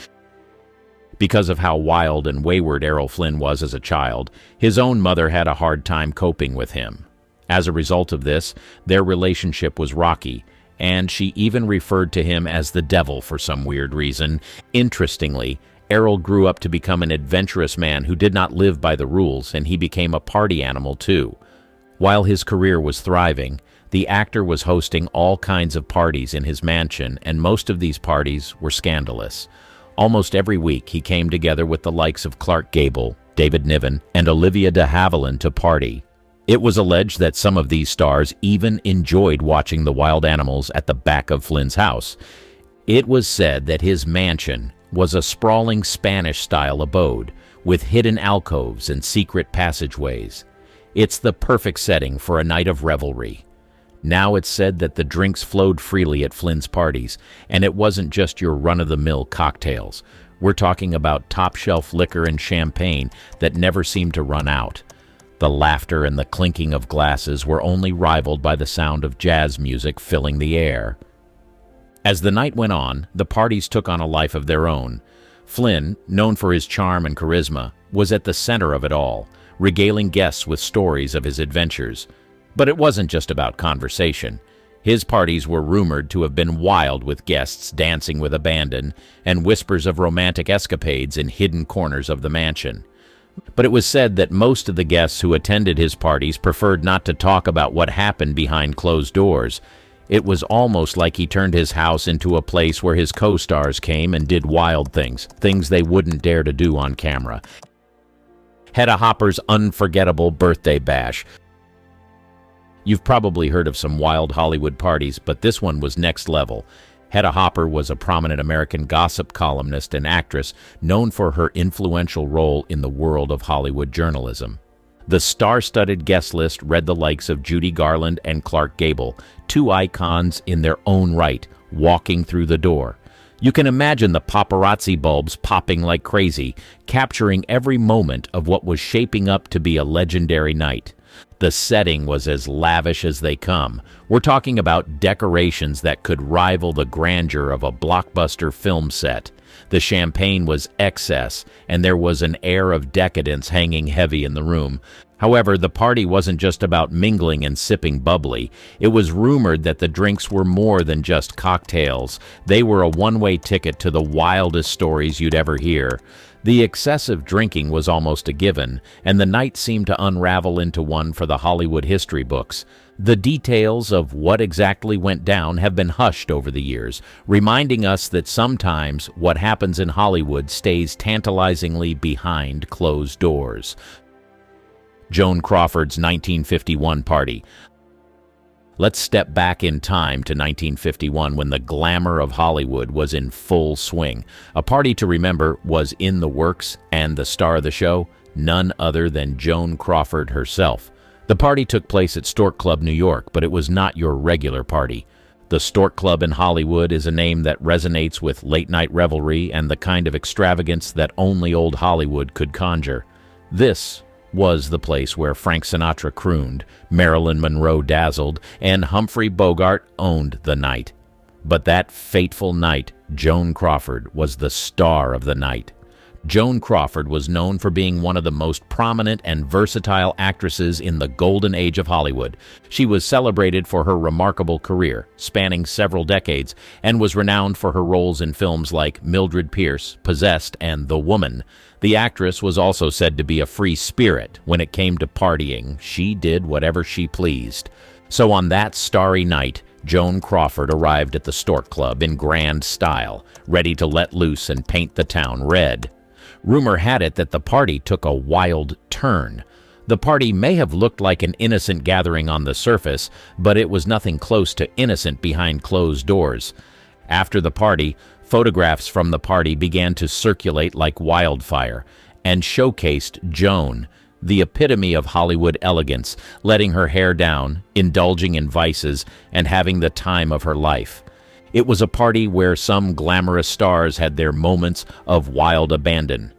Because of how wild and wayward Errol Flynn was as a child, his own mother had a hard time coping with him. As a result of this, their relationship was rocky, and she even referred to him as the devil for some weird reason. Interestingly, Errol grew up to become an adventurous man who did not live by the rules, and he became a party animal too. While his career was thriving, the actor was hosting all kinds of parties in his mansion, and most of these parties were scandalous. Almost every week, he came together with the likes of Clark Gable, David Niven, and Olivia de Havilland to party. It was alleged that some of these stars even enjoyed watching the wild animals at the back of Flynn's house. It was said that his mansion was a sprawling Spanish-style abode with hidden alcoves and secret passageways. It's the perfect setting for a night of revelry. Now it's said that the drinks flowed freely at Flynn's parties, and it wasn't just your run-of-the-mill cocktails. We're talking about top-shelf liquor and champagne that never seemed to run out. The laughter and the clinking of glasses were only rivaled by the sound of jazz music filling the air. As the night went on, the parties took on a life of their own. Flynn, known for his charm and charisma, was at the center of it all, regaling guests with stories of his adventures. But it wasn't just about conversation. His parties were rumored to have been wild, with guests dancing with abandon and whispers of romantic escapades in hidden corners of the mansion. But it was said that most of the guests who attended his parties preferred not to talk about what happened behind closed doors. It was almost like he turned his house into a place where his co-stars came and did wild things they wouldn't dare to do on camera. Hedda Hopper's unforgettable birthday bash. You've probably heard of some wild Hollywood parties, but this one was next level. Hedda Hopper was a prominent American gossip columnist and actress known for her influential role in the world of Hollywood journalism. The star-studded guest list read the likes of Judy Garland and Clark Gable, two icons in their own right, walking through the door. You can imagine the paparazzi bulbs popping like crazy, capturing every moment of what was shaping up to be a legendary night. The setting was as lavish as they come. We're talking about decorations that could rival the grandeur of a blockbuster film set. The champagne was excess, and there was an air of decadence hanging heavy in the room. However, the party wasn't just about mingling and sipping bubbly. It was rumored that the drinks were more than just cocktails. They were a one-way ticket to the wildest stories you'd ever hear. The excessive drinking was almost a given, and the night seemed to unravel into one for the Hollywood history books. The details of what exactly went down have been hushed over the years, reminding us that sometimes what happens in Hollywood stays tantalizingly behind closed doors. Joan Crawford's 1951 party. Let's step back in time to 1951 when the glamour of Hollywood was in full swing. A party to remember was in the works, and the star of the show, none other than Joan Crawford herself. The party took place at Stork Club, New York, but it was not your regular party. The Stork Club in Hollywood is a name that resonates with late-night revelry and the kind of extravagance that only old Hollywood could conjure. This was the place where Frank Sinatra crooned, Marilyn Monroe dazzled, and Humphrey Bogart owned the night. But that fateful night, Joan Crawford was the star of the night. Joan Crawford was known for being one of the most prominent and versatile actresses in the golden age of Hollywood. She was celebrated for her remarkable career, spanning several decades, and was renowned for her roles in films like Mildred Pierce, Possessed, and The Woman. The actress was also said to be a free spirit. When it came to partying, she did whatever she pleased. So on that starry night, Joan Crawford arrived at the Stork Club in grand style, ready to let loose and paint the town red. Rumor had it that the party took a wild turn. The party may have looked like an innocent gathering on the surface, but it was nothing close to innocent behind closed doors. After the party, photographs from the party began to circulate like wildfire and showcased Joan, the epitome of Hollywood elegance, letting her hair down, indulging in vices, and having the time of her life. It was a party where some glamorous stars had their moments of wild abandon.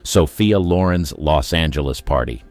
Sophia Loren's Los Angeles party.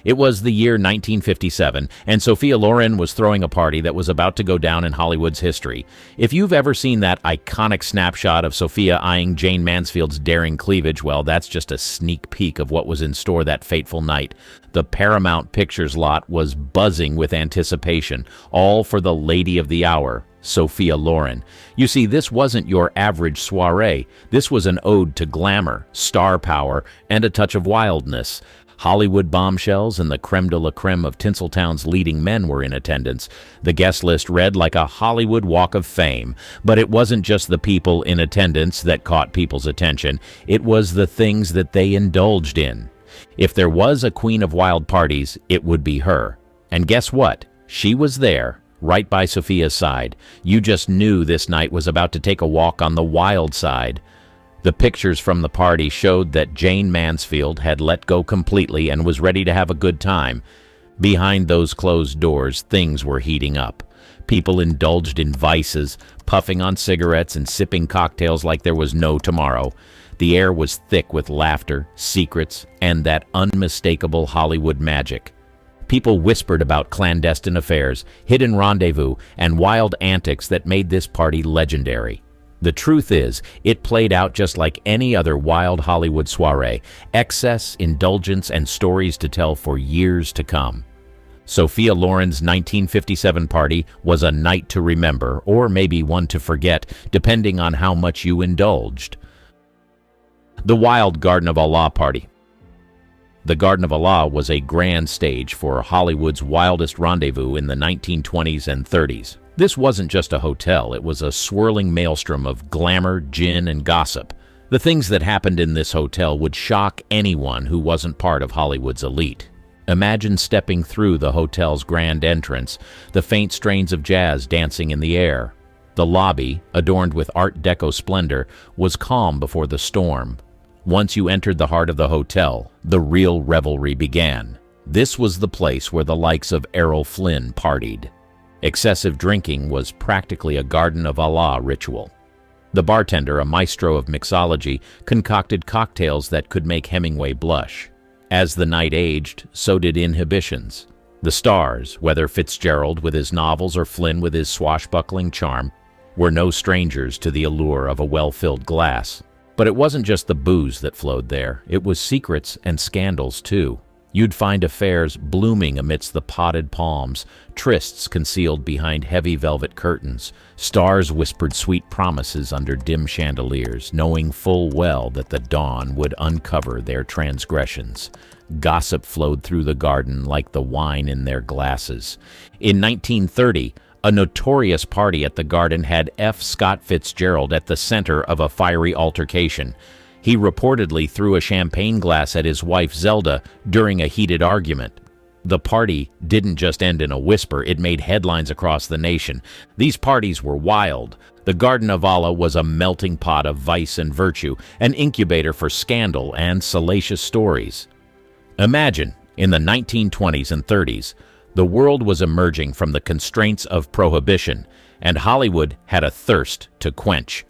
It was the year 1957, and Sophia Loren was throwing a party that was about to go down in Hollywood's history. If you've ever seen that iconic snapshot of Sophia eyeing Jane Mansfield's daring cleavage, well, that's just a sneak peek of what was in store that fateful night. The Paramount Pictures lot was buzzing with anticipation, all for the lady of the hour, Sophia Loren. You see, this wasn't your average soiree. This was an ode to glamour, star power, and a touch of wildness. Hollywood bombshells and the creme de la creme of Tinseltown's leading men were in attendance. The guest list read like a Hollywood Walk of Fame. But it wasn't just the people in attendance that caught people's attention. It was the things that they indulged in. If there was a queen of wild parties, it would be her. And guess what? She was there, right by Sophia's side. You just knew this night was about to take a walk on the wild side. The pictures from the party showed that Jane Mansfield had let go completely and was ready to have a good time. Behind those closed doors, things were heating up. People indulged in vices, puffing on cigarettes and sipping cocktails like there was no tomorrow. The air was thick with laughter, secrets, and that unmistakable Hollywood magic. People whispered about clandestine affairs, hidden rendezvous, and wild antics that made this party legendary. The truth is, it played out just like any other wild Hollywood soiree. Excess, indulgence, and stories to tell for years to come. Sophia Loren's 1957 party was a night to remember, or maybe one to forget, depending on how much you indulged. The Wild Garden of Allah party. The Garden of Allah was a grand stage for Hollywood's wildest rendezvous in the 1920s and 30s. This wasn't just a hotel, it was a swirling maelstrom of glamour, gin, and gossip. The things that happened in this hotel would shock anyone who wasn't part of Hollywood's elite. Imagine stepping through the hotel's grand entrance, the faint strains of jazz dancing in the air. The lobby, adorned with Art Deco splendor, was calm before the storm. Once you entered the heart of the hotel, the real revelry began. This was the place where the likes of Errol Flynn partied. Excessive drinking was practically a Garden of Allah ritual. The bartender, a maestro of mixology, concocted cocktails that could make Hemingway blush. As the night aged, so did inhibitions. The stars, whether Fitzgerald with his novels or Flynn with his swashbuckling charm, were no strangers to the allure of a well-filled glass. But it wasn't just the booze that flowed there. It was secrets and scandals, too. You'd find affairs blooming amidst the potted palms, trysts concealed behind heavy velvet curtains. Stars whispered sweet promises under dim chandeliers, knowing full well that the dawn would uncover their transgressions. Gossip flowed through the garden like the wine in their glasses. In 1930, a notorious party at the Garden had F. Scott Fitzgerald at the center of a fiery altercation. He reportedly threw a champagne glass at his wife Zelda during a heated argument. The party didn't just end in a whisper, it made headlines across the nation. These parties were wild. The Garden of Allah was a melting pot of vice and virtue, an incubator for scandal and salacious stories. Imagine, in the 1920s and 30s, the world was emerging from the constraints of prohibition, and Hollywood had a thirst to quench.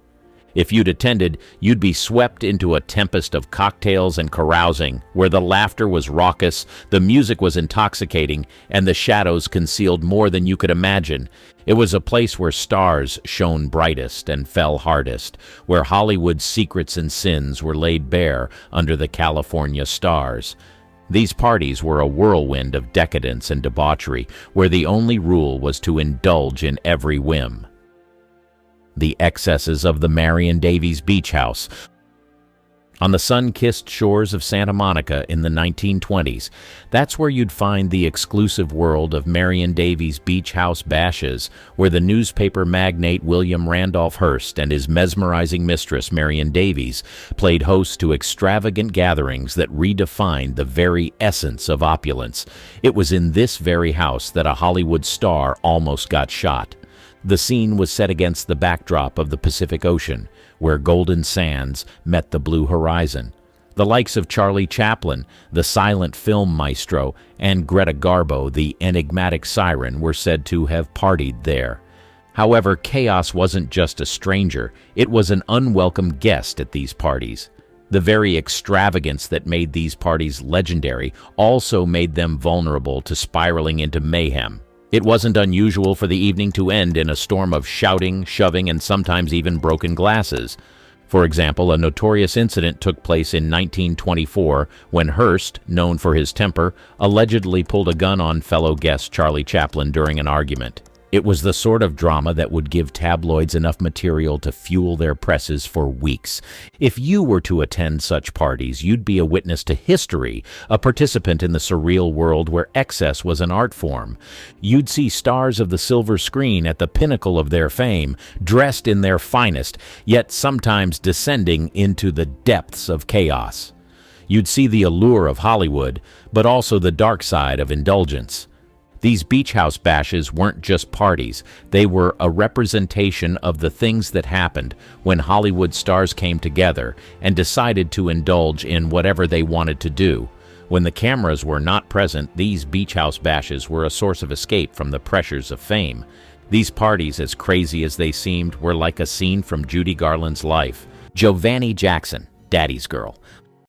If you'd attended, you'd be swept into a tempest of cocktails and carousing, where the laughter was raucous, the music was intoxicating, and the shadows concealed more than you could imagine. It was a place where stars shone brightest and fell hardest, where Hollywood's secrets and sins were laid bare under the California stars. These parties were a whirlwind of decadence and debauchery, where the only rule was to indulge in every whim. The excesses of the Marion Davies Beach House. On the sun-kissed shores of Santa Monica in the 1920s, that's where you'd find the exclusive world of Marion Davies Beach House bashes, where the newspaper magnate William Randolph Hearst and his mesmerizing mistress Marion Davies played host to extravagant gatherings that redefined the very essence of opulence. It was in this very house that a Hollywood star almost got shot. The scene was set against the backdrop of the Pacific Ocean, where golden sands met the blue horizon. The likes of Charlie Chaplin, the silent film maestro, and Greta Garbo, the enigmatic siren, were said to have partied there. However, chaos wasn't just a stranger, it was an unwelcome guest at these parties. The very extravagance that made these parties legendary also made them vulnerable to spiraling into mayhem. It wasn't unusual for the evening to end in a storm of shouting, shoving, and sometimes even broken glasses. For example, a notorious incident took place in 1924 when Hearst, known for his temper, allegedly pulled a gun on fellow guest Charlie Chaplin during an argument. It was the sort of drama that would give tabloids enough material to fuel their presses for weeks. If you were to attend such parties, you'd be a witness to history, a participant in the surreal world where excess was an art form. You'd see stars of the silver screen at the pinnacle of their fame, dressed in their finest, yet sometimes descending into the depths of chaos. You'd see the allure of Hollywood, but also the dark side of indulgence. These beach house bashes weren't just parties, they were a representation of the things that happened when Hollywood stars came together and decided to indulge in whatever they wanted to do. When the cameras were not present, these beach house bashes were a source of escape from the pressures of fame. These parties, as crazy as they seemed, were like a scene from Judy Garland's life. Giovanni Jackson, Daddy's Girl,